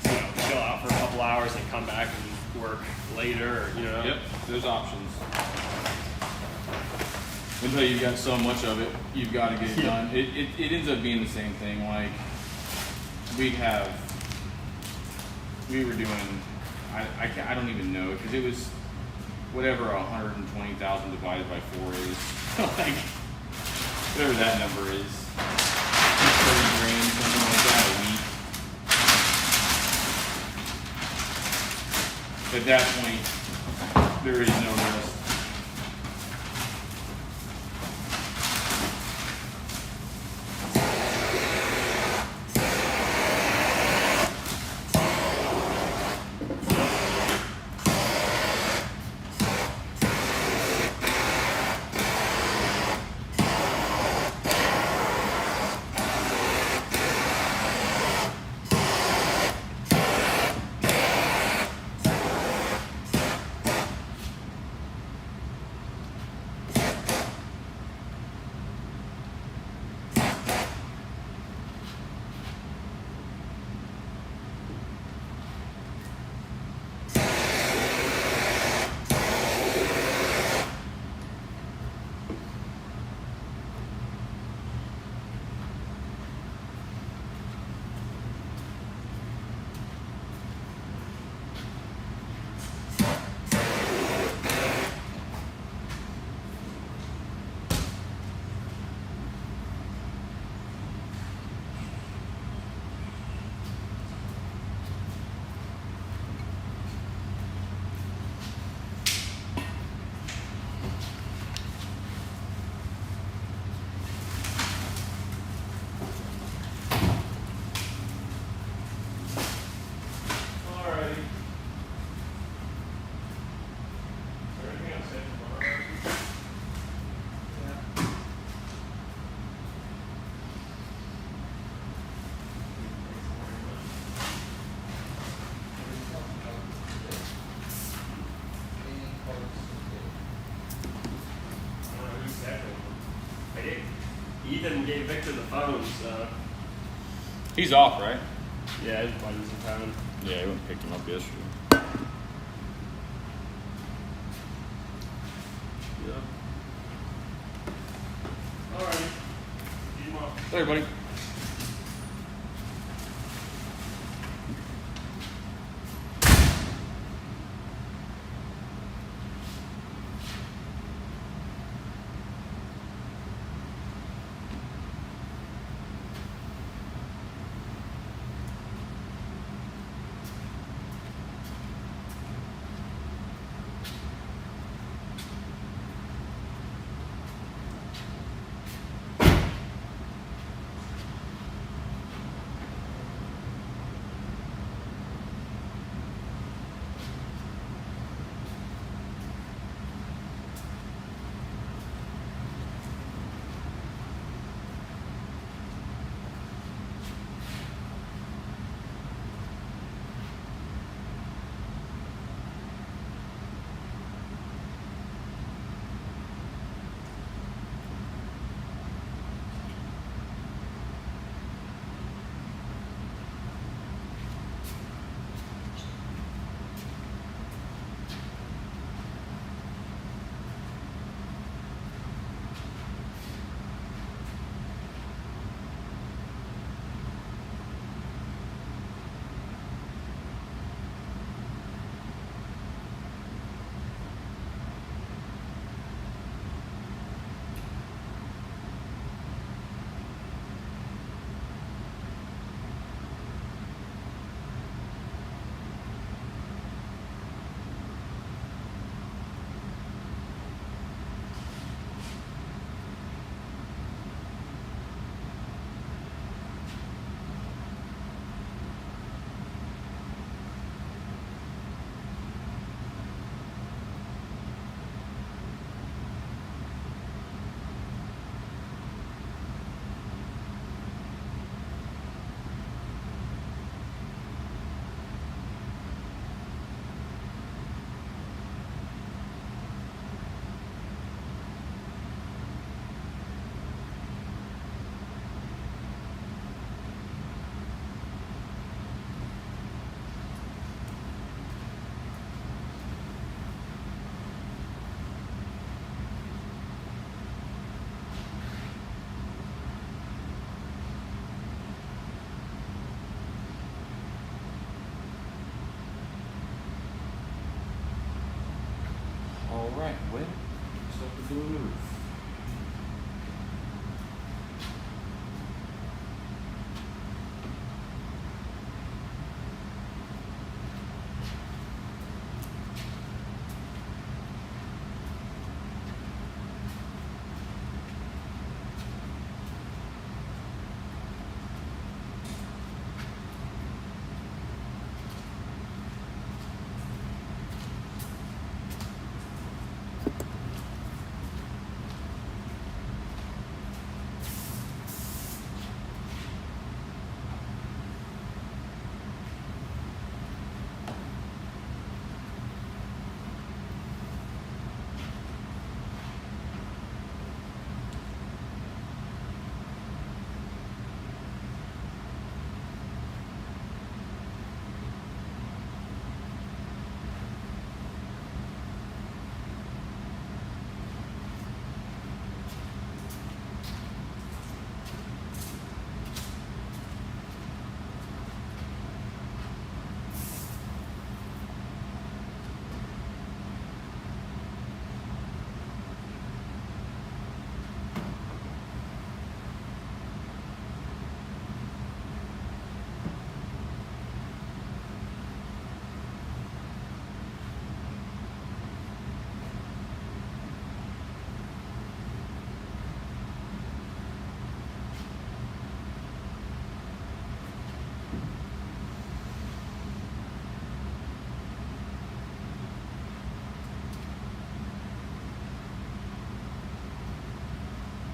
you know, chill out for a couple hours and come back and work later, or, you know. Yep, there's options. Until you've got so much of it, you've got to get it done. It ends up being the same thing. Like, we were doing, I don't even know, because it was whatever 120,000 divided by 4 is. Like, whatever that number is. 30 grand, something like that a week. At that point, there is no rest. Ethan gave Victor the phone, so. He's off, right? Yeah, his buddy's in town. Yeah, he went and picked him up yesterday. Yeah. Alright. See you tomorrow. Hey, buddy. Anything on the roof?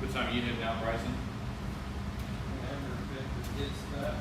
What time are you heading out, Bryson? Whenever Victor gets that.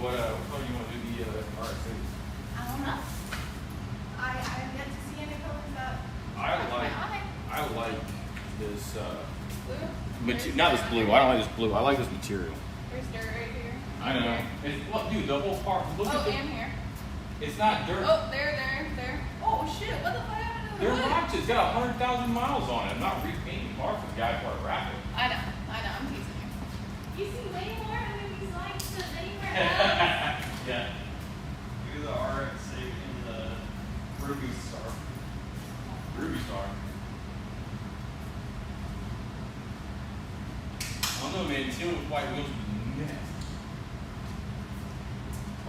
what color do you want to do the RX-8s? I don't know. I have yet to see any colors that catch my eye. I like this, Blue? not this blue, I don't like this blue, I like this material. There's dirt right here. I know. It's, look, dude, the whole part, look Oh, at the, and here. it's not dirt. Oh, there. Oh shit, what the fuck happened to the They're hood? rocks, it's got 100,000 miles on it. I'm not repainting the car for the guy for a rapid. I know, I'm teasing you. You see way more than these lights than anywhere else. Yeah. Do the RX-8 in the Ruby Star. Ruby Star. I don't know, man. Teal with white wheels would be nasty.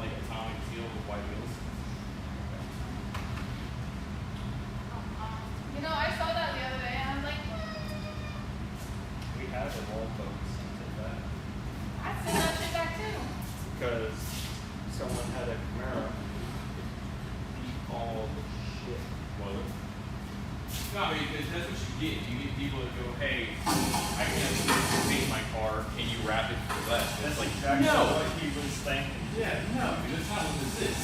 Like atomic teal with white wheels. You know, I saw that the other day and I was like, We have a Volvo sent that I'd send that shit back too. because someone had a Camaro. Beat all the shit. Was it? No, I mean, that's what you get. You get people that go, hey, I can't paint my car. Can you wrap it for less? And That's it's like, exactly no. what he was thinking. Yeah, no, dude, that's not what this is.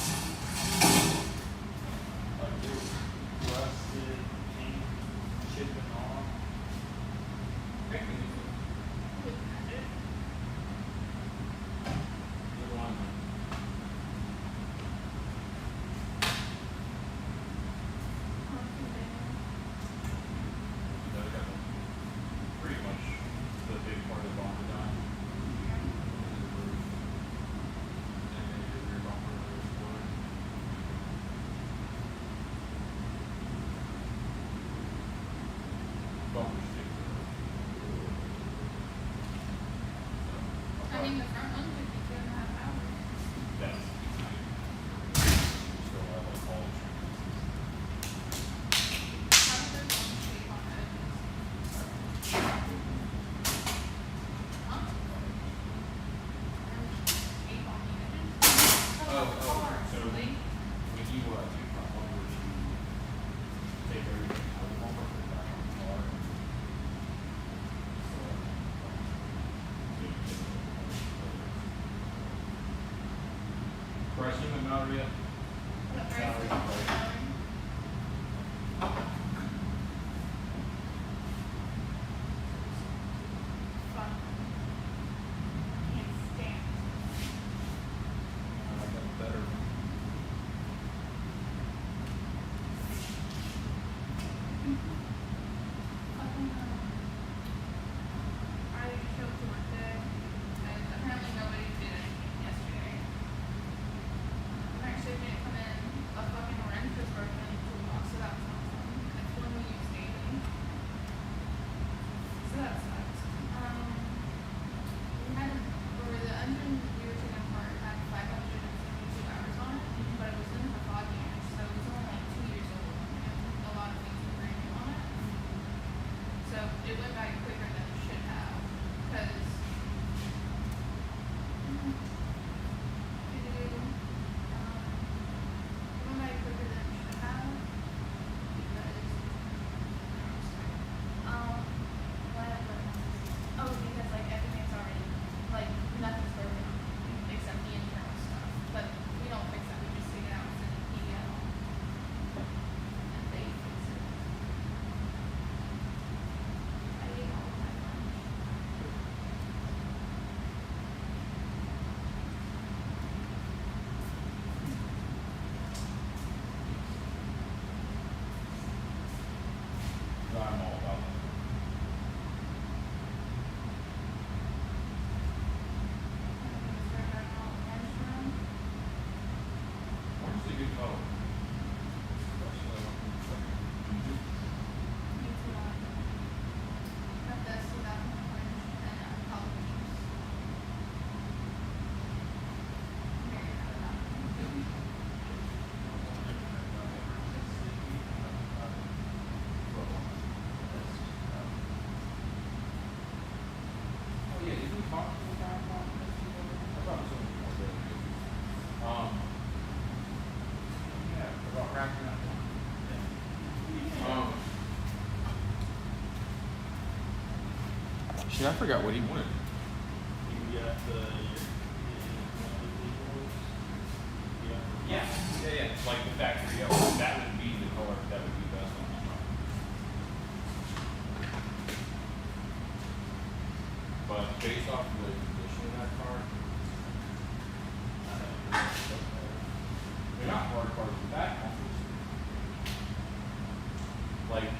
Like this rusted paint chipping off. Never mind. Pretty much the big part of the bumper done. And then your rear bumper is wood. Bumper sticks. I mean, the front one would be 2.5 hours. That's still have like all the How does this one shape on the edges? Huh? Shape on the edges? So Like, when you do front bumpers, you take everything out of the bumper, put it back on the car. Pressing them out yet? what price Salary. is it? Fuck. Can't stand it. Better. I showed up to work today, and apparently nobody did anything yesterday. I'm actually gonna come in, a fucking wrench was broken in the toolbox, so that was awesome. It's one we use daily. So that sucks. We had, for the engine we were taking apart, had 572 hours on it, but it was in the fog years, so it was only like 2 years old, and a lot of things were brand new on it. So it went by quicker than it should have, because it went by quicker than it should have, because whatever. Oh, because like everything's already, like nothing's broken except the internal stuff, but we don't fix that, we just take it out and send it to PDL, and they fix it. I ate all of my lunch. I'm all about that. Orange is a good color. Oh yeah, did we talk to the guy about this? I thought it was something more good. Yeah, about wrapping up. Shit, I forgot what he wanted. You got the European hard part is the back bumpers. Like,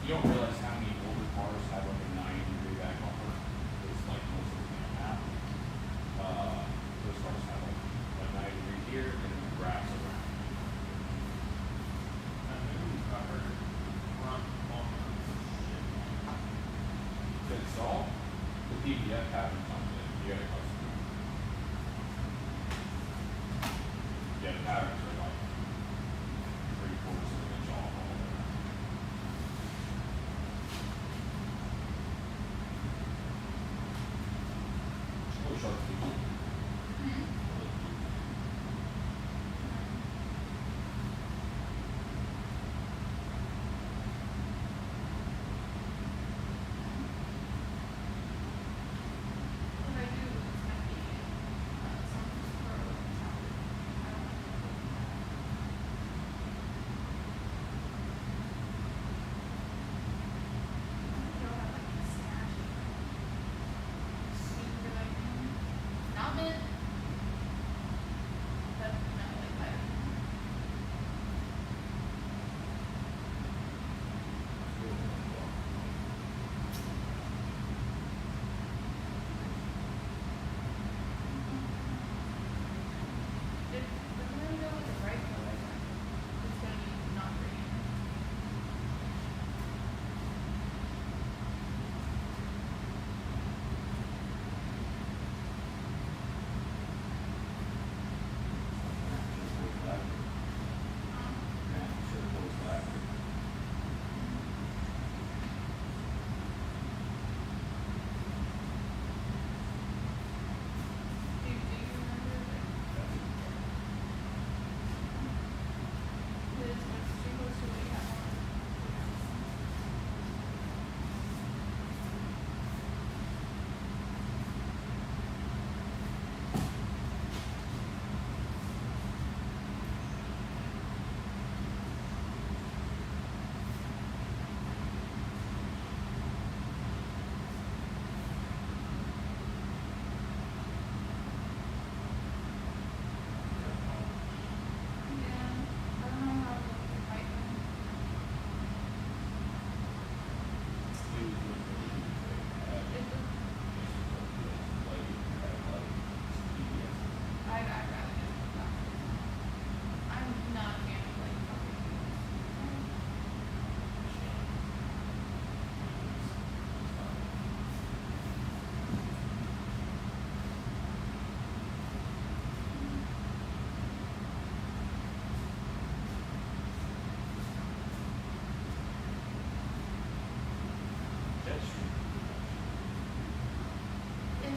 you don't realize how many older cars have like a 90-degree back bumper. It's like most of them have. Those cars have like a 90-degree here and then the grass around. To install, the PVF pattern's on it. You gotta custom. Yeah, the patterns are like 3/4 of an inch off all the way around. Really sharp features. What I do is gonna be, something for a child. I don't know. You'll have like a stash. Super like, not mint. But no, like that. If we're gonna go with the right color, it's gonna be not green. Do you remember like this was supposed to be have on? Yeah, I don't know how to look at white one. It look, I'd rather just go black. I'm not a fan of like fucking. If,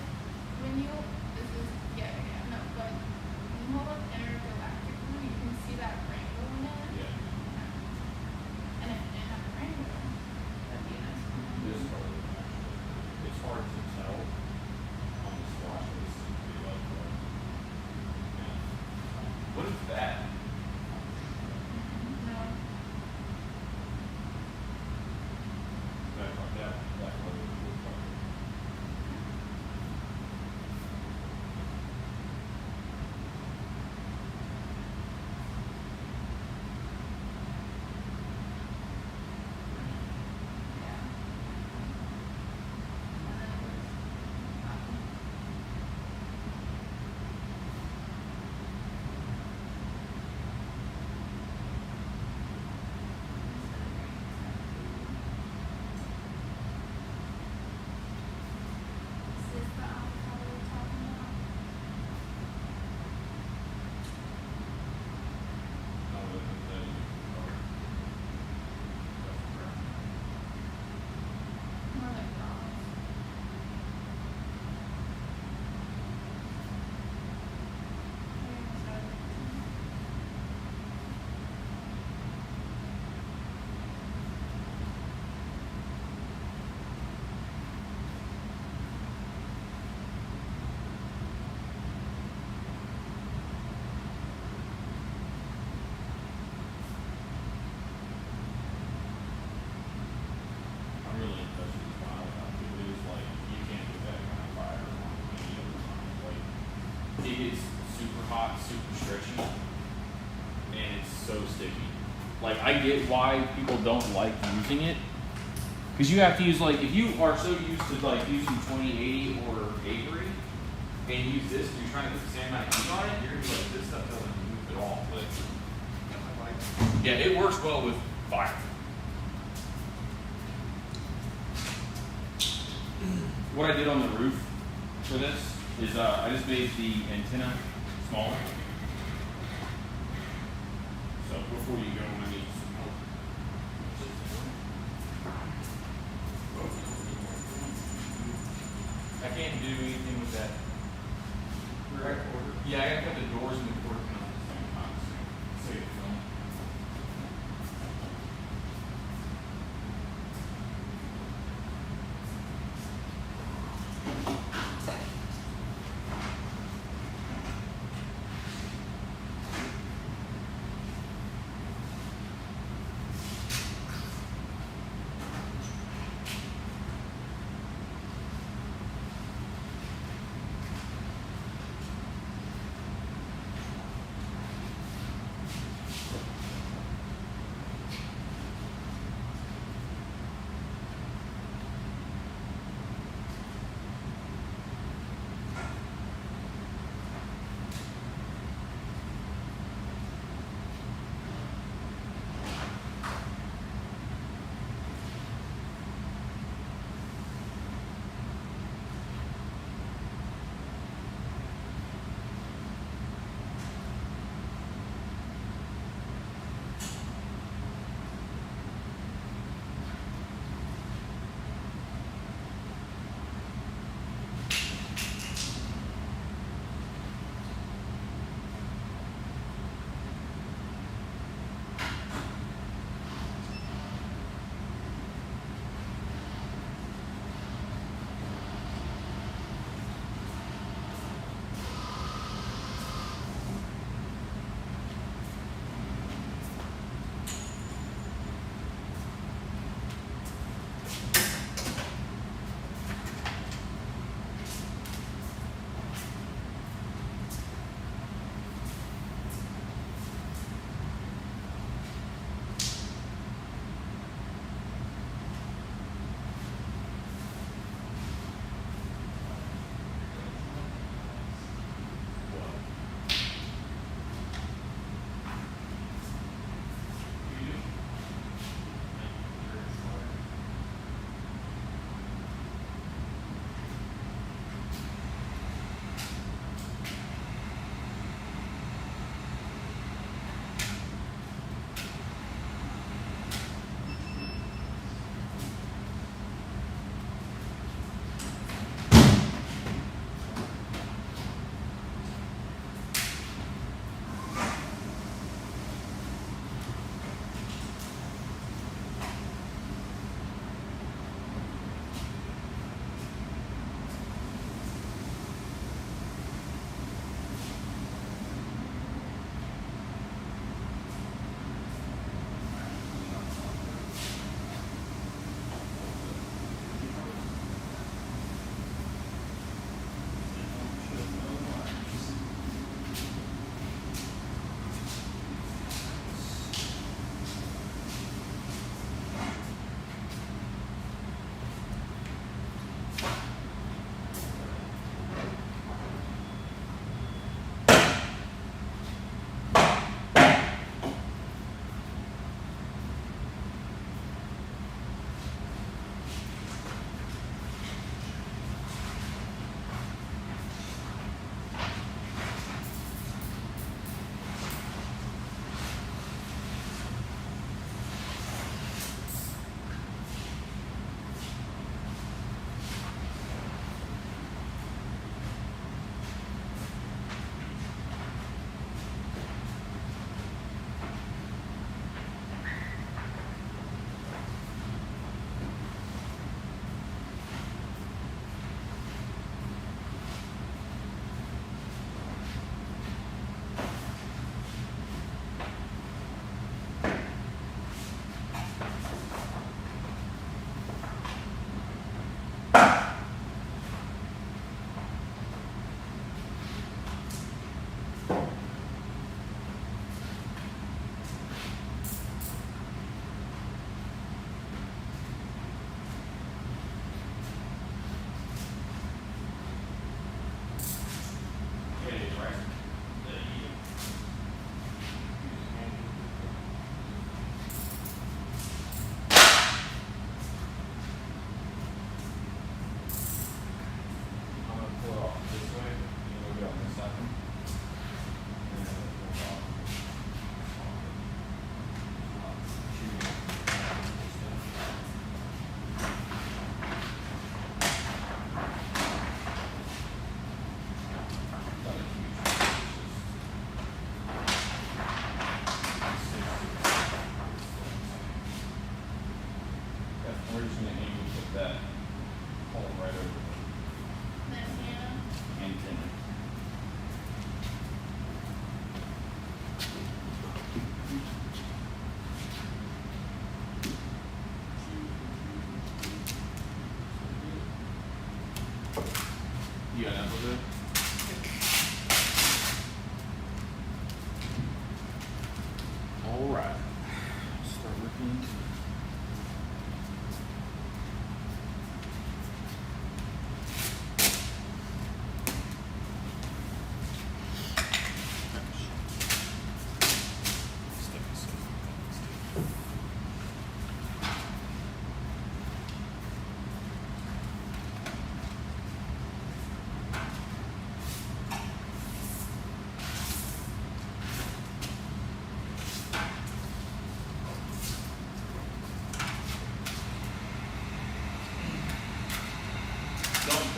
when you, this is, yeah, no, but when you hold up intergalactic blue, you can see that rainbow in it. Yeah. And if it didn't have a rainbow, that'd be a nice one. This color, actually, it's hard to tell on the swatch, but it's pretty like, yeah. What is that? No, That color is cool color. yeah. And then it was, is this the avocado we're talking about? No, that is a color. That's brown. More like bronze. Okay, so. I'm really impressed with this vinyl outfit. It is like, you can't get that kind of fire on any other vinyl. Like, it gets super hot, super stretchy, and it's so sticky. Like, I get why people don't like using it. Because you have to use, like, if you are so used to, like, using 2080 or Avery, and use this, and you're trying to put the same amount of heat on it, you're gonna be like, this stuff doesn't move at all. But, yeah, it works well with fire. What I did on the roof for this is I just made the antenna smaller. So before you go, I need some help. I can't do anything with that. Yeah, I gotta cut the doors and the cord pin at the same time. So save the film.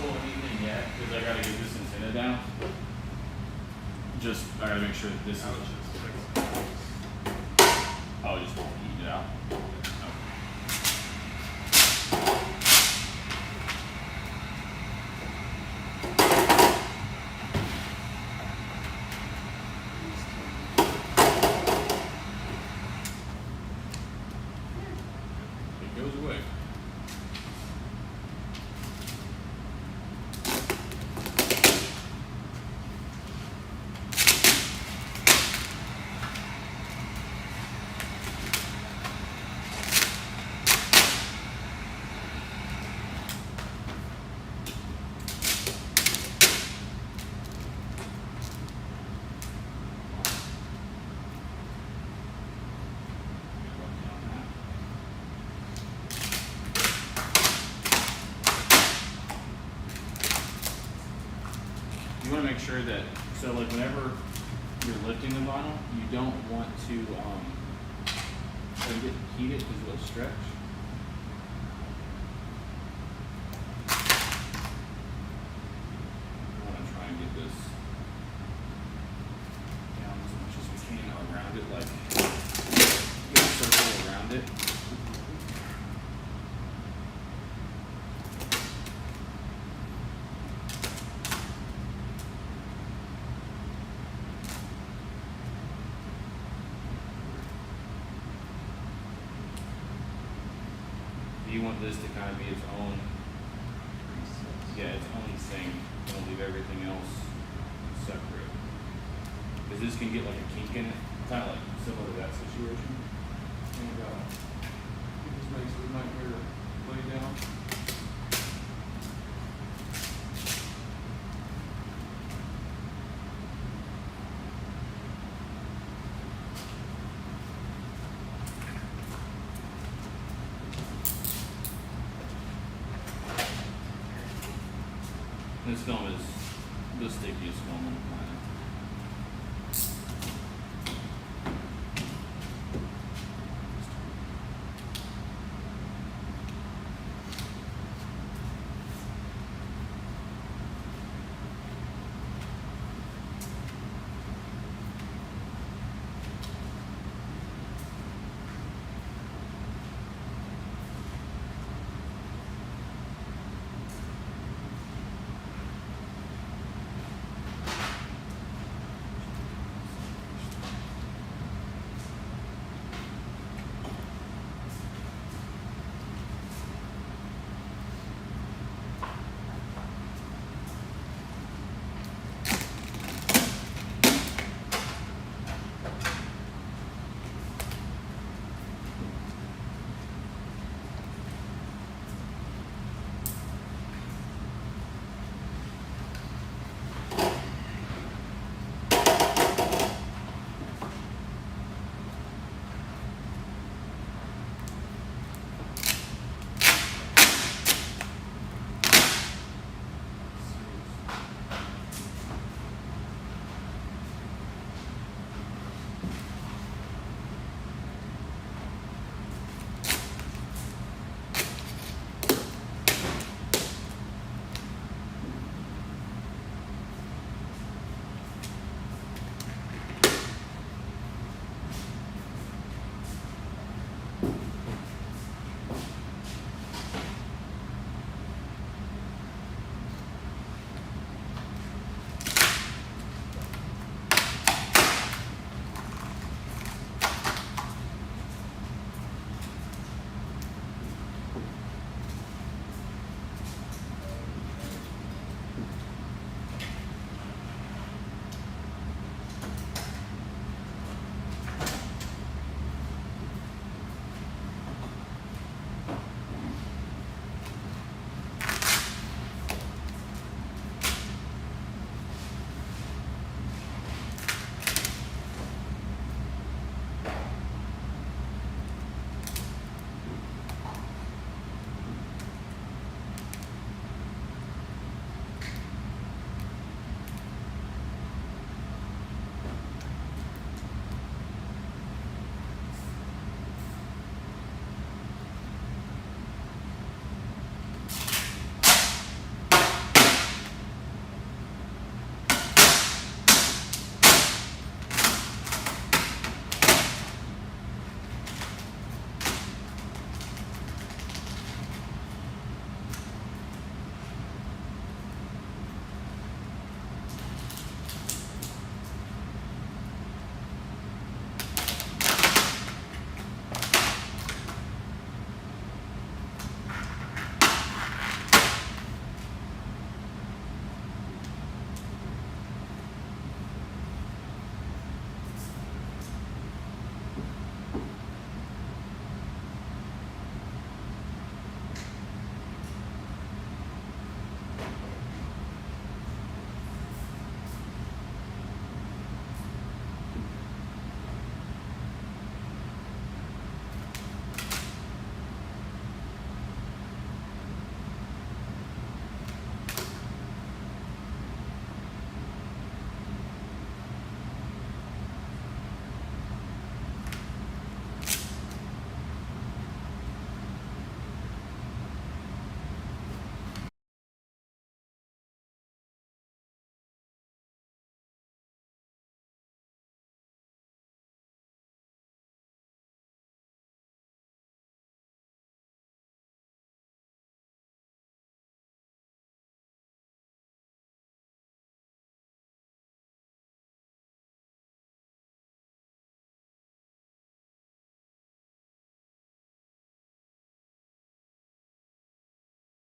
pull anything yet, because I gotta get this antenna down. Just, I gotta make sure that this is. I was just fixing it. Oh, just heat it out. Okay. It goes away. You want to make sure that, so like whenever you're lifting the vinyl, you don't want to let it get heated because it'll stretch. We want to try and get this down as much as we can around it, like get a circle around it. You want this to kind of be its own, yeah, its own thing. Don't leave everything else separate. Because this can get like a kink in it, kind of like similar to that situation. And it just makes it a nightmare to lay down. This film is the stickiest film in the